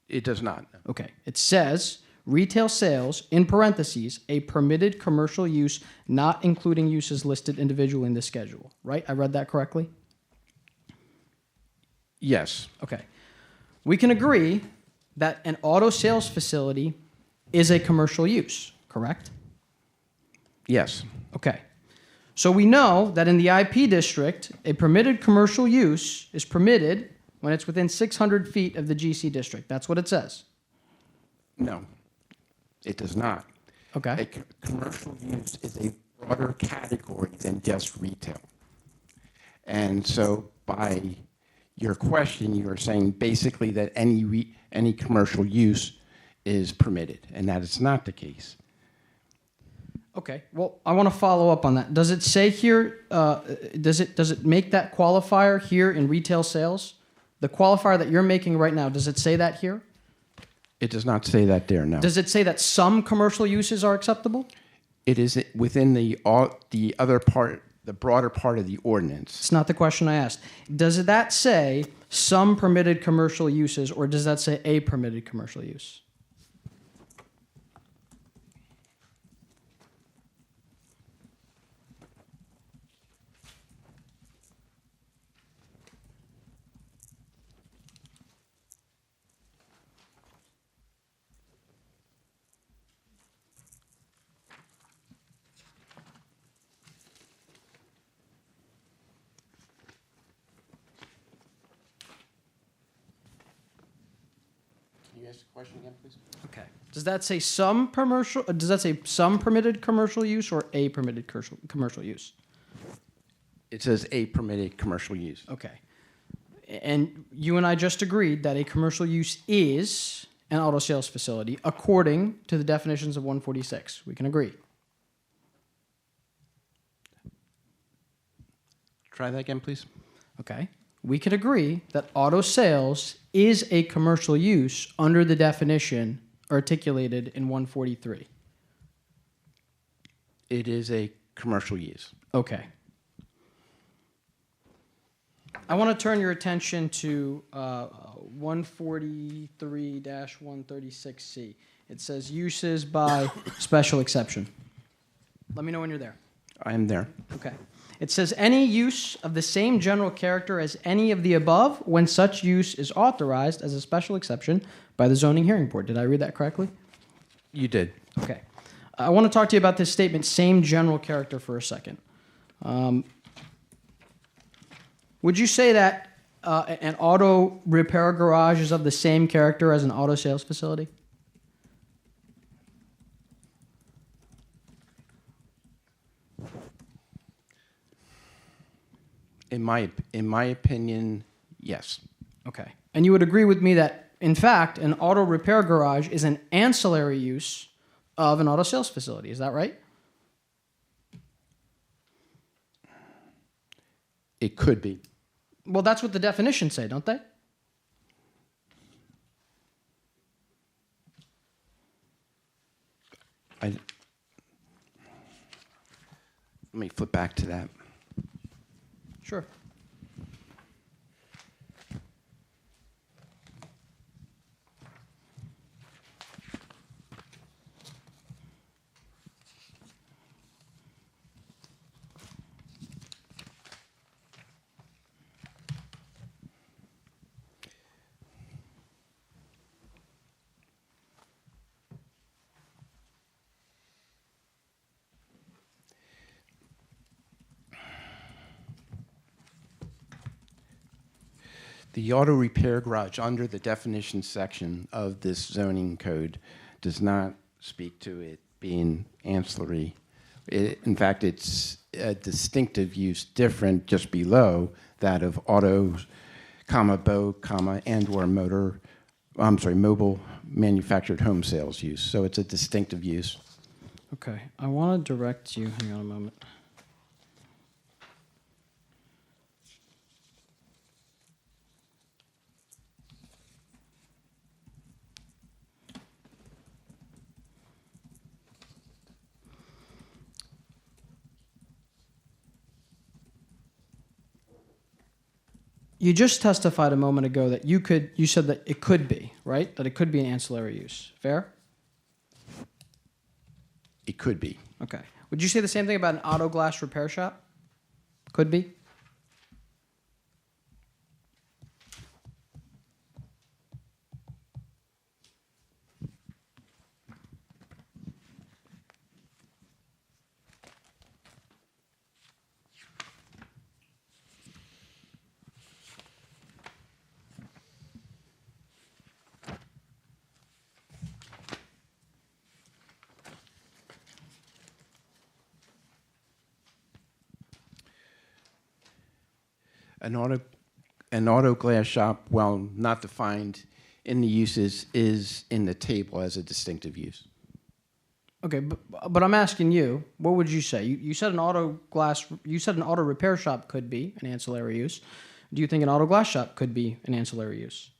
It does not. Okay, it says retail sales, in parentheses, a permitted commercial use not including uses listed individually in the schedule, right? I read that correctly? Yes. Okay. We can agree that an auto sales facility is a commercial use, correct? Yes. Okay. So we know that in the IP district, a permitted commercial use is permitted when it's within 600 feet of the GC district. That's what it says. No, it does not. Okay. A commercial use is a broader category than just retail. And so by your question, you are saying basically that any commercial use is permitted, and that is not the case. Okay. Well, I want to follow up on that. Does it say here? Does it make that qualifier here in retail sales? The qualifier that you're making right now, does it say that here? It does not say that there, no. Does it say that some commercial uses are acceptable? It is within the other part, the broader part of the ordinance. It's not the question I asked. Does that say some permitted commercial uses, or does that say a permitted commercial use? Can you ask the question again, please? Okay. Does that say some commercial? Does that say some permitted commercial use or a permitted commercial use? It says a permitted commercial use. Okay. And you and I just agreed that a commercial use is an auto sales facility according to the definitions of 146. We can agree. Try that again, please. Okay. We could agree that auto sales is a commercial use under the definition articulated in 143. It is a commercial use. Okay. I want to turn your attention to 143-136C. It says uses by special exception. Let me know when you're there. I am there. Okay. It says any use of the same general character as any of the above when such use is authorized as a special exception by the zoning hearing board. Did I read that correctly? You did. Okay. I want to talk to you about this statement, same general character, for a second. Would you say that an auto repair garage is of the same character as an auto sales facility? In my opinion, yes. Okay. And you would agree with me that, in fact, an auto repair garage is an ancillary use of an auto sales facility. Is that right? It could be. Well, that's what the definitions say, don't they? Let me flip back to that. Sure. The auto repair garage under the definition section of this zoning code does not speak to it being ancillary. In fact, it's a distinctive use different just below that of auto, boat, and or motor I'm sorry, mobile manufactured home sales use. So it's a distinctive use. Okay, I want to direct you, hang on a moment. You just testified a moment ago that you said that it could be, right? That it could be an ancillary use. Fair? It could be. Okay. Would you say the same thing about an auto glass repair shop? Could be? An auto glass shop, while not defined in the uses, is in the table as a distinctive use. Okay, but I'm asking you, what would you say? You said an auto repair shop could be an ancillary use. Do you think an auto glass shop could be an ancillary use?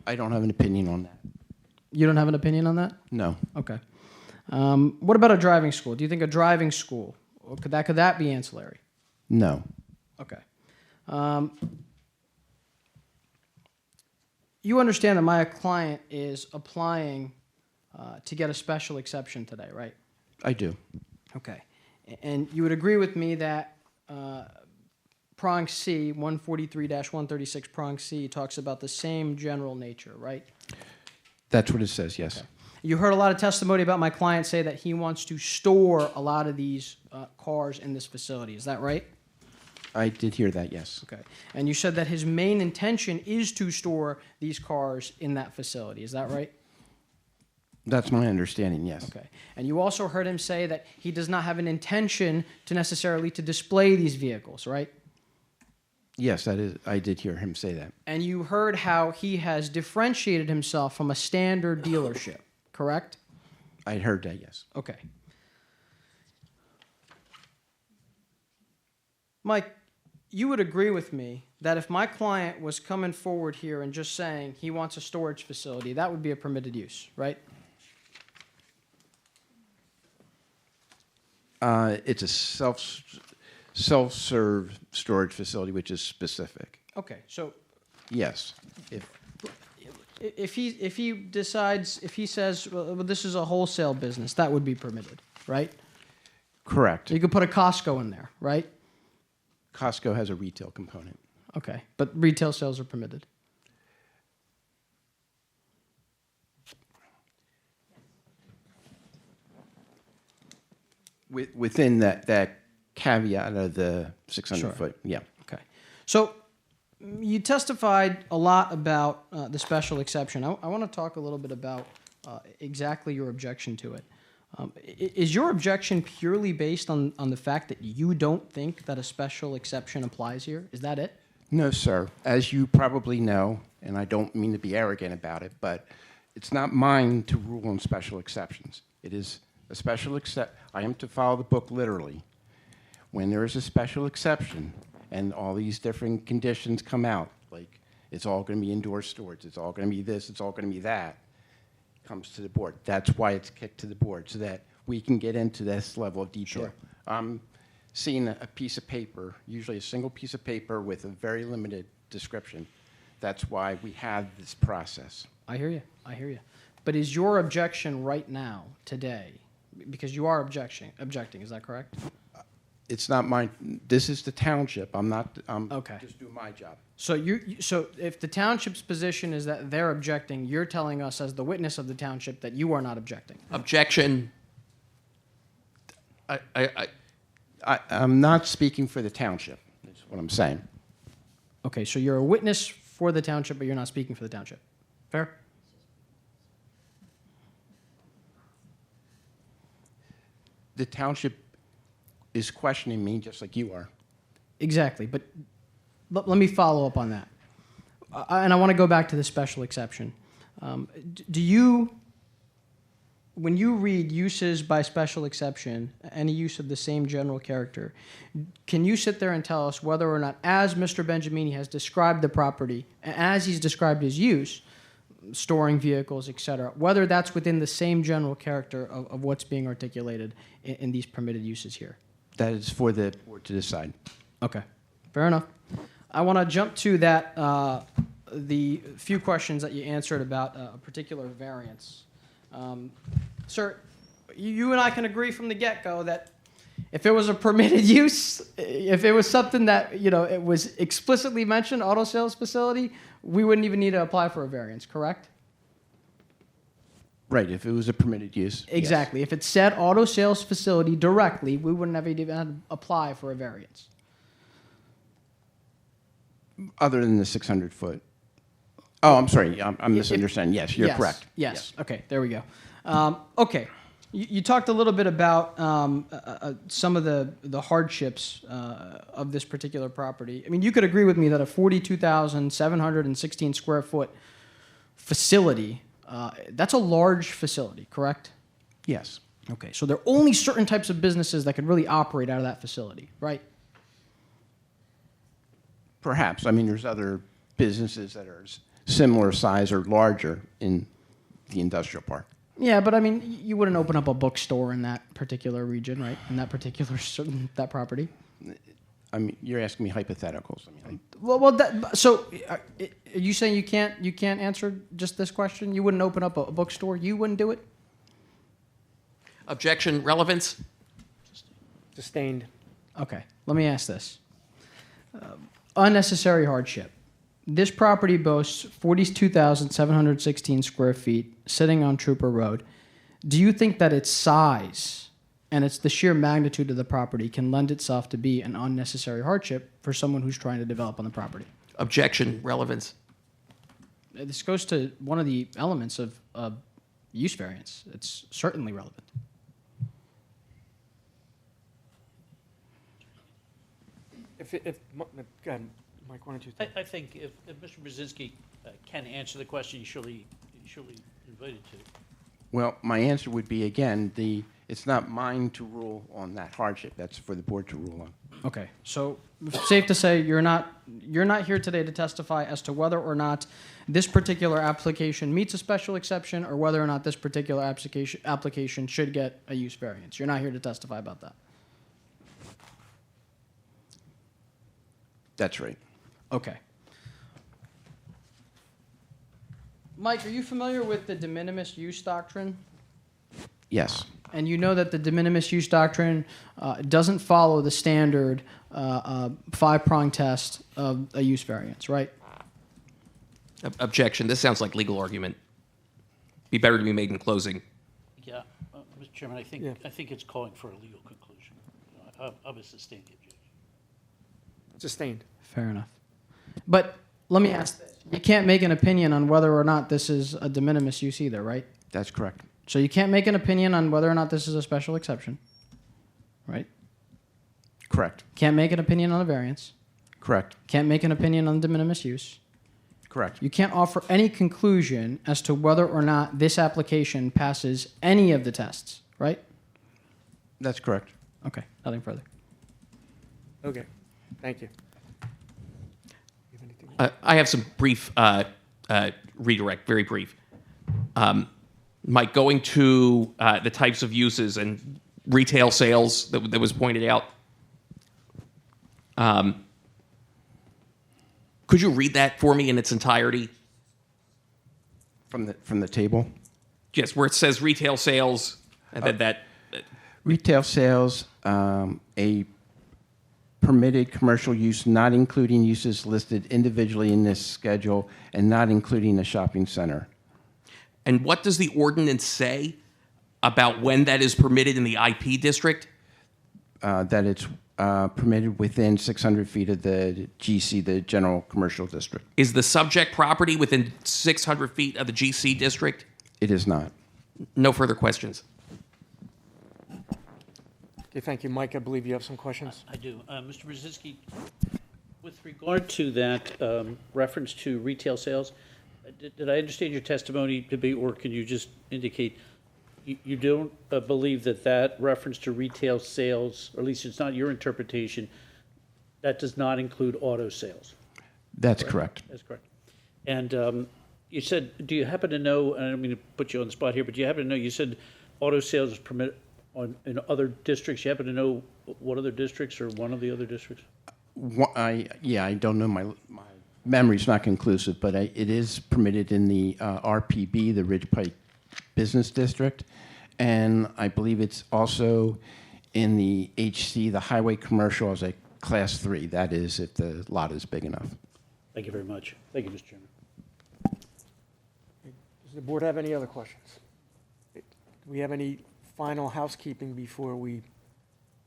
I don't have an opinion on that. You don't have an opinion on that? No. Okay. What about a driving school? Do you think a driving school, could that be ancillary? No. Okay. You understand that my client is applying to get a special exception today, right? I do. Okay. And you would agree with me that prong C, 143-136 prong C, talks about the same general nature, right? That's what it says, yes. Okay. You heard a lot of testimony about my client say that he wants to store a lot of these cars in this facility. Is that right? I did hear that, yes. Okay. And you said that his main intention is to store these cars in that facility. Is that right? That's my understanding, yes. Okay. And you also heard him say that he does not have an intention to necessarily to display these vehicles, right? Yes, that is. I did hear him say that. And you heard how he has differentiated himself from a standard dealership, correct? I heard that, yes. Okay. Mike, you would agree with me that if my client was coming forward here and just saying he wants a storage facility, that would be a permitted use, right? It's a self-serve storage facility, which is specific. Okay, so Yes. if he decides, if he says, well, this is a wholesale business, that would be permitted, right? Correct. You could put a Costco in there, right? Costco has a retail component. Okay, but retail sales are permitted. Within that caveat of the 600 Sure. foot, yeah. Okay. So you testified a lot about the special exception. I want to talk a little bit about exactly your objection to it. Is your objection purely based on the fact that you don't think that a special exception applies here? Is that it? No, sir. As you probably know, and I don't mean to be arrogant about it, but it's not mine to rule on special exceptions. It is a special I am to follow the book literally. When there is a special exception and all these different conditions come out, like it's all going to be indoor storage, it's all going to be this, it's all going to be that, comes to the board. That's why it's kicked to the board, so that we can get into this level of detail. Sure. I'm seeing a piece of paper, usually a single piece of paper with a very limited description. That's why we have this process. I hear you. I hear you. But is your objection right now, today, because you are objecting, is that correct? It's not my, this is the township. I'm not, I'm Okay. just doing my job. So so if the township's position is that they're objecting, you're telling us as the witness of the township that you are not objecting. Objection. I'm not speaking for the township, is what I'm saying. Okay, so you're a witness for the township, but you're not speaking for the township. Fair? The township is questioning me just like you are. Exactly, but let me follow up on that. and I want to go back to the special exception. Do you, when you read uses by special exception, any use of the same general character, can you sit there and tell us whether or not, as Mr. Benjamini has described the property, as he's described his use, storing vehicles, et cetera, whether that's within the same general character of what's being articulated in these permitted uses here? That is for the board to decide. Okay, fair enough. I want to jump to that, the few questions that you answered about a particular variance. Sir, you and I can agree from the get-go that if it was a permitted use, if it was something that, you know, it was explicitly mentioned, auto sales facility, we wouldn't even need to apply for a variance, correct? Right, if it was a permitted use. yes. Exactly. If it said auto sales facility directly, we wouldn't have even had to apply for a variance. Other than the 600-foot. Oh, I'm sorry, I'm misunderstanding. Yes, you're correct. Yes. Okay, there we go. Okay. You talked a little bit about some of the hardships of this particular property. I mean, you could agree with me that a 42,716 square foot facility, that's a large facility, correct? Yes. Okay, so there are only certain types of businesses that could really operate out of that facility, right? Perhaps. I mean, there's other businesses that are similar size or larger in the industrial park. Yeah, but I mean, you wouldn't open up a bookstore in that particular region, right? In that particular that property. I mean, you're asking me hypotheticals. I mean, So are you saying you can't answer just this question? You wouldn't open up a bookstore? You wouldn't do it? Objection, relevance? Sustained. Okay, let me ask this. Unnecessary hardship. This property boasts 42,716 square feet sitting on Trooper Road. Do you think that its size and it's the sheer magnitude of the property can lend itself to be an unnecessary hardship for someone who's trying to develop on the property? Objection, relevance? This goes to one of the elements of use variance. It's certainly relevant. Go ahead, Mike, why don't you? I think if Mr. Brzezinski can answer the question, he's surely invited to. well, my answer would be, again, it's not mine to rule on that hardship. That's for the board to rule on. Okay, so safe to say you're not here today to testify as to whether or not this particular application meets a special exception or whether or not this particular application should get a use variance. You're not here to testify about that. That's right. Okay. Mike, are you familiar with the de minimis use doctrine? Yes. And you know that the de minimis use doctrine doesn't follow the standard five-prong test of a use variance, right? Objection, this sounds like legal argument. Be better to be made in closing. Yeah, Mr. Chairman, I think it's calling for a legal conclusion. I would sustain the objection. Sustained. Fair enough. But let me ask this. You can't make an opinion on whether or not this is a de minimis use either, right? That's correct. So you can't make an opinion on whether or not this is a special exception, right? Correct. Can't make an opinion on a variance. Correct. Can't make an opinion on de minimis use. Correct. You can't offer any conclusion as to whether or not this application passes any of the tests, right? That's correct. Okay, nothing further. Okay, thank you. I have some brief redirect, very brief. Mike, going to the types of uses and retail sales that was pointed out, could you read that for me in its entirety? From the table? Yes, where it says retail sales, and then that. Retail sales, a permitted commercial use not including uses listed individually in this schedule and not including a shopping center. And what does the ordinance say about when that is permitted in the IP district? That it's permitted within 600 feet of the GC, the General Commercial District. Is the subject property within 600 feet of the GC district? It is not. No further questions. Okay, thank you. Mike, I believe you have some questions. I do. Mr. Brzezinski, With regard to that reference to retail sales, did I understand your testimony to be, or can you just indicate you don't believe that that reference to retail sales, or at least it's not your interpretation, that does not include auto sales? That's correct. That's correct. And you said, do you happen to know, and I don't mean to put you on the spot here, but do you happen to know, you said auto sales is permitted in other districts. You happen to know what other districts or one of the other districts? I don't know, my memory's not conclusive, but it is permitted in the RPB, the Ridge Pike Business District, and I believe it's also in the HC, the Highway Commercial, as a Class 3. That is, if the lot is big enough. Thank you very much. Thank you, Mr. Chairman. Does the board have any other questions? Do we have any final housekeeping before we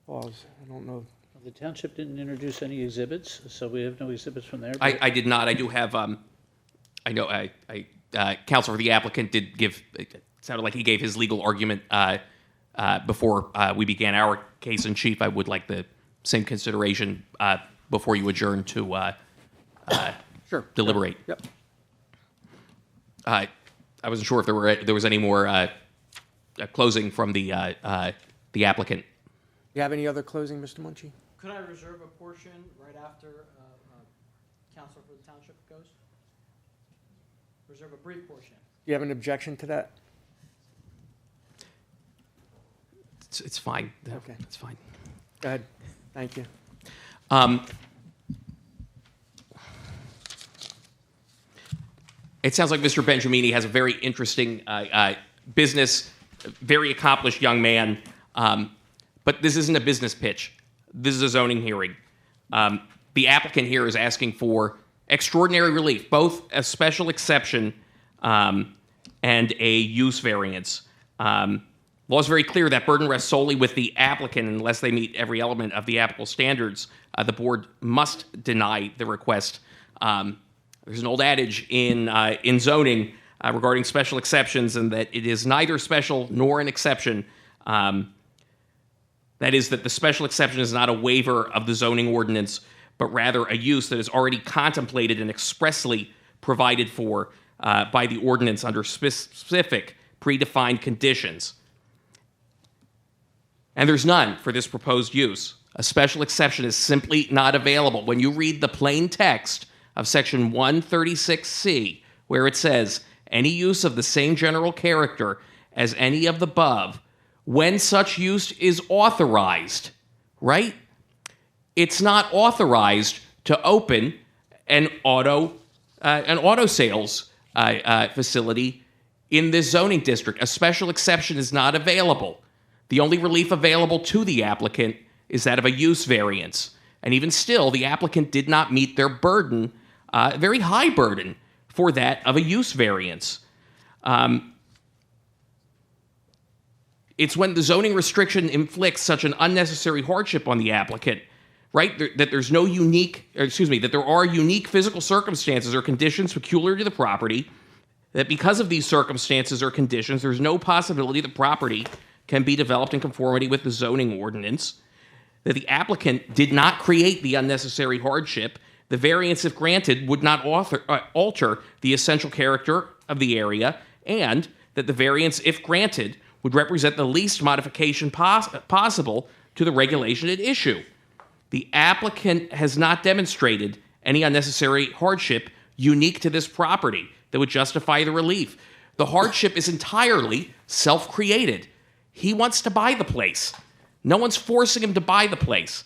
pause? I don't know. The township didn't introduce any exhibits, so we have no exhibits from there. I did not. I do have, I know, counsel for the applicant did give, it sounded like he gave his legal argument before we began our case in chief. I would like the same consideration before you adjourn to Sure. deliberate. Yep. I wasn't sure if there was any more closing from the applicant. You have any other closing, Mr. Munchie? Could I reserve a portion right after counsel for the township goes? Reserve a brief portion. Do you have an objection to that? It's fine. Okay. It's fine. Go ahead. Thank you. It sounds like Mr. Benjamini has a very interesting business, very accomplished young man, but this isn't a business pitch. This is a zoning hearing. The applicant here is asking for extraordinary relief, both a special exception and a use variance. Law is very clear that burden rests solely with the applicant unless they meet every element of the applicable standards. The board must deny the request. There's an old adage in zoning regarding special exceptions, and that it is neither special nor an exception. That is, that the special exception is not a waiver of the zoning ordinance, but rather a use that is already contemplated and expressly provided for by the ordinance under specific predefined conditions. And there's none for this proposed use. A special exception is simply not available. When you read the plain text of section 136C, where it says, any use of the same general character as any of the above, when such use is authorized, right? It's not authorized to open an auto sales facility in this zoning district. A special exception is not available. The only relief available to the applicant is that of a use variance. And even still, the applicant did not meet their burden, very high burden, for that of a use variance. It's when the zoning restriction inflicts such an unnecessary hardship on the applicant, right, that there's no that there are unique physical circumstances or conditions peculiar to the property, that because of these circumstances or conditions, there's no possibility the property can be developed in conformity with the zoning ordinance, that the applicant did not create the unnecessary hardship, the variance, if granted, would not alter the essential character of the area, and that the variance, if granted, would represent the least modification possible to the regulation at issue. The applicant has not demonstrated any unnecessary hardship unique to this property that would justify the relief. The hardship is entirely self-created. He wants to buy the place. No one's forcing him to buy the place.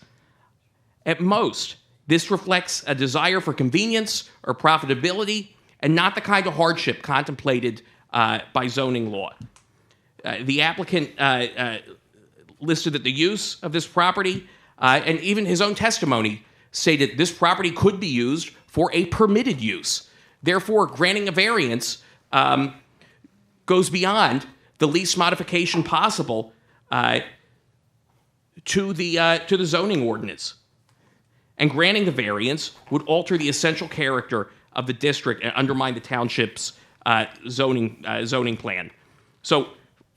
At most, this reflects a desire for convenience or profitability and not the kind of hardship contemplated by zoning law. The applicant listed that the use of this property, and even his own testimony, stated this property could be used for a permitted use. Therefore, granting a variance goes beyond the least modification possible to the zoning ordinance. And granting the variance would alter the essential character of the district and undermine the township's zoning plan. So,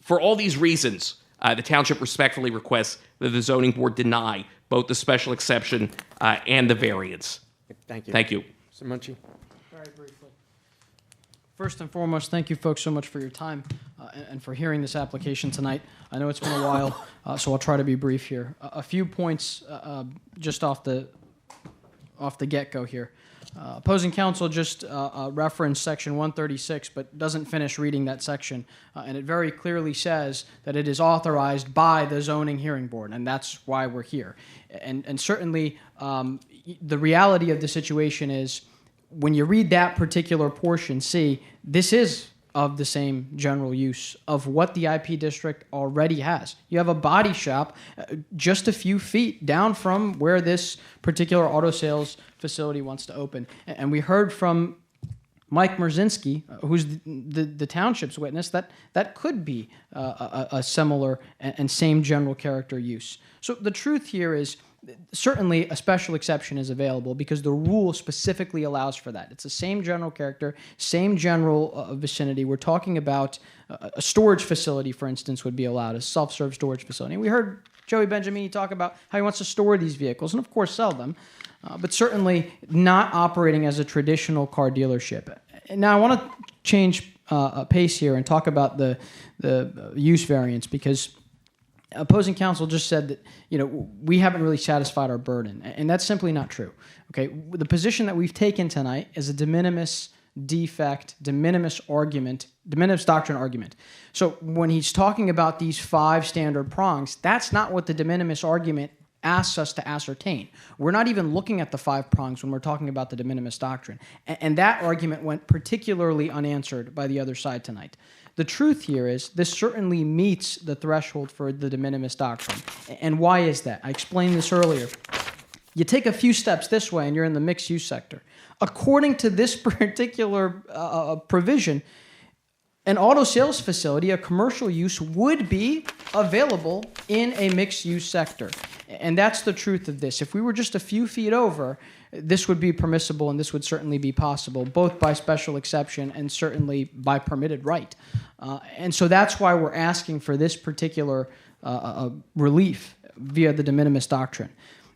for all these reasons, the township respectfully requests that the zoning board deny both the special exception and the variance. Thank you. Thank you. Mr. Muncy? Very briefly. First and foremost, thank you folks so much for your time and for hearing this application tonight. I know it's been a while, so I'll try to be brief here. A few points just off the get-go here. Opposing counsel just referenced section 136, but doesn't finish reading that section. And it very clearly says that it is authorized by the zoning hearing board, and that's why we're here. And certainly, the reality of the situation is, when you read that particular portion, see, this is of the same general use of what the IP district already has. You have a body shop just a few feet down from where this particular auto sales facility wants to open. And we heard from Mike Merzinski, who's the township's witness, that could be a similar and same general character use. So the truth here is, certainly a special exception is available because the rule specifically allows for that. It's the same general character, same general vicinity. We're talking about a storage facility, for instance, would be allowed, a self-serve storage facility. And we heard Joey Benjamini talk about how he wants to store these vehicles and, of course, sell them, but certainly not operating as a traditional car dealership. And now I want to change pace here and talk about the use variance, because opposing counsel just said that, we haven't really satisfied our burden, and that's simply not true. Okay, the position that we've taken tonight is a de minimis defect, de minimis doctrine argument. So when he's talking about these 5 standard prongs, that's not what the de minimis argument asks us to ascertain. We're not even looking at the 5 prongs when we're talking about the de minimis doctrine, and that argument went particularly unanswered by the other side tonight. The truth here is this certainly meets the threshold for the de minimis doctrine. And why is that? I explained this earlier. You take a few steps this way and you're in the mixed use sector. According to this particular provision, an auto sales facility, a commercial use, would be available in a mixed use sector. And that's the truth of this. If we were just a few feet over, this would be permissible, and this would certainly be possible, both by special exception and certainly by permitted right. And so that's why we're asking for this particular relief via the de minimis doctrine.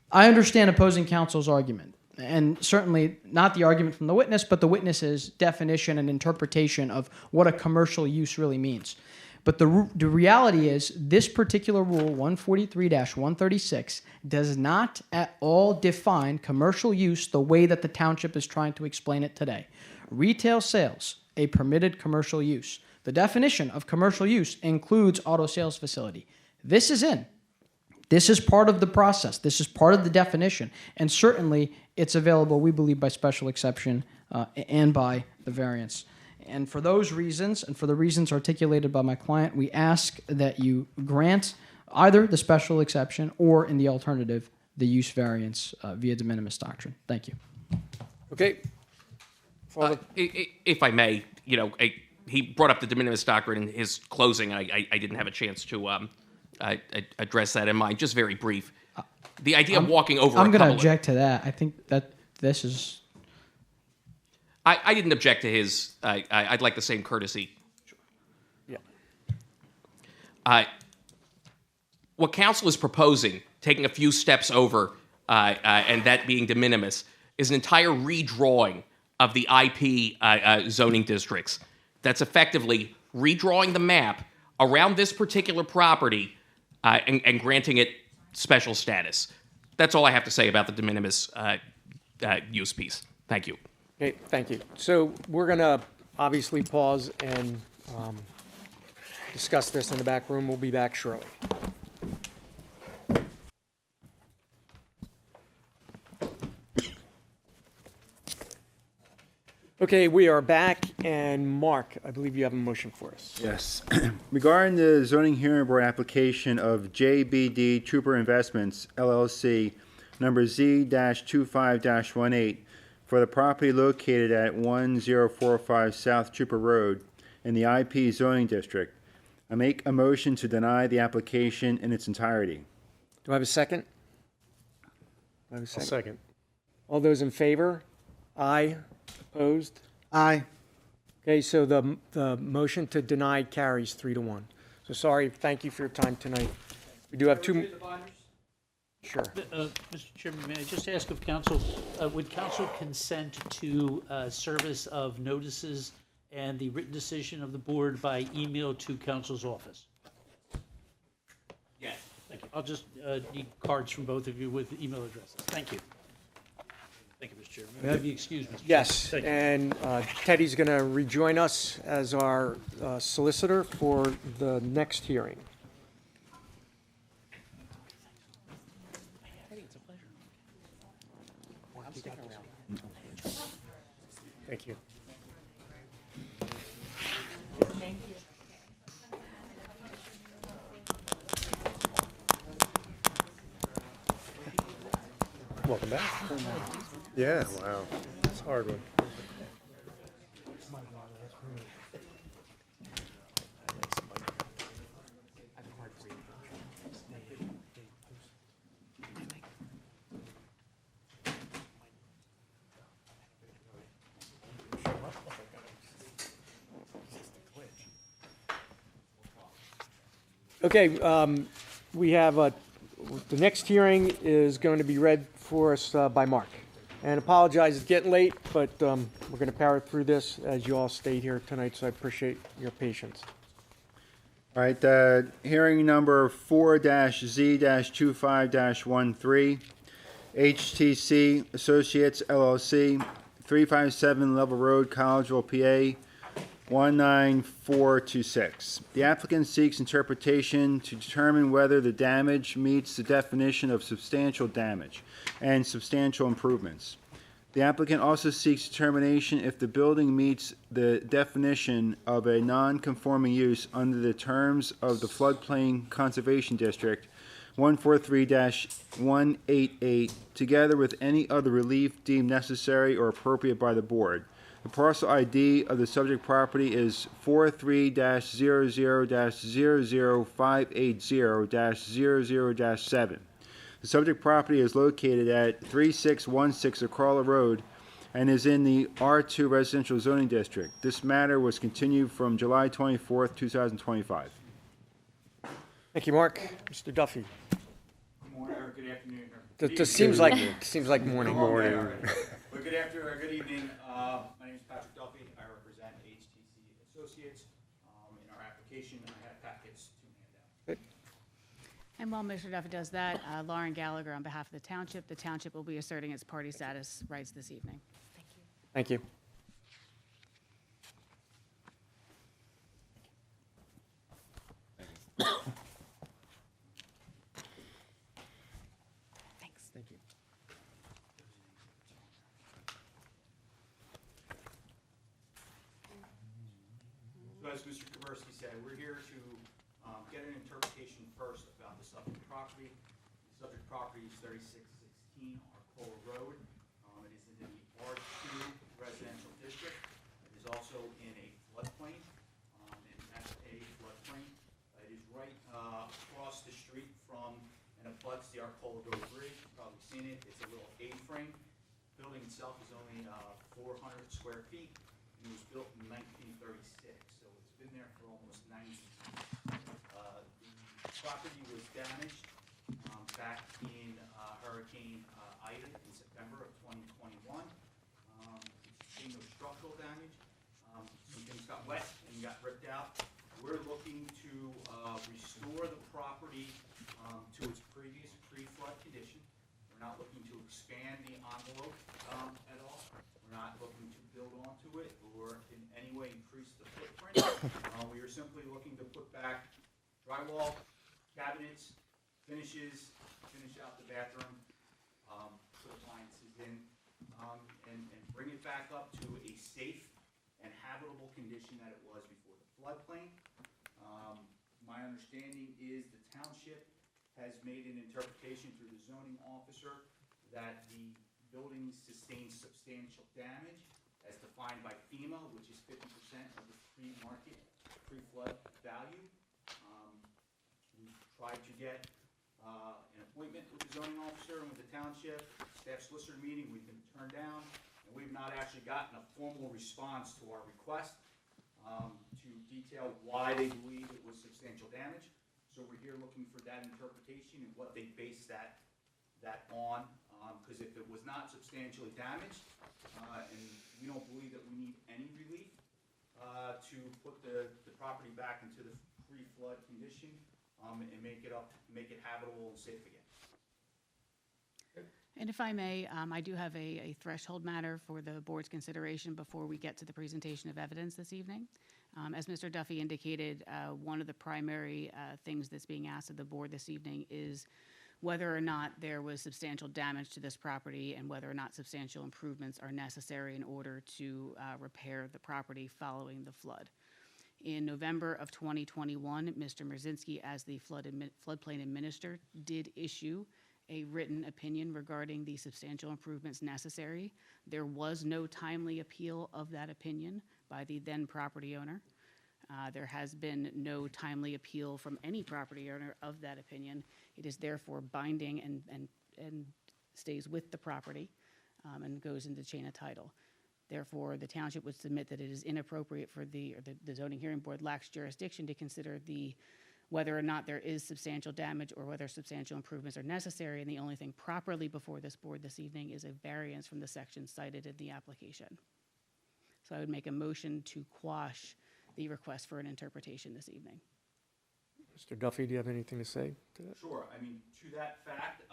I understand opposing counsel's argument, and certainly not the argument from the witness, but the witness's definition and interpretation of what a commercial use really means. But the reality is this particular rule, 143-136, does not at all define commercial use the way that the township is trying to explain it today. Retail sales, a permitted commercial use. The definition of commercial use includes auto sales facility. This is in. This is part of the process. This is part of the definition. And certainly it's available, we believe, by special exception and by the variance. And for those reasons, and for the reasons articulated by my client, we ask that you grant either the special exception or, in the alternative, the use variance via de minimis doctrine. Thank you. Okay. If I may, he brought up the de minimis doctrine in his closing. I didn't have a chance to address that in mine. Just very brief. The idea of walking over I'm going to object to that. I think that this is... I didn't object to his. I'd like the same courtesy. Yeah. What counsel is proposing, taking a few steps over, and that being de minimis, is an entire redrawing of the IP zoning districts. That's effectively redrawing the map around this particular property and granting it special status. That's all I have to say about the de minimis use piece. Thank you. Okay, thank you. So we're going to obviously pause and discuss this in the back room. We'll be back shortly. Okay, we are back, and Mark, I believe you have a motion for us. Yes. Regarding the zoning hearing board application of JBD Trooper Investments, LLC, number Z-25-18, for the property located at 1045 South Trooper Road in the IP zoning district, I make a motion to deny the application in its entirety. Do I have a second? Do I have a I'll second. All those in favor? Aye. Opposed? Aye. Okay, so the motion to deny carries 3-1. So sorry, thank you for your time tonight. We do have two. Sure. Mr. Chairman, may I just ask of council, would council consent to service of notices and the written decision of the board by email to council's office? Yes. Thank you. I'll just need cards from both of you with email addresses. Thank you. Thank you, Mr. Chairman. May I be excused, Mr. Chairman? Yes, Thank you. and Teddy's going to rejoin us as our solicitor for the next hearing. Thank you. Welcome back. Yeah, wow. It's a hard one. Okay, we have, the next hearing is going to be read for us by Mark. And apologize, it's getting late, but we're going to power through this as you all stayed here tonight, so I appreciate your patience. All right, hearing number 4-Z-25-13, HTC Associates LLC, 357 Level Road, Collegeville, PA, 19426. The applicant seeks interpretation to determine whether the damage meets the definition of substantial damage and substantial improvements. The applicant also seeks determination if the building meets the definition of a non-conforming use under the terms of the Floodplain Conservation District 143-188, together with any other relief deemed necessary or appropriate by the board. The parcel ID of the subject property is 43-00-00580-00-7. The subject property is located at 3616 Acrola Road and is in the R2 Residential Zoning District. This matter was continued from July 24th, 2025. Thank you, Mark. Mr. Duffy. Good morning, or good afternoon. It just seems like morning. Morning. Well, good afternoon, or good evening. My name is Patrick Duffy. I represent HTC Associates. In our application, I have packets to hand out. And while Mr. Duffy does that, Lauren Gallagher on behalf of the township will be asserting its party status rights this evening. Thank you. So as Mr. Kaversky said, we're here to get an interpretation first about the subject property. The subject property is 3616 Arcola Road. It is in the R2 residential district. It is also in a floodplain, an FA floodplain. It is right across the street from and abuts the Arcola Road Bridge. You've probably seen it. It's a little A-frame. The building itself is only 400 square feet. It was built in 1936, so it's been there for almost 90 years. The property was damaged back in Hurricane Ida in September of 2021. It's seen no structural damage. Some things got wet and got ripped out. We're looking to restore the property to its previous pre-flood condition. We're not looking to expand the envelope at all. We're not looking to build onto it or in any way increase the footprint. We are simply looking to put back drywall, cabinets, finish out the bathroom, put appliances in, and bring it back up to a safe and habitable condition that it was before the floodplain. My understanding is the township has made an interpretation through the zoning officer that the building sustained substantial damage as defined by FEMA, which is 50% of the pre-market, pre-flood value. We tried to get an appointment with the zoning officer and with the township, staff solicitor meeting, we've been turned down, and we've not actually gotten a formal response to our request to detail why they believe it was substantial damage. So we're here looking for that interpretation and what they base that that on, because if it was not substantially damaged, and we don't believe that we need any relief, to put the property back into the pre-flood condition, and make it habitable and safe again. And if I may, I do have a threshold matter for the board's consideration before we get to the presentation of evidence this evening. As Mr. Duffy indicated, one of the primary things that's being asked of the board this evening is whether or not there was substantial damage to this property and whether or not substantial improvements are necessary in order to repair the property following the flood. In November of 2021, Mr. Mrzinski, as the floodplain administrator, did issue a written opinion regarding the substantial improvements necessary. There was no timely appeal of that opinion by the then property owner. There has been no timely appeal from any property owner of that opinion. It is therefore binding and stays with the property and goes into chain of title. Therefore, the township would submit that it is inappropriate for the zoning hearing board lacks jurisdiction to consider whether or not there is substantial damage or whether substantial improvements are necessary, and the only thing properly before this board this evening is a variance from the section cited in the application. So I would make a motion to quash the request for an interpretation this evening. Mr. Duffy, do you have anything to say to that? Sure, I mean, to that fact,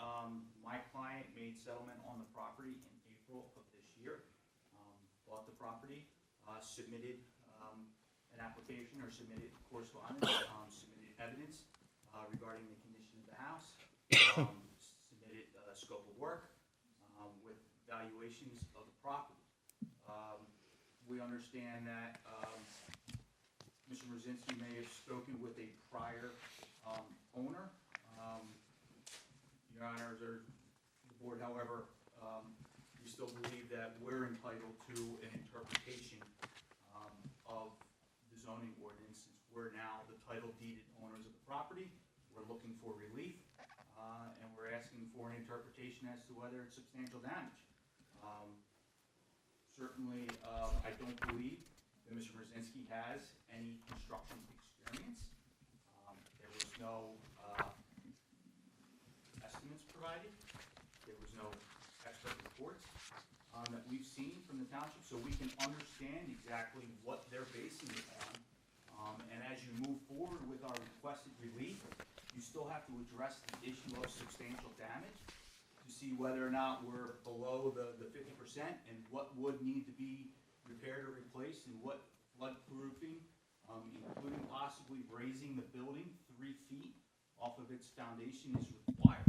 my client made settlement on the property in April of this year, bought the property, submitted an application or submitted correspondence, submitted evidence regarding the condition of the house, submitted a scope of work with valuations of the property. We understand that Mr. Mrzinski may have spoken with a prior owner. Your Honors, or the board, however, we still believe that we're entitled to an interpretation of the zoning ordinance, since we're now the title deeded owners of the property. We're looking for relief, and we're asking for an interpretation as to whether it's substantial damage. Certainly, I don't believe that Mr. Mrzinski has any construction experience. There was no estimates provided. There was no expert reports that we've seen from the township, so we can understand exactly what they're basing it on. And as you move forward with our requested relief, you still have to address the issue of substantial damage to see whether or not we're below the 50% and what would need to be repaired or replaced and what floodproofing, including possibly raising the building 3 feet off of its foundation, is required.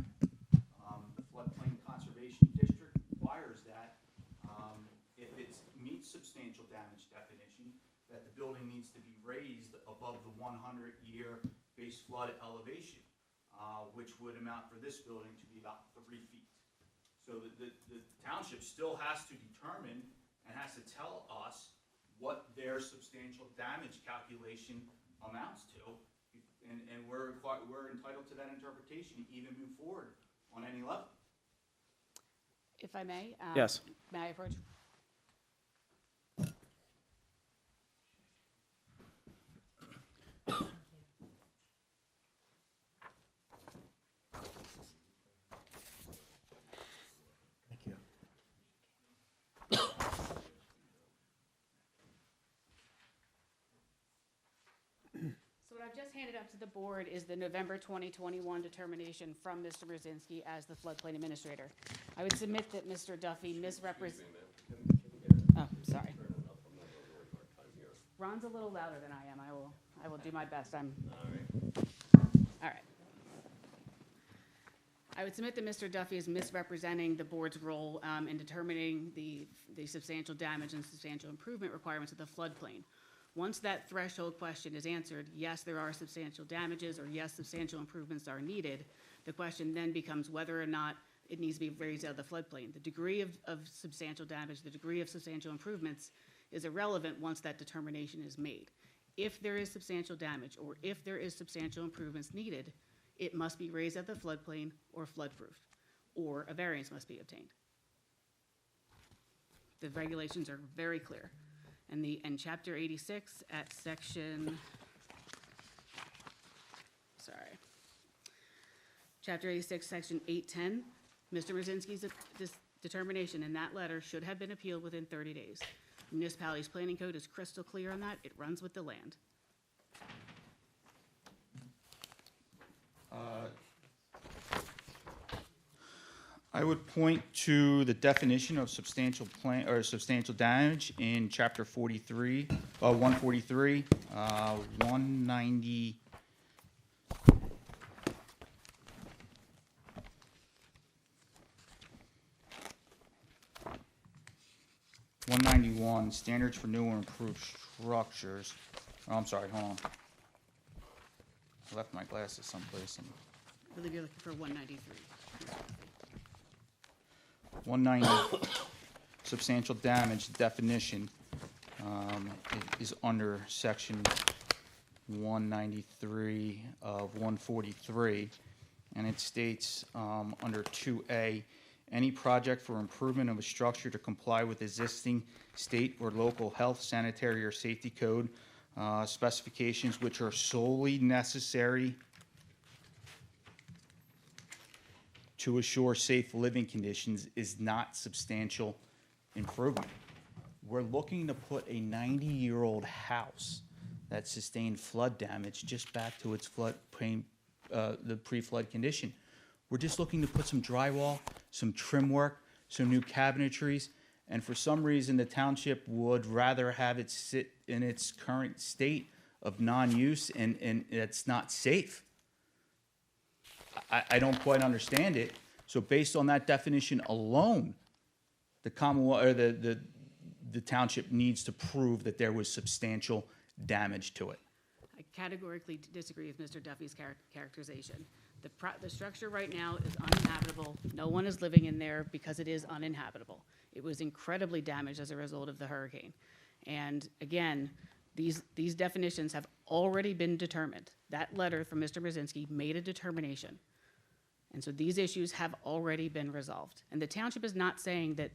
The floodplain conservation district requires that if it meets substantial damage definition, that the building needs to be raised above the 100-year base flood elevation, which would amount for this building to be about 3 feet. So the township still has to determine and has to tell us what their substantial damage calculation amounts to, and we're entitled to that interpretation to even move forward on any level. If I may? Yes. May I approach? Thank you. So what I've just handed up to the board is the November 2021 determination from Mr. Mrzinski as the floodplain administrator. I would submit that Mr. Duffy misrepresented. Oh, sorry. Ron's a little louder than I am. I will do my best. All right. I would submit that Mr. Duffy is misrepresenting the board's role in determining the substantial damage and substantial improvement requirements of the floodplain. Once that threshold question is answered, yes, there are substantial damages, or yes, substantial improvements are needed, the question then becomes whether or not it needs to be raised out of the floodplain. The degree of substantial damage, the degree of substantial improvements is irrelevant once that determination is made. If there is substantial damage, or if there is substantial improvements needed, it must be raised at the floodplain or floodproofed, or a variance must be obtained. The regulations are very clear. And in chapter 86 at section, chapter 86, section 810, Mr. Brzezinski's determination in that letter should have been appealed within 30 days. Municipalities planning code is crystal clear on that. It runs with the land. I would point to the definition of substantial substantial damage in chapter 43, 143, 190. 191, standards for new or improved structures. Oh, I'm sorry, hold on. I left my glasses someplace. I believe you're looking for 193. 190, substantial damage definition is under section 193 of 143, and it states under 2A, any project for improvement of a structure to comply with existing state or local health, sanitary, or safety code specifications which are solely necessary to assure safe living conditions is not substantial improvement. We're looking to put a 90-year-old house that sustained flood damage just back to its the pre-flood condition. We're just looking to put some drywall, some trim work, some new cabinetries, and for some reason the township would rather have it sit in its current state of non-use, and it's not safe. I don't quite understand it. So based on that definition alone, the Commonwealth or the township needs to prove that there was substantial damage to it. I categorically disagree with Mr. Duffy's characterization. The structure right now is uninhabitable. No one is living in there because it is uninhabitable. It was incredibly damaged as a result of the hurricane. And again, these definitions have already been determined. That letter from Mr. Brzezinski made a determination. And so these issues have already been resolved. And the township is not saying that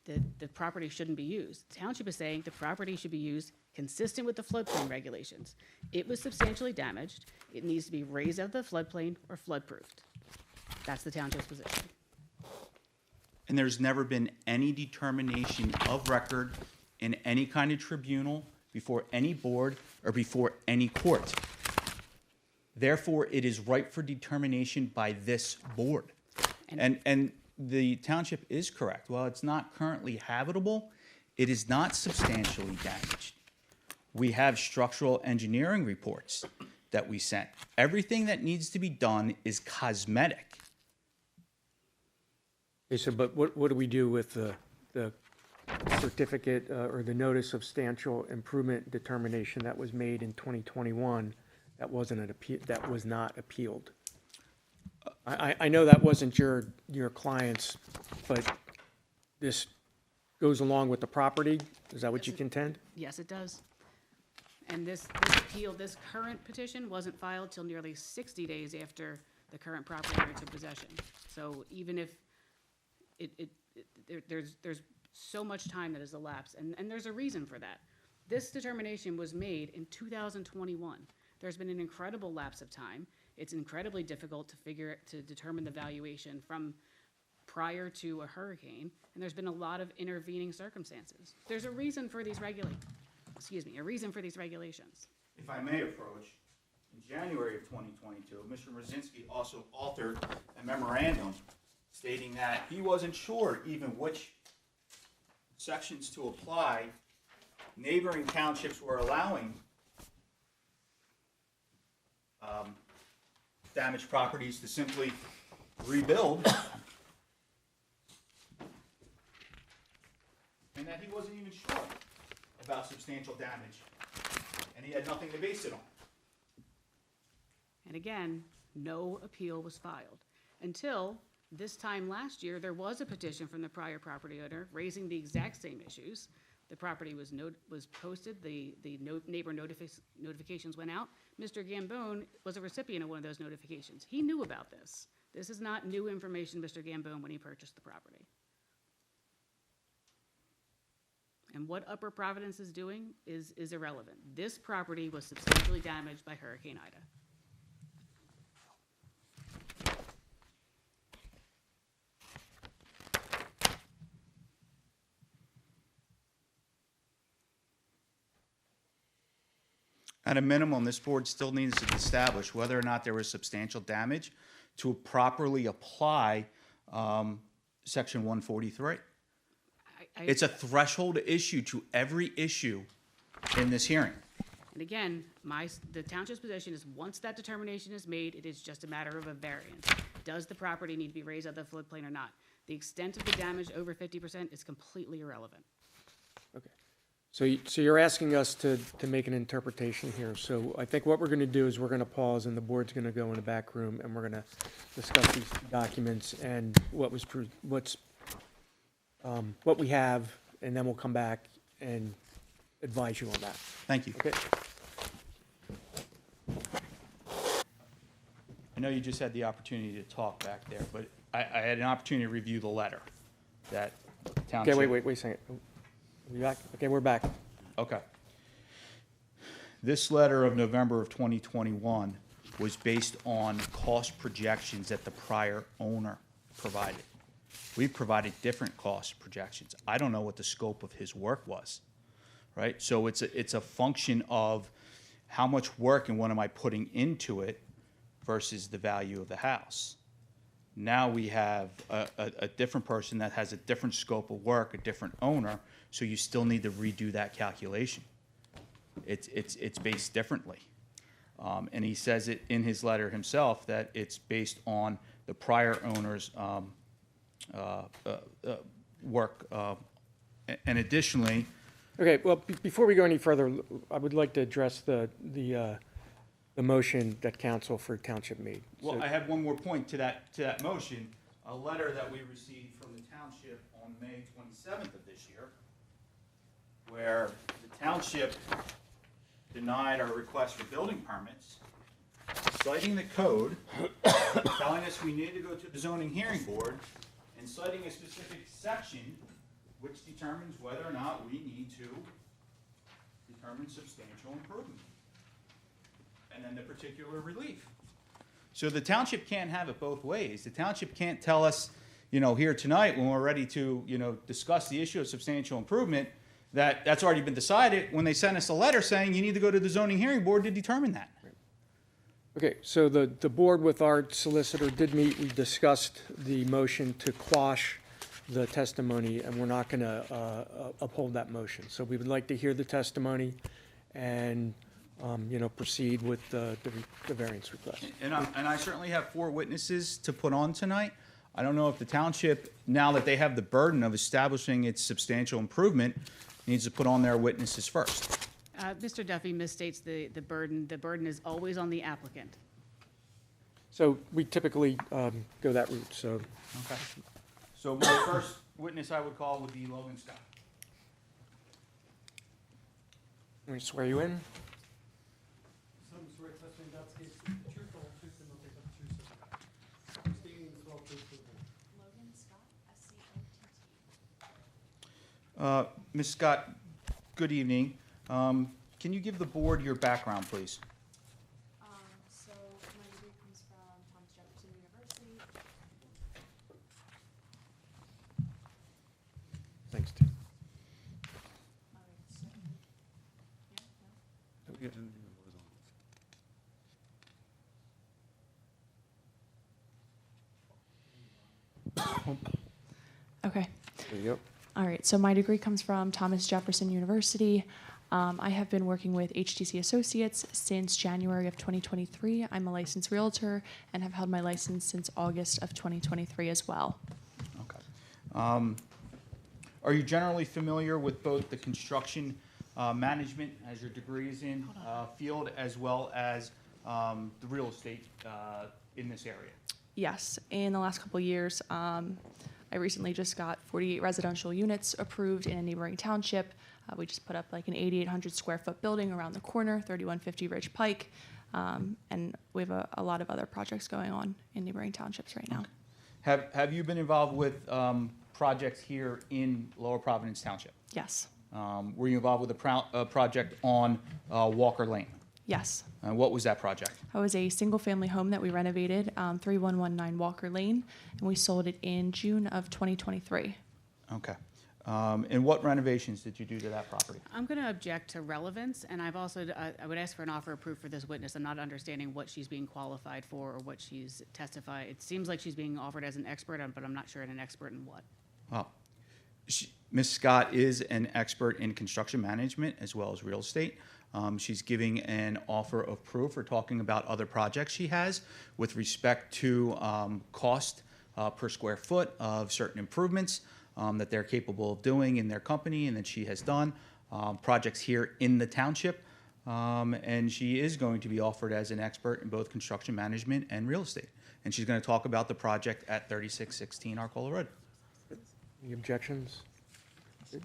the property shouldn't be used. The township is saying the property should be used consistent with the floodplain regulations. It was substantially damaged. It needs to be raised out of the floodplain or flood-proofed. That's the township's position. And there's never been any determination of record in any kind of tribunal, before any board, or before any court. Therefore, it is ripe for determination by this board. And the township is correct. While it's not currently habitable, it is not substantially damaged. We have structural engineering reports that we sent. Everything that needs to be done is cosmetic. Okay, so but what do we do with the certificate or the notice of substantial improvement determination that was made in 2021 that was not appealed? I know that wasn't your client's, but this goes along with the property? Is that what you contend? Yes, it does. And this appeal, this current petition wasn't filed till nearly 60 days after the current property owner took possession. So even if there's so much time that has elapsed, and there's a reason for that. This determination was made in 2021. There's been an incredible lapse of time. It's incredibly difficult to determine the valuation from prior to a hurricane, and there's been a lot of intervening circumstances. There's a reason for these regulations. If I may approach, in January of 2022, Mr. Brzezinski also altered a memorandum stating that he wasn't sure even which sections to apply. Neighboring townships were allowing damaged properties to simply rebuild, and that he wasn't even sure about substantial damage, and he had nothing to base it on. And again, no appeal was filed until this time last year. There was a petition from the prior property owner raising the exact same issues. The property was posted, the neighbor notifications went out. Mr. Gambone was a recipient of one of those notifications. He knew about this. This is not new information, Mr. Gambone, when he purchased the property. And what Upper Providence is doing is irrelevant. This property was substantially damaged by Hurricane Ida. At a minimum, this board still needs to establish whether or not there was substantial damage to properly apply Section 143. It's a threshold issue to every issue in this hearing. And again, the township's position is, once that determination is made, it is just a matter of a variance. Does the property need to be raised out of the floodplain or not? The extent of the damage over 50% is completely irrelevant. Okay. So you're asking us to make an interpretation here. So I think what we're going to do is we're going to pause, and the board's going to go in the back room, and we're going to discuss these documents and what we have, and then we'll come back and advise you on that. Thank you. Okay. I know you just had the opportunity to talk back there, but I had an opportunity to review the letter that township. Okay, wait a second. We back? Okay, we're back. Okay. This letter of November of 2021 was based on cost projections that the prior owner provided. We provided different cost projections. I don't know what the scope of his work was, right? So it's a function of how much work and what am I putting into it versus the value of the house. Now we have a different person that has a different scope of work, a different owner, so you still need to redo that calculation. It's based differently. And he says it in his letter himself that it's based on the prior owner's work. And additionally. Okay, well, before we go any further, I would like to address the motion that council for township made. Well, So- I have one more point to that motion. A letter that we received from the township on May 27th of this year, where the township denied our request for building permits, citing the code, telling us we needed to go to the zoning hearing board, and citing a specific section which determines whether or not we need to determine substantial improvement. And then the particular relief. So the township can't have it both ways. The township can't tell us, here tonight when we're ready to, discuss the issue of substantial improvement, that's already been decided when they sent us a letter saying you need to go to the zoning hearing board to determine that. Okay, so the board with our solicitor did meet. We discussed the motion to quash the testimony, and we're not going to uphold that motion. So we would like to hear the testimony and, proceed with the variance request. And I certainly have 4 witnesses to put on tonight. I don't know if the township, now that they have the burden of establishing its substantial improvement, needs to put on their witnesses first. Mr. Duffy misstates the burden. The burden is always on the applicant. So we typically go that route, so. Okay. So my first witness I would call would be Logan Scott. Let me swear you in. Some swear testimony about the case, the truth, the whole truth, and nothing but the truth, so help you God. Stating and so help you God. Logan Scott, S-C-O-T-T. Ms. Scott, good evening. Can you give the board your background, please? So my degree comes from Thomas Jefferson University. Thanks, Tim. Okay. There you go. All right, so my degree comes from Thomas Jefferson University. I have been working with HTC Associates since January of 2023. I'm a licensed realtor and have held my license since August of 2023 as well. Okay. Are you generally familiar with both the construction management, as your degree is in, field, as well as the real estate in this area? Yes, in the last couple of years, I recently just got 48 residential units approved in a neighboring township. We just put up like an 8,800 square foot building around the corner, 3150 Ridge Pike, and we have a lot of other projects going on in neighboring townships right now. Have you been involved with projects here in Lower Providence Township? Yes. Were you involved with a project on Walker Lane? Yes. What was that project? It was a single-family home that we renovated, 3119 Walker Lane, and we sold it in June of 2023. Okay. And what renovations did you do to that property? I'm going to object to relevance, and I've also, I would ask for an offer of proof for this witness. I'm not understanding what she's being qualified for or what she's testified. It seems like she's being offered as an expert, but I'm not sure an expert in what. Well, Ms. Scott is an expert in construction management as well as real estate. She's giving an offer of proof or talking about other projects she has with respect to cost per square foot of certain improvements that they're capable of doing in their company and that she has done, projects here in the township. And she is going to be offered as an expert in both construction management and real estate. And she's going to talk about the project at 3616 Arcola Road. Any objections? Good?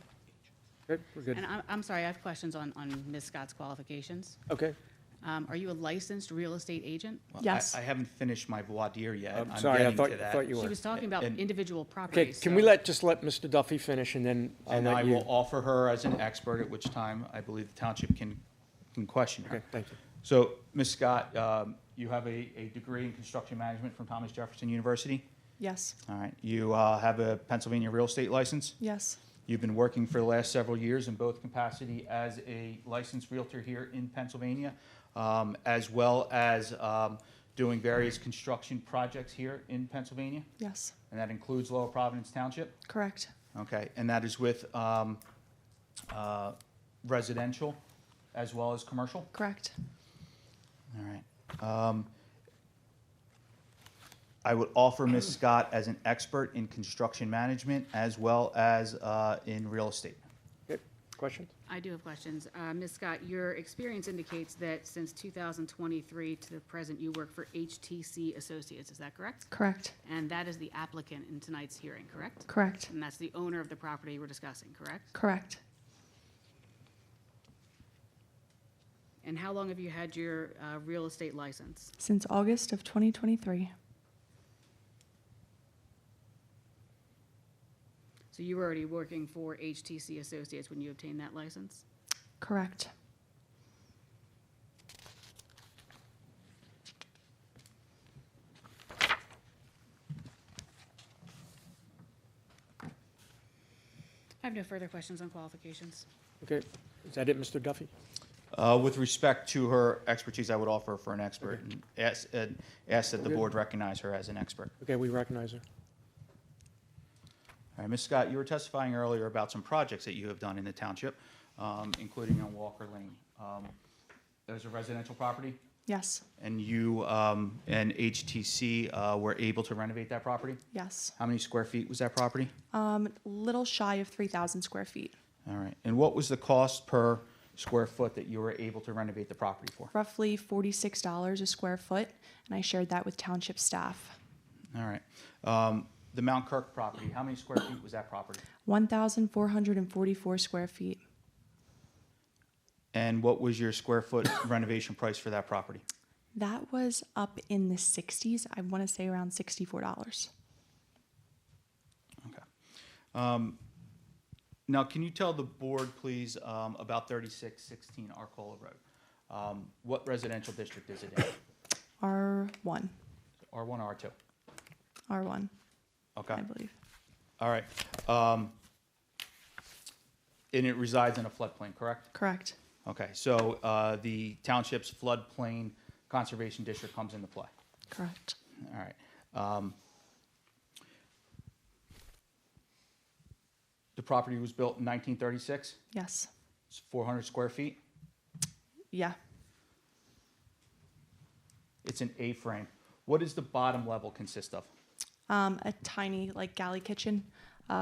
Good, we're good. And I'm sorry, I have questions on Ms. Scott's qualifications. Okay. Are you a licensed real estate agent? Well, Yes. I haven't finished my voir dire yet. I'm I'm sorry, I getting thought- to that. thought you were. She was talking about And- individual Okay, properties. can we so- just let Mr. Duffy finish and then I'll And I let you? will offer her as an expert, at which time I believe the township can question her. Okay, thank you. So, Ms. Scott, you have a degree in construction management from Thomas Jefferson University? Yes. All right. You have a Pennsylvania real estate license? Yes. You've been working for the last several years in both capacity as a licensed realtor here in Pennsylvania, as well as doing various construction projects here in Pennsylvania? Yes. And that includes Lower Providence Township? Correct. Okay, and that is with residential as well as commercial? Correct. All right. I would offer Ms. Scott as an expert in construction management as well as in real estate. Okay, questions? I do have questions. Ms. Scott, your experience indicates that since 2023 to the present, you work for HTC Associates, is that correct? Correct. And that is the applicant in tonight's hearing, correct? Correct. And that's the owner of the property we're discussing, correct? Correct. And how long have you had your real estate license? Since August of 2023. So you were already working for HTC Associates when you obtained that license? Correct. I have no further questions on qualifications. Okay, is that it, Mr. Duffy? With respect to her expertise, I would offer her for an expert and ask that the board recognize her as an expert. Okay, we recognize her. All right, Ms. Scott, you were testifying earlier about some projects that you have done in the township, including on Walker Lane. There's a residential property, Yes. and you and HTC were able to renovate that property? Yes. How many square feet was that property? Little shy of 3,000 square feet. All right, and what was the cost per square foot that you were able to renovate the property for? Roughly $46 a square foot, and I shared that with township staff. All right. The Mount Kirk property, how many square feet was that property? 1,444 square feet. And what was your square foot renovation price for that property? That was up in the 60s. I want to say around $64. Okay. Now, can you tell the board, please, about 3616 Arcola Road? What residential district is it in? R1. R1 or R2? R1. Okay. I believe. All right. And it resides in a floodplain, correct? Correct. Okay, so the township's floodplain conservation district comes into play. Correct. All right. The property was built in 1936? Yes. It's 400 square feet? Yeah. It's an A-frame. What does the bottom level consist of? A tiny, like, galley kitchen,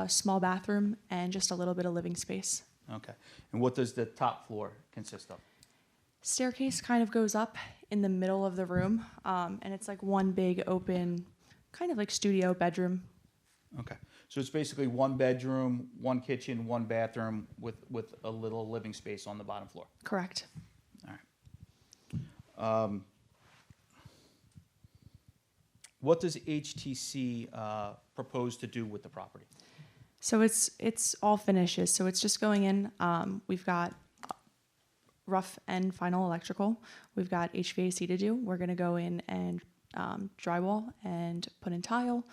small bathroom, and just a little bit of living space. Okay. And what does the top floor consist of? Staircase kind of goes up in the middle of the room, and it's like one big open, kind of like studio bedroom. Okay. So it's basically one bedroom, one kitchen, one bathroom with a little living space on the bottom floor. Correct. All right. What does HTC propose to do with the property? So it's all finishes. So it's just going in. We've got rough and final electrical. We've got HVAC to do. We're gonna go in and drywall and put in tile,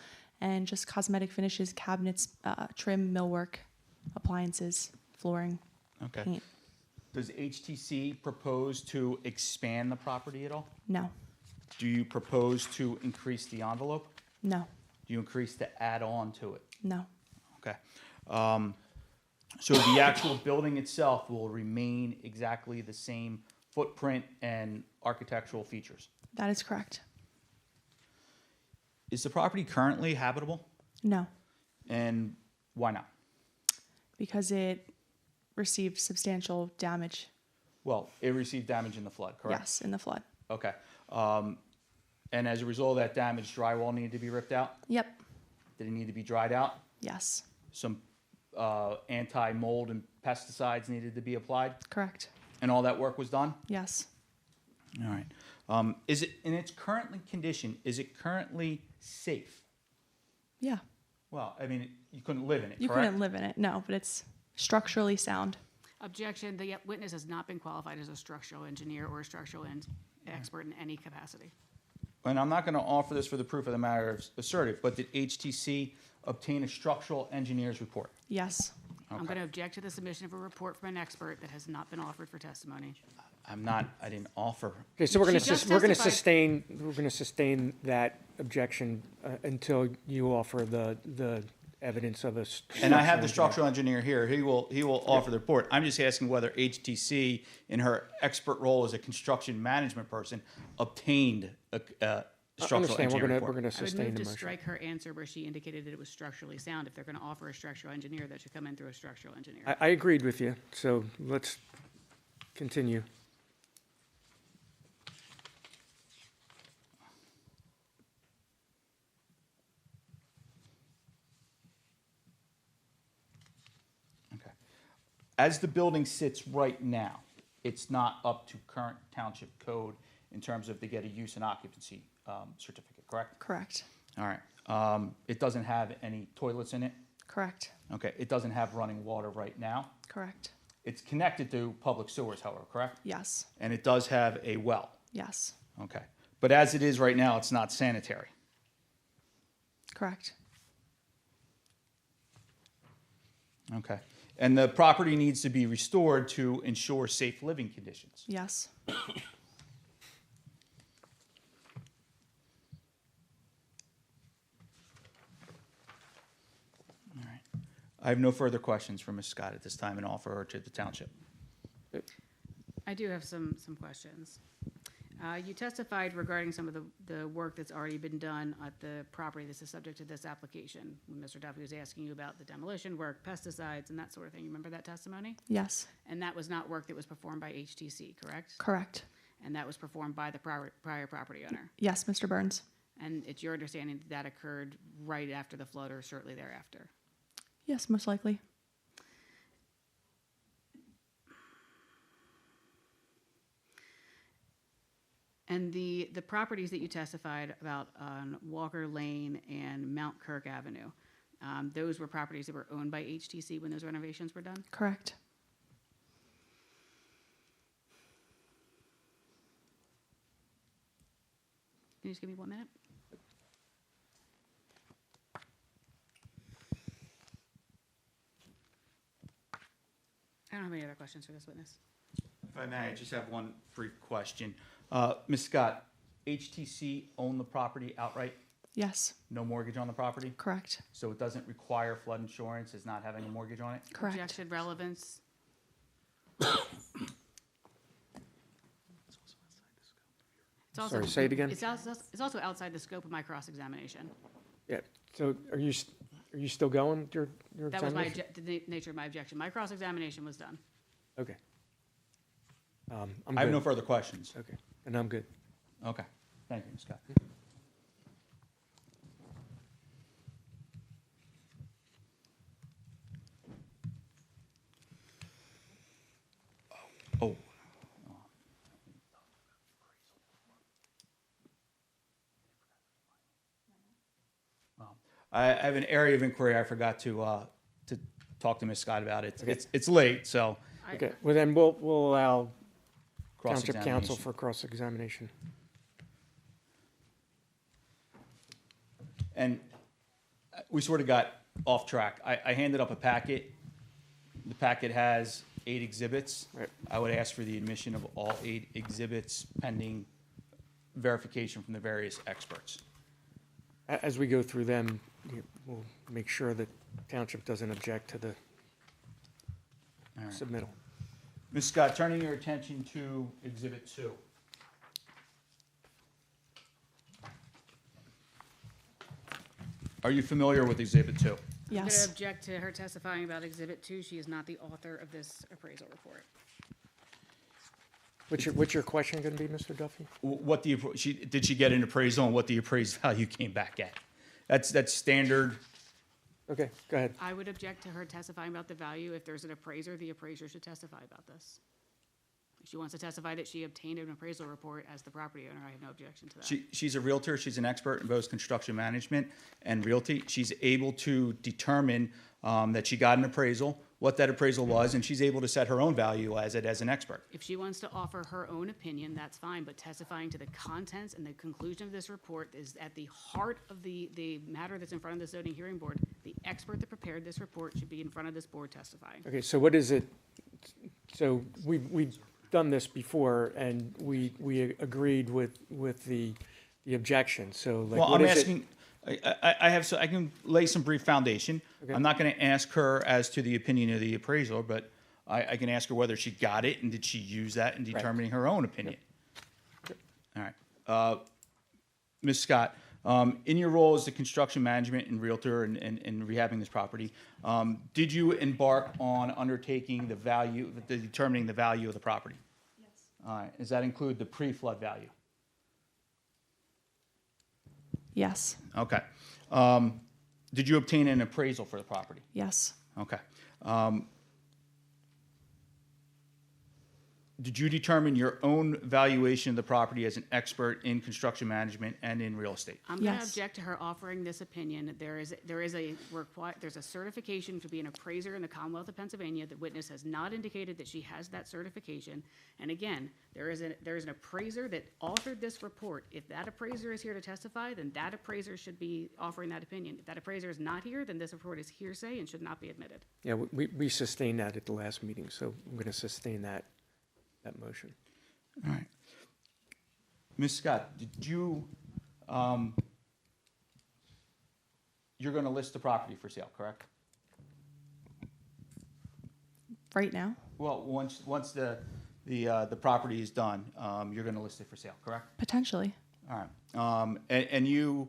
and just cosmetic finishes, cabinets, trim, millwork, appliances, flooring, Okay. paint. Does HTC propose to expand the property at all? No, Do you propose to increase the envelope? no, Do you increase the add-on to it? no. Okay. So the actual building itself will remain exactly the same footprint and architectural features? That is correct. Is the property currently habitable? No, And why not? because it received substantial damage. Well, it received damage in the flood, correct? Yes, in the flood. Okay. And as a result of that damage, drywall needed to be ripped out? Yep. Did it need to be dried out? Yes. Some anti-mold and pesticides needed to be applied? Correct. And all that work was done? Yes. All right. Is it, in its current condition, is it currently safe? Yeah. Well, I mean, you couldn't live in it, You correct? couldn't live in it. No, but it's structurally sound. Objection, the witness has not been qualified as a structural engineer or a structural expert in any capacity. And I'm not going to offer this for the proof of the matter asserted, but did HTC obtain a structural engineer's report? Yes. I'm going to object to the submission of a report from an expert that has not been offered for testimony. I didn't offer. Okay, so we're She gonna, just we're gonna testified. sustain that objection until you offer the evidence of a. And I have the structural structural engineer here. He will offer the report. I'm just asking whether HTC, in her expert role as a construction management person, obtained a structural Understand, engineer report. we're gonna I would sustain move the to motion. strike her answer where she indicated that it was structurally sound. If they're going to offer a structural engineer, that should come in through a structural engineer. I agreed with you, so let's continue. Okay. As the building sits right now, it's not up to current township code in terms of to get a use and occupancy certificate, correct? Correct. All right. It doesn't have any toilets in it? Correct. Okay. It doesn't have running water right now? Correct. It's connected to public sewers, however, correct? Yes. And it does have a well? Yes. Okay. But as it is right now, it's not sanitary? Correct. Okay. And the property needs to be restored to ensure safe living conditions? Yes. All right. I have no further questions for Ms. Scott at this time and offer her to the township. I do have some questions. You testified regarding some of the work that's already been done at the property that's the subject of this application. When Mr. Duffy was asking you about the demolition work, pesticides, and that sort of thing. You remember that testimony? Yes. And that was not work that was performed by HTC, correct? Correct. And that was performed by the prior property owner? Yes, Mr. Burns. And it's your understanding that that occurred right after the flood or shortly thereafter? Yes, most likely. And the properties that you testified about on Walker Lane and Mount Kirk Avenue, those were properties that were owned by HTC when those renovations were done? Correct. Can you just give me 1 minute? I don't have any other questions for this witness. If I may, I just have one brief question. Ms. Scott, HTC owned the property outright? Yes. No mortgage on the property? Correct. So it doesn't require flood insurance, does not have any mortgage on it? Correct. Objection, relevance. It's also- Sorry, say it again? It's also outside the scope of my cross-examination. Yeah, so are you still going with your That was my, examination? the nature of my objection. My cross-examination was done. Okay. I'm I have good. no further questions. Okay, and I'm good. Okay, thank you, Ms. Scott. Oh. I have an area of inquiry I forgot to talk to Ms. Scott about. It's late, so. Okay, well then we'll allow township counsel Cross-examination. for cross-examination. And we sort of got off track. I handed up a packet The packet has 8 exhibits. I would ask for the admission of all 8 exhibits pending verification from the various experts. As we go through them, we'll make sure that township doesn't object to the All right. submittal. Ms. Scott, turning your attention to Exhibit 2. Are you familiar with Exhibit 2? I'm going Yes. to object to her testifying about Exhibit 2. She is not the author of this appraisal report. What's your question going to be, Mr. Duffy? What the, did she get an appraisal and what the appraised value came back at? That's standard. Okay, go ahead. I would object to her testifying about the value. If there's an appraiser, the appraiser should testify about this. If she wants to testify that she obtained an appraisal report as the property owner, I have no objection to that. She's a realtor. She's an expert in both construction management and realty. She's able to determine that she got an appraisal, what that appraisal was, and she's able to set her own value as an expert. If she wants to offer her own opinion, that's fine, but testifying to the contents and the conclusion of this report is at the heart of the matter that's in front of the zoning hearing board. The expert that prepared this report should be in front of this board testifying. Okay, so what is it, so we've done this before, and we agreed with the objection, so like, Well, what I'm is it? asking, I can lay some brief foundation. Okay. I'm not going to ask her as to the opinion of the appraiser, but I can ask her whether she got it and did she use that in determining her own opinion. All right. Ms. Scott, in your role as the construction management and realtor and rehabbing this property, did you embark on undertaking determining the value of the property? Yes. All right. Does that include the pre-flood value? Yes. Okay. Did you obtain an appraisal for the property? Yes. Okay. Did you determine your own valuation of the property as an expert in construction management and in real estate? I'm going to Yes. object to her offering this opinion. There's a certification to be an appraiser in the Commonwealth of Pennsylvania. The witness has not indicated that she has that certification. And again, there is an appraiser that authored this report. If that appraiser is here to testify, then that appraiser should be offering that opinion. If that appraiser is not here, then this report is hearsay and should not be admitted. Yeah, we sustained that at the last meeting, so I'm going to sustain that motion. All right. Ms. Scott, did you, you're going to list the property for sale, correct? Right now? Well, once the property is done, you're going to list it for sale, correct? Potentially. All right. And you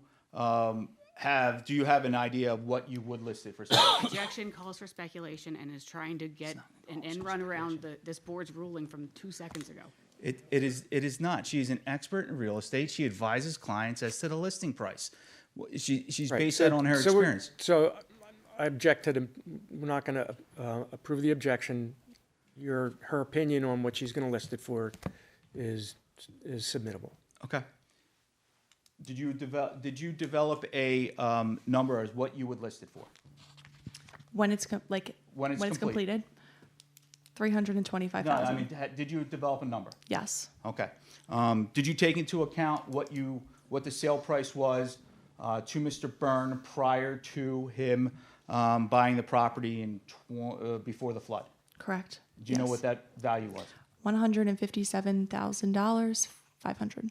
do you have an idea of what you would list it for sale? Objection calls for speculation and is trying to get an end run around this board's ruling from 2 seconds ago. It is not. She's an expert in real estate. She advises clients as to the listing price. She's Right, based so- that on her so we're- experience. So I object to we're not going to approve the objection. Her opinion on what she's going to list it for is submittable. Okay. Did you develop a number as what you would list it for? When it's When it's complete. completed, No, 325,000. I mean, did you develop a number? Yes. Okay. Did you take into account what the sale price was to Mr. Byrne prior to him buying the property before the flood? Correct. Do you know Yes. what that value was? $157,000, 500.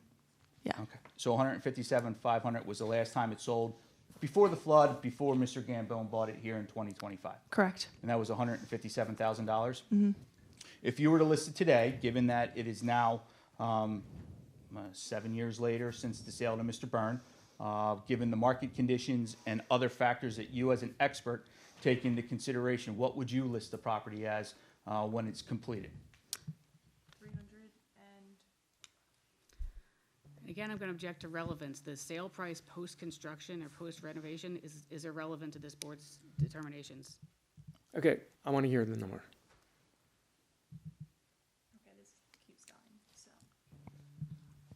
Yeah. Okay. So 157,500 was the last time it sold before the flood, before Mr. Gambone bought it here in 2025. Correct. And that was $157,000. Mm-hmm. If you were to list it today, given that it is now 7 years later since the sale to Mr. Byrne, given the market conditions and other factors that you as an expert take into consideration, what would you list the property as when it's completed? Again, I'm going to object to relevance. The sale price post-construction or post-renovation is irrelevant to this board's determinations. Okay, I want to hear the number.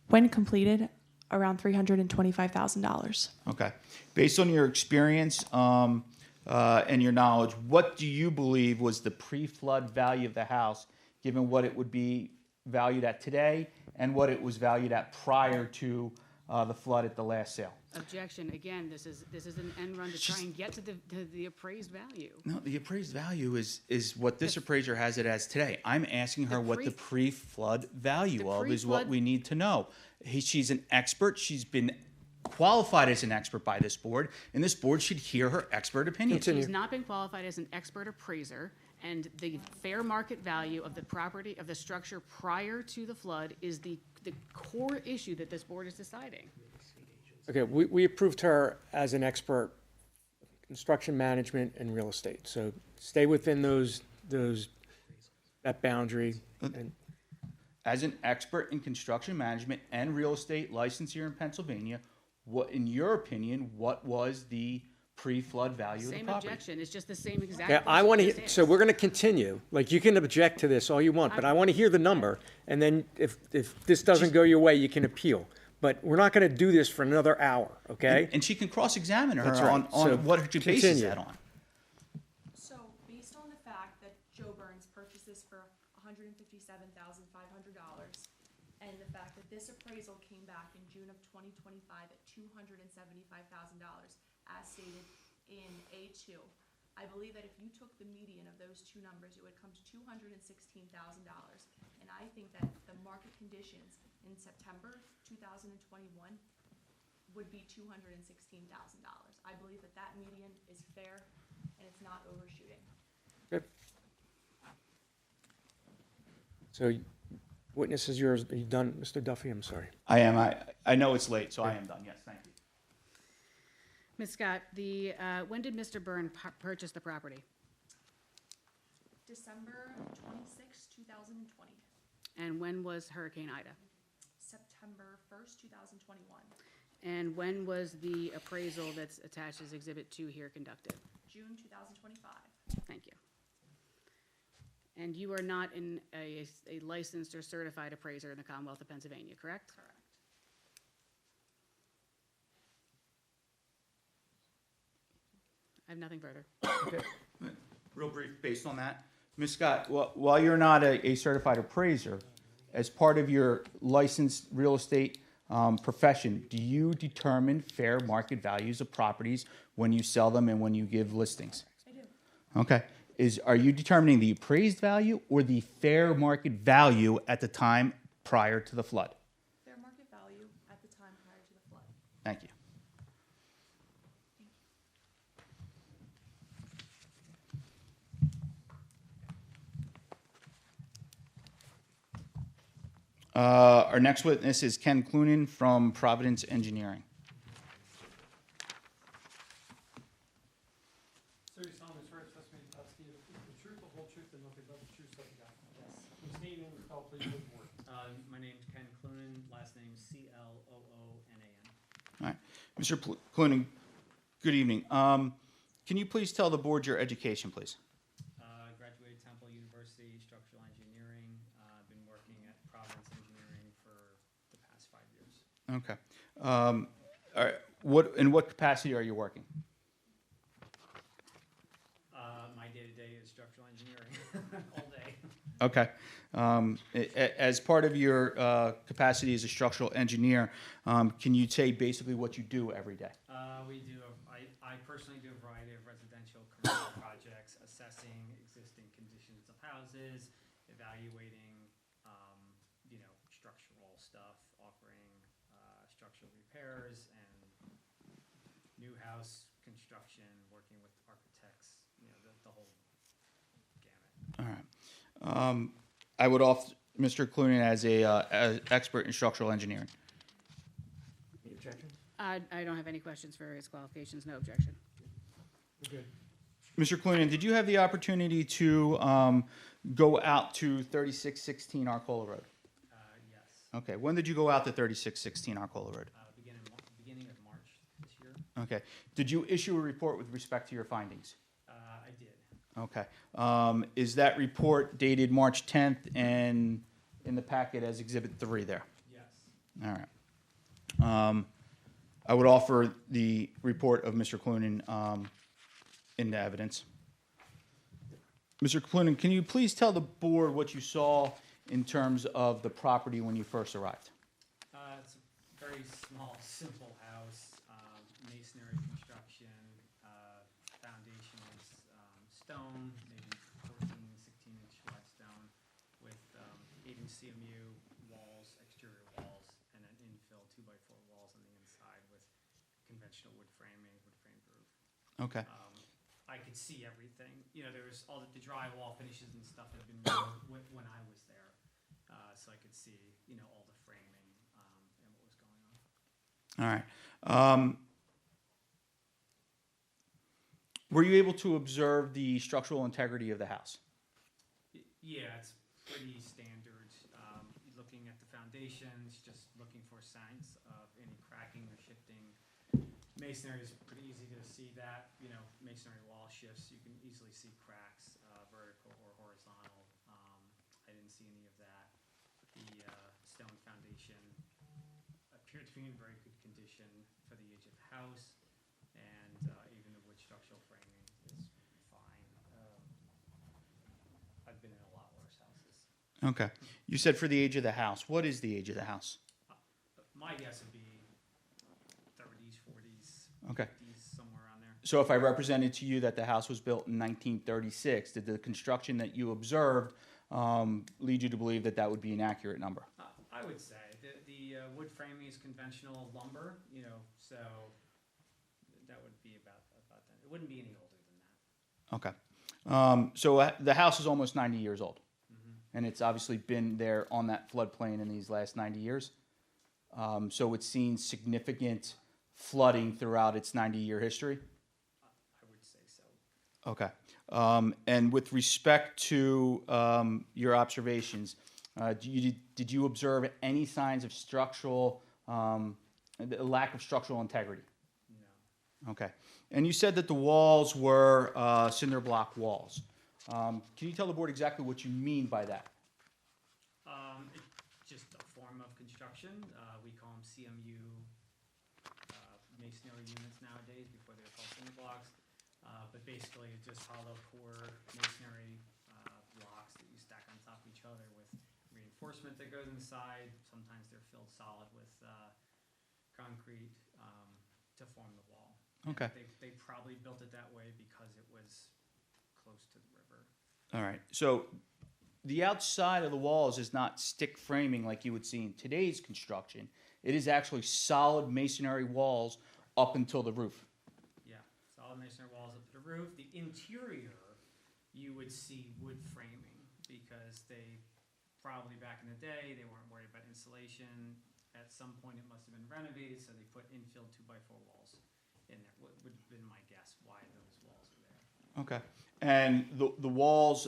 When completed, around $325,000. Okay. Based on your experience and your knowledge, what do you believe was the pre-flood value of the house, given what it would be valued at today and what it was valued at prior to the flood at the last sale. Objection, again, this is an end run to try and get to the appraised value. No, the appraised value is what this appraiser has it as today. I'm asking her what the pre-flood value of is what pre-flood- we need to know. She's an expert. She's been qualified as an expert by this board, and this board should hear her expert opinion. She's not been qualified as an expert appraiser, and the fair market value of the property, of the structure prior to the flood is the core issue that this board is deciding. Okay, we approved her as an expert, construction management and real estate. So stay within that boundary. And As an expert in construction management and real estate licensed here in Pennsylvania, what, in your opinion, what was the pre-flood value of the Same property? objection, it's just the same exact. yeah, I want question to, as so is. we're going to continue. Like, you can object to this all you want, but I want to hear the number. And then if this doesn't go your way, you can appeal. But we're not going to do this for another hour, okay? And she can cross-examine her That's right. on So what she bases continue. that on. So based on the fact that Joe Burns purchased this for $157,500, and the fact that this appraisal came back in June of 2025 at $275,000, as stated in A2, I believe that if you took the median of those two numbers, it would come to $216,000. And I think that the market conditions in September 2021 would be $216,000. I believe that that median is fair and it's not overshooting. Good. So witness is yours. Are you done, Mr. Duffy? I'm sorry. I am. I know it's late, so I am done. Yes, thank you. Ms. Scott, when did Mr. Byrne purchase the property? December 26, 2020. And when was Hurricane Ida? September 1st, 2021. And when was the appraisal that's attached as Exhibit 2 here conducted? June 2025. Thank you. And you are not a licensed or certified appraiser in the Commonwealth of Pennsylvania, correct? Correct. I have nothing further. Real brief, based on that. Ms. Scott, while you're not a certified appraiser, as part of your licensed real estate profession, do you determine fair market values of properties when you sell them and when you give listings? I do. Okay. Are you determining the appraised value or the fair market value at the time prior to the flood? Fair market value at the time prior to the flood. Thank you. Our next witness is Ken Clunin from Providence Engineering. So you solemnly swear to testimony you tell the truth, the whole truth, and nothing but the truth, so help you God? Yes. Please state your name and spell, please, for the board. My name's Ken Clunin, last name C-L-O-O-N-A-N. All right. Mr. Clunin, good evening. Can you please tell the board your education, please? Graduated Temple University, structural engineering. I've been working at Providence Engineering for the past 5 years. Okay. All right. In what capacity are you working? My day-to-day is structural engineering all day. Okay. As part of your capacity as a structural engineer, can you say basically what you do every day? I personally do a variety of residential commercial projects, assessing existing conditions of houses, evaluating, structural stuff, offering structural repairs and new house construction, working with architects, the whole gamut. All right. I would offer Mr. Clunin as an expert in structural engineering. Any objection? I don't have any questions for his qualifications, no objection. We're good. Mr. Clunin, did you have the opportunity to go out to 3616 Arcola Road? Yes. Okay. When did you go out to 3616 Arcola Road? Beginning of March this year. Okay. Did you issue a report with respect to your findings? I did. Okay. Is that report dated March 10th and in the packet as Exhibit 3 there? Yes. All right. I would offer the report of Mr. Clunin into evidence. Mr. Clunin, can you please tell the board what you saw in terms of the property when you first arrived? It's a very very small, simple house, masonry construction, foundation is stone, maybe 14, 16-inch flat stone with 8-inch CMU walls, exterior walls, and an infill 2x4 walls on the inside with conventional wood framing, wood framed roof. Okay. I could see everything. You know, there was all the drywall finishes and stuff that had been removed when I was there, so I could see, you know, all the framing and what was going on. All right. Were you able to observe the structural integrity of the house? Yeah, it's pretty standard. Looking at the foundations, just looking for signs of any cracking or shifting. Masonry is pretty easy to see that. You know, masonry wall shifts, you can easily see cracks, vertical or horizontal. I didn't see any of that. The stone foundation appeared to be in very good condition for the age of the house, and even the wood structural framing is fine. I've been in a lot worse houses. Okay. You said for the age of the house. What is the age of the house? My guess would be 30s, 40s, Okay. 50s, somewhere around there. So if I represented to you that the house was built in 1936, did the construction that you observed lead you to believe that that would be an accurate number? I would say the wood framing is conventional lumber, you know, so that would be about that. It wouldn't be any older than that. Okay. So the house is almost 90 years old, and it's obviously been there on that floodplain in these last 90 years. So it's seen significant flooding throughout its 90-year history? I would say so. Okay. And with respect to your observations, did you observe any signs of structural, lack of structural integrity? No. Okay. And you said that the walls were cinder block walls. Can you tell the board exactly what you mean by that? It's just a form of construction. We call them CMU masonry units nowadays. Before they were called cinder blocks. But basically, it's just hollow core masonry blocks that you stack on top of each other with reinforcement that goes inside. Sometimes they're filled solid with concrete to form the wall. Okay. They probably built it that way because it was close to the river. All right. So the outside of the walls is not stick framing like you would see in today's construction. It is actually solid masonry walls up until the roof. Yeah, solid masonry walls up to the roof. The interior, you would see wood framing because they probably back in the day, they weren't worried about insulation. At some point, it must have been renovated, so they put infill 2x4 walls in there. Would have been my guess why those walls are there. Okay. And the walls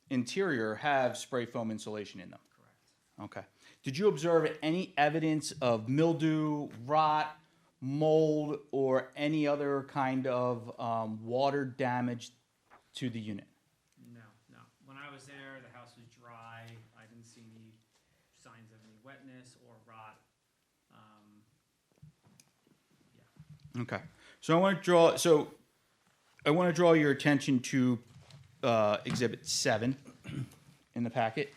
interior have spray foam insulation in them? Correct. Okay. Did you observe any evidence of mildew, rot, mold, or any other kind of water damage to the unit? No. When I was there, the house was dry. I didn't see any signs of any wetness or rot. Okay. So I want to draw your attention to Exhibit 7 in the packet.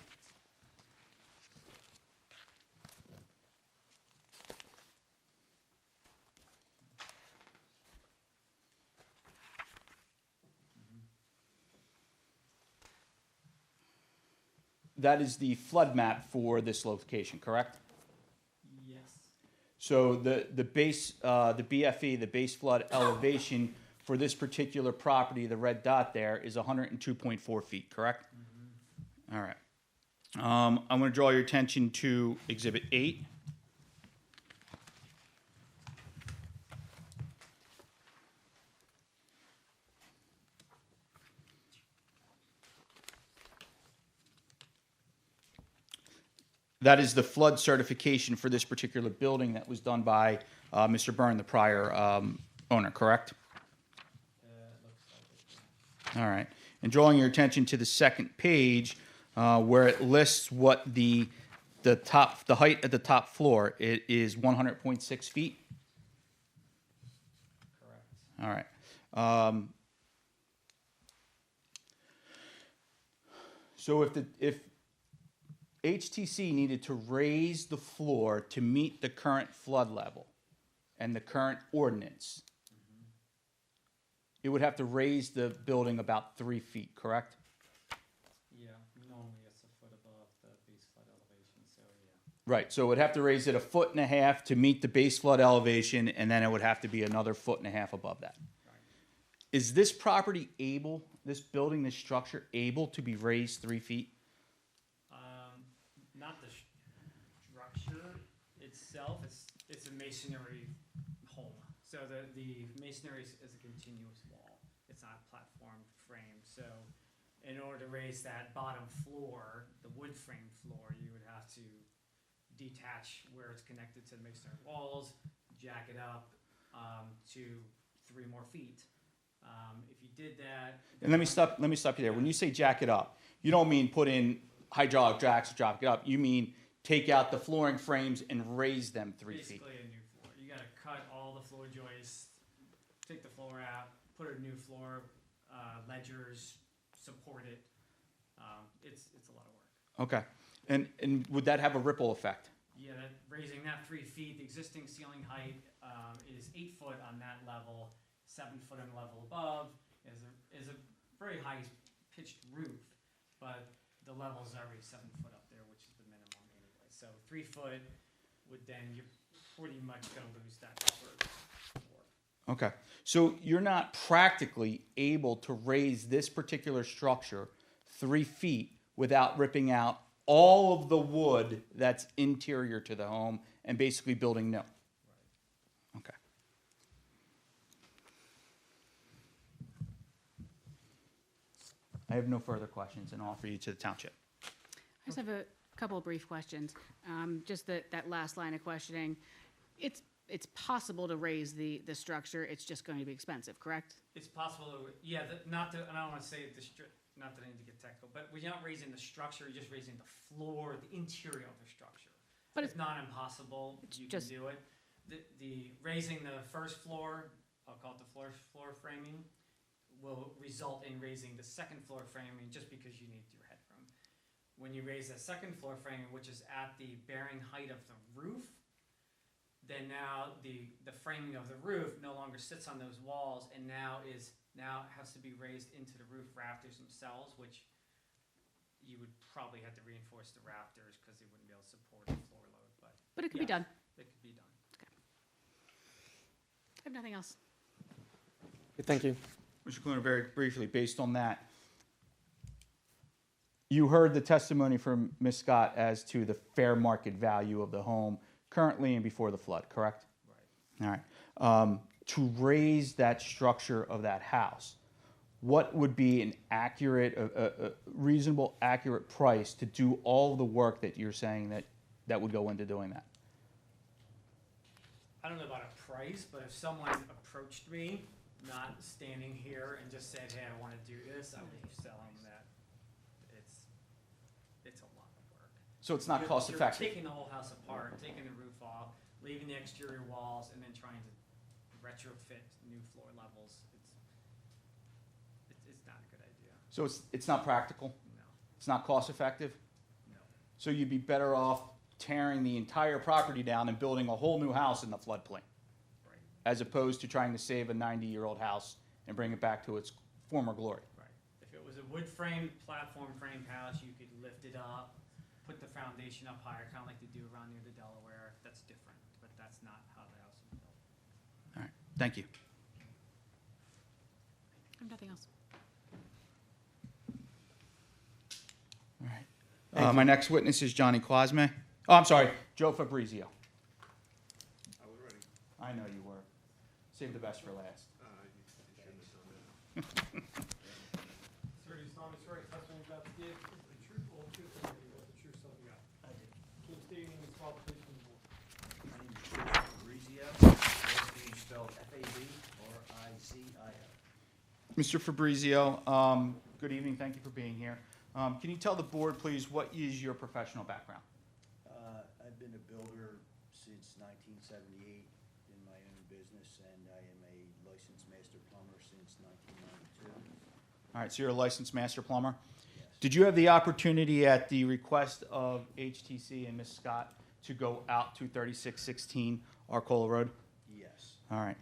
That is the flood map for this location, correct? Yes. So the base, the BFE, the base flood elevation for this particular property, the red dot there, is 102.4 feet, correct? All right. I'm going to draw your attention to Exhibit 8. That is the flood certification for this particular building that was done by Mr. Byrne, the prior owner, correct? All right. And drawing your attention to the second page, where it lists what the height at the top floor, it is 100.6 feet. Correct. All right. So if HTC needed to raise the floor to meet the current flood level and the current ordinance. It would have to raise the building about 3 feet, correct? Yeah, normally it's a foot above the base flood elevation, so yeah. Right, so it would have to raise it 1.5 feet to meet the base flood elevation, and then it would have to be another 1.5 feet above that. Is this property able, this building, this structure, able to be raised 3 feet? Not the structure itself, it's a masonry home. So the masonry is a continuous wall. It's not platform frame. So in order to raise that bottom floor, the wood frame floor, you would have to detach where it's connected to the masonry walls, jack it up to 3 more feet. If you did that, And let me stop you there. When you say jack it up, you don't mean put in hydraulic jacks to jack it up. You mean take out the flooring frames and raise them 3 feet. basically a new floor. You got to cut all the floor joists, take the floor out, put a new floor, ledgers, support it. It's a lot of work. Okay. And would that have a ripple effect? Yeah, raising that 3 feet, the existing ceiling height is 8 foot on that level, 7 foot on the level above, is a very high pitched roof, but the level's already 7 foot up there, which is the minimum anyway. So 3 foot would then, you're pretty much gonna lose that upper floor. Okay. So you're not practically able to raise this particular structure 3 feet without ripping out all of the wood that's interior to the home and basically building new. Okay. I have no further questions and offer you to the township. I just have a couple of brief questions. Just that last line of questioning. It's possible to raise the structure, it's just going to be expensive, correct? It's possible, yeah, and I don't wanna say not that I need to get technical, but we're not raising the structure, you're just raising the floor, the interior of the structure. But it's not impossible, you can just- do it. The raising the first floor, I'll call it the floor framing, will result in raising the second floor framing just because you need your headroom. When you raise the second floor framing, which is at the bearing height of the roof, then now the framing of the roof no longer sits on those walls and now has to be raised into the roof rafters themselves, which you would probably have to reinforce the rafters because they wouldn't be able to support the floor load, But it could be yes, done. It could be done. I have nothing else. Thank you. Mr. Cluner, very briefly, based on that, you heard the testimony from Ms. Scott as to the fair market value of the home currently and before the flood, correct? Right. All right. To raise that structure of that house, what would be an accurate, a reasonable, accurate price to do all the work that you're saying that would go into doing that? I don't know about a price, but if someone approached me, not standing here and just said, hey, I want to do this, I would just tell them that it's a lot of work. So it's not cost effective? You're taking the whole house apart, taking the roof off, leaving the exterior walls, and then trying to retrofit new floor levels. It's not a good idea. So it's not practical? No. It's not cost effective? No. So you'd be better off tearing the entire property down and building a whole new house in the floodplain? Right. As opposed to trying to save a 90-year-old house and bring it back to its former glory? Right. If it was a wood frame, platform frame house, you could lift it up, put the foundation up higher, kind of like they do around near the Delaware. That's different, but that's not how the house was built. All right, thank you. I have nothing else. All right. My next witness is Johnny Quasme. Oh, I'm sorry, Joe Fabrizio. I was ready. I know you were. Save the best for last. Sir, you solemnly swear the testimony you're about to give is the truth, whole truth, and nothing but the truth, so help you God. I do. Keep stating your name and qualifications for the board. My name is Joe Fabrizio, last name spelled F-A-B-R-I-Z-I-O. Mr. Fabrizio, good evening, thank you for being here. Can you tell the board, please, what is your professional background? I've been a builder since 1978 in my own business, and I am a licensed master plumber since 1992. All right, so you're a licensed master plumber? Yes. Did you have the opportunity at the request of HTC and Ms. Scott to go out to 3616 Arcola Road? Yes. All right.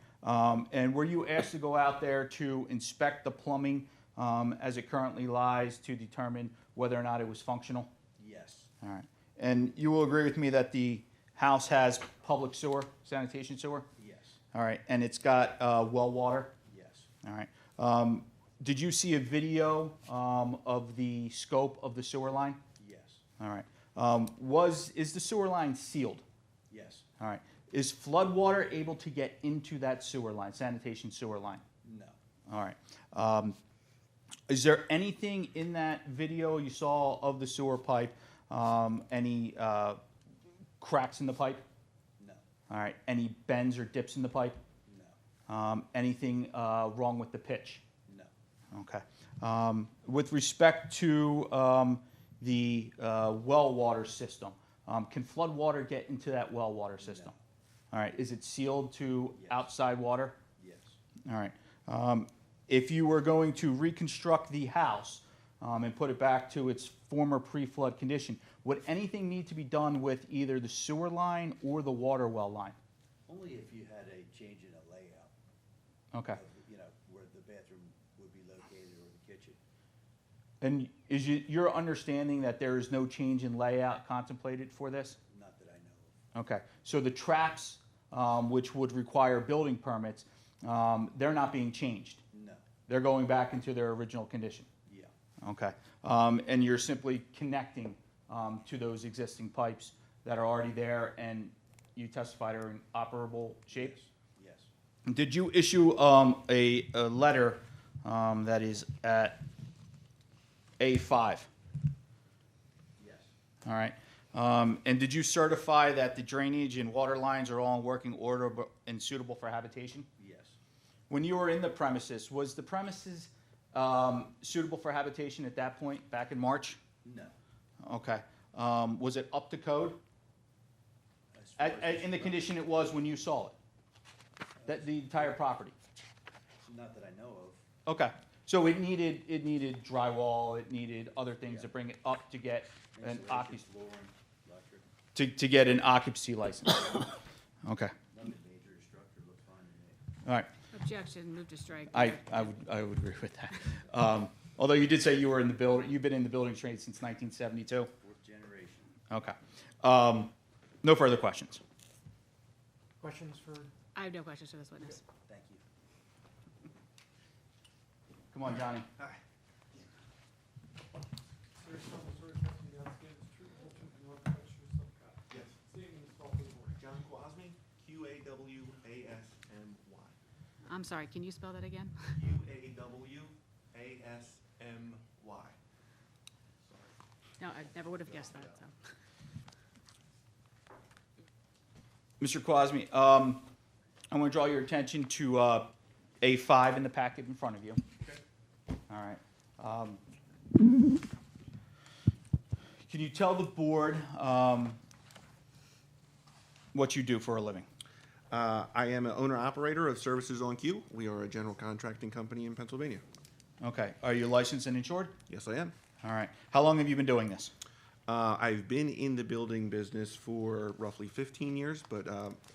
And were you asked to go out there to inspect the plumbing as it currently lies to determine whether or not it was functional? Yes. All right. And you will agree with me that the house has public sewer, sanitation sewer? Yes. All right. And it's got well water? Yes. All right. Did you see a video of the scope of the sewer line? Yes. All right. Is the sewer line sealed? Yes. All right. Is flood water able to get into that sewer line, sanitation sewer line? No. All right. Is there anything in that video you saw of the sewer pipe, any cracks in the pipe? No. All right. Any bends or dips in the pipe? No. Anything wrong with the pitch? No. Okay. With respect to the well water system, can flood water get into that well water system? No. All right. Is it sealed to Yes. outside water? Yes. All right. If you were going to reconstruct the house and put it back to its former pre-flood condition, would anything need to be done with either the sewer line or the water well line? Only if you had a change in a layout. Okay. Of, you know, where the bathroom would be located or the kitchen. And is your understanding that there is no change in layout contemplated for this? Not that I know of. Okay. So the traps, which would require building permits, they're not being changed? No. They're going back into their original condition? Yeah. Okay. And you're simply connecting to those existing pipes that are already there and you testified are in operable shape? Yes. Did you issue a letter that is at A5? Yes. All right. And did you certify that the drainage and water lines are all in working order and suitable for habitation? Yes. When you were in the premises, was the premises suitable for habitation at that point, back in March? No. Okay. Was it up to code? In the condition it was when you saw it? That the entire property? Not that I know of. Okay. So it needed drywall, it needed other things to bring it up to get an Insulation, occupancy, flooring, electric. to get an occupancy license. Okay. None of the major structure looks fine to me. All right. Objection, move to strike. I would agree with that. Although you did say you were in the building, you've been in the building trade since 1972? Fourth generation. Okay. No further questions. Questions for? I have no questions for this witness. Thank you. Come on, Johnny. Sir, someone sort of testing the outstanding is true, whole truth, and nothing but true, self God. Yes. Statement is called for the board. John Quasmy, QAWASMY. I'm sorry, can you spell that again? QAWASMY. No, I never would have guessed that, so. Mr. Quasmy, I want to draw your attention to A5 in the packet in front of you. All right. Can you tell the board what you do for a living? I am an owner-operator of Services on Q. We are a general contracting company in Pennsylvania. Okay. Are you licensed and insured? Yes, I am. All right. How long have you been doing this? I've been in the building business for roughly 15 years, but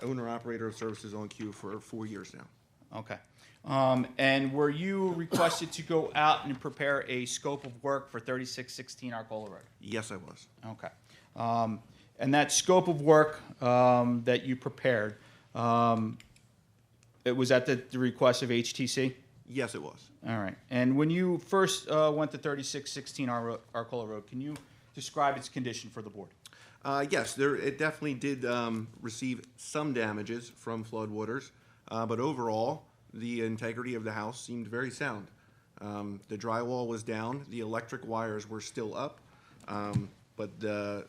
owner-operator of Services on Q for 4 years now. Okay. And were you requested to go out and prepare a scope of work for 3616 Arcola Road? Yes, I was. Okay. And that scope of work that you prepared, it was at the request of HTC? Yes, it was. All right. And when you first went to 3616 Arcola Road, can you describe its condition for the board? Yes, it definitely did receive some damages from floodwaters, but overall, the integrity of the house seemed very sound. The drywall was down, the electric wires were still up, but the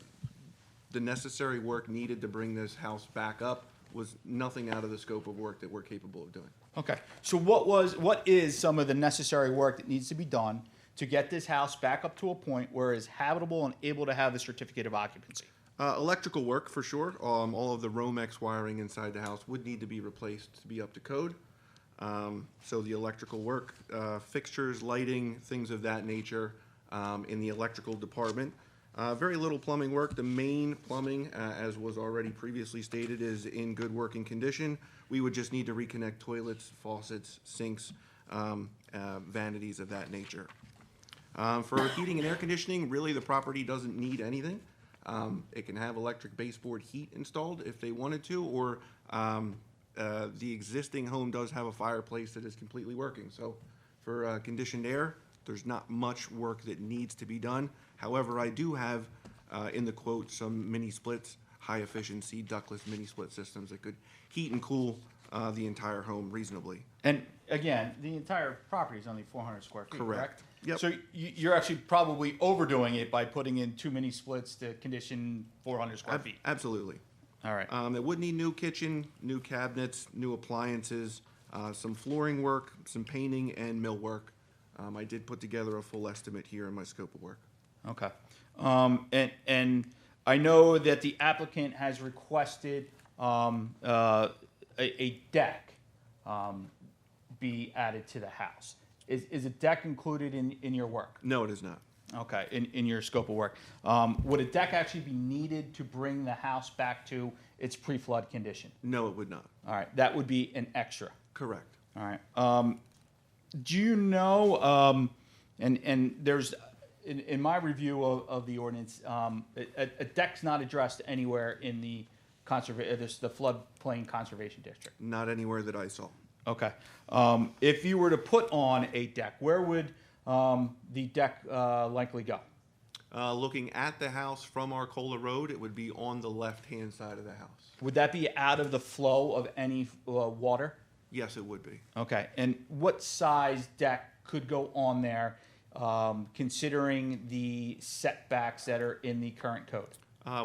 necessary work needed to bring this house back up was nothing out of the scope of work that we're capable of doing. Okay. So what is some of the necessary work that needs to be done to get this house back up to a point where it's habitable and able to have the certificate of occupancy? Electrical work, for sure. All of the Romex wiring inside the house would need to be replaced to be up to code. So the electrical work, fixtures, lighting, things of that nature in the electrical department. Very little plumbing work. The main plumbing, as was already previously stated, is in good working condition. We would just need to reconnect toilets, faucets, sinks, vanities of that nature. For heating and air conditioning, really the property doesn't need anything. It can have electric baseboard heat installed if they wanted to, or the existing home does have a fireplace that is completely working. So for conditioned air, there's not much work that needs to be done. However, I do have in the quote some mini splits, high efficiency ductless mini split systems that could heat and cool the entire home reasonably. And again, the entire property is only 400 square feet, correct? Correct. Yep. So you're actually probably overdoing it by putting in 2 mini splits to condition 400 square feet. Absolutely. All right. It would need new kitchen, new cabinets, new appliances, some flooring work, some painting, and millwork. I did put together a full estimate here in my scope of work. Okay. And I know that the applicant has requested a deck be added to the house. Is a deck included in your work? No, it is not. Okay, in your scope of work. Would a deck actually be needed to bring the house back to its pre-flood condition? No, it would not. All right, that would be an extra. Correct. All right. Do you know, and there's, in my review of the ordinance, a deck's not addressed anywhere in the the floodplain conservation district? Not anywhere that I saw. Okay. If you were to put on a deck, where would the deck likely go? Looking at the house from Arcola Road, it would be on the left-hand side of the house. Would that be out of the flow of any water? Yes, it would be. Okay. And what size deck could go on there, considering the setbacks that are in the current code?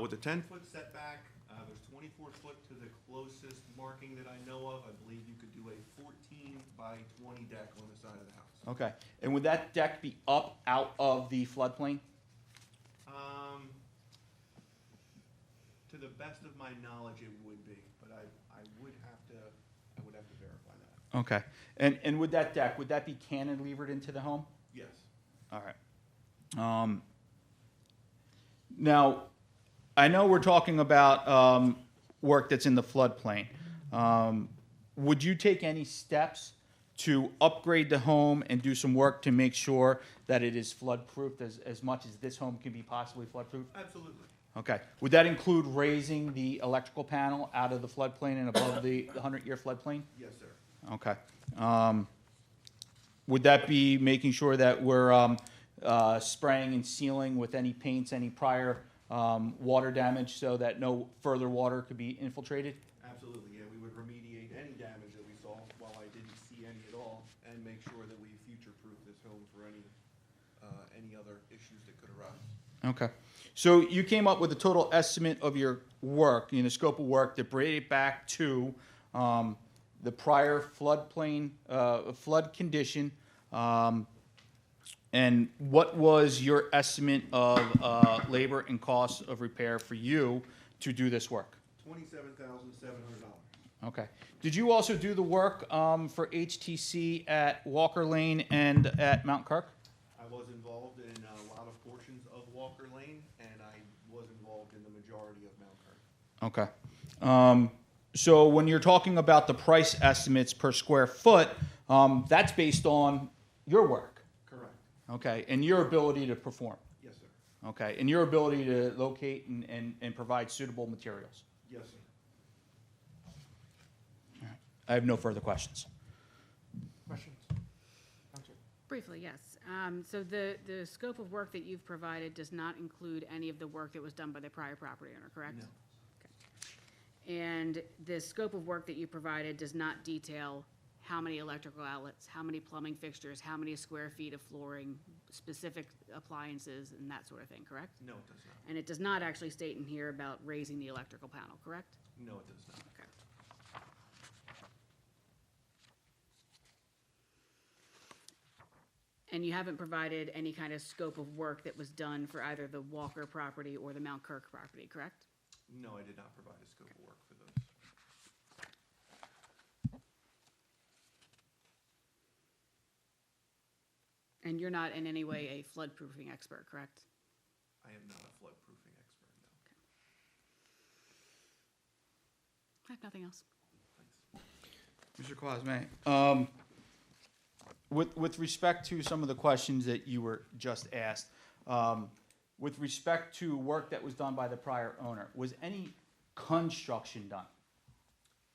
With a 10-foot setback, there's 24 foot to the closest marking that I know of. I believe you could do a 14 by 20 deck on the side of the house. Okay. And would that deck be up out of the floodplain? To the best of my knowledge, it would be, but I would have to verify that. Okay. And would that deck, would that be cantilevered into the home? Yes. All right. Now, I know we're talking about work that's in the floodplain. Would you take any steps to upgrade the home and do some work to make sure that it is flood-proofed as much as this home can be possibly flood-proof? Absolutely. Okay. Would that include raising the electrical panel out of the floodplain and above the 100-year floodplain? Yes, sir. Okay. Would that be making sure that we're spraying and sealing with any paints, any prior water damage so that no further water could be infiltrated? Absolutely, yeah. We would remediate any damage that we saw while I didn't see any at all and make sure that we future-proof this home for any other issues that could arise. Okay. So you came up with a total estimate of your work, the scope of work that brought it back to the prior floodplain, flood condition, and what was your estimate of labor and costs of repair for you to do this work? $27,700. Okay. Did you also do the work for HTC at Walker Lane and at Mount Kirk? I was involved in a lot of portions of Walker Lane, and I was involved in the majority of Mount Kirk. Okay. So when you're talking about the price estimates per square foot, that's based on your work. Correct. Okay, and your ability to perform. Yes, sir. Okay, and your ability to locate and provide suitable materials. Yes, sir. I have no further questions. Questions? Council? Briefly, yes. So the scope of work that you've provided does not include any of the work that was done by the prior property owner, correct? No. Okay. And the scope of work that you provided does not detail how many electrical outlets, how many plumbing fixtures, how many square feet of flooring, specific appliances, and that sort of thing, correct? No, it does not. And it does not actually state in here about raising the electrical panel, correct? No, it does not. Okay. And you haven't provided any kind of scope of work that was done for either the Walker property or the Mount Kirk property, correct? No, I did not provide a scope of work for those. And you're not in any way a floodproofing expert, correct? I am not a floodproofing expert, no. I have nothing else. Mr. Quasme, with respect to some of the questions that you were just asked, with respect to work that was done by the prior owner, was any construction done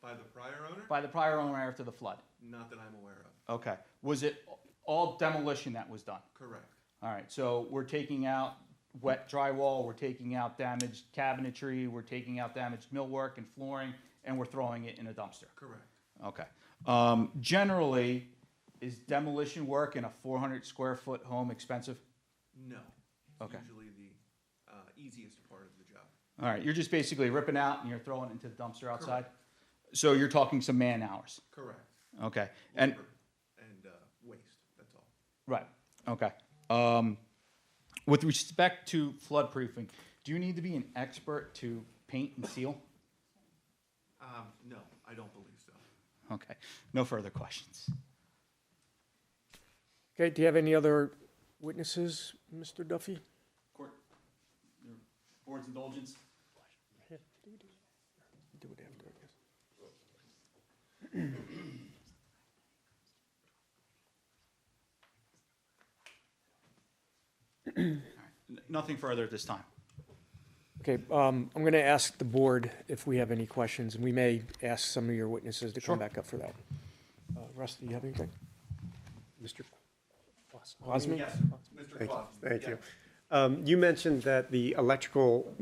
By the prior owner? by the prior owner after the flood? Not that I'm aware of. Okay. Was it all demolition that was done? Correct. All right, so we're taking out wet drywall, we're taking out damaged cabinetry, we're taking out damaged millwork and flooring, and we're throwing it in a dumpster? Correct. Okay. Generally, is demolition work in a 400 square foot home expensive? No. Okay. It's usually the easiest part of the job. All right, you're just basically ripping out and you're throwing it into the dumpster outside? So you're talking some man hours? Correct. Okay, and, Labor and waste, that's all. right, okay. With respect to flood proofing, do you need to be an expert to paint and seal? No, I don't believe so. Okay, no further questions. Okay, do you have any other witnesses, Mr. Duffy? Court, your board's indulgence? Do it after, I guess. Nothing further at this time. Okay, I'm going to ask the board if we have any questions, and we may ask some of your witnesses to Sure. come back up for that. Russ, do you have anything? Mr. Quasmi? Thank you. You mentioned that the electrical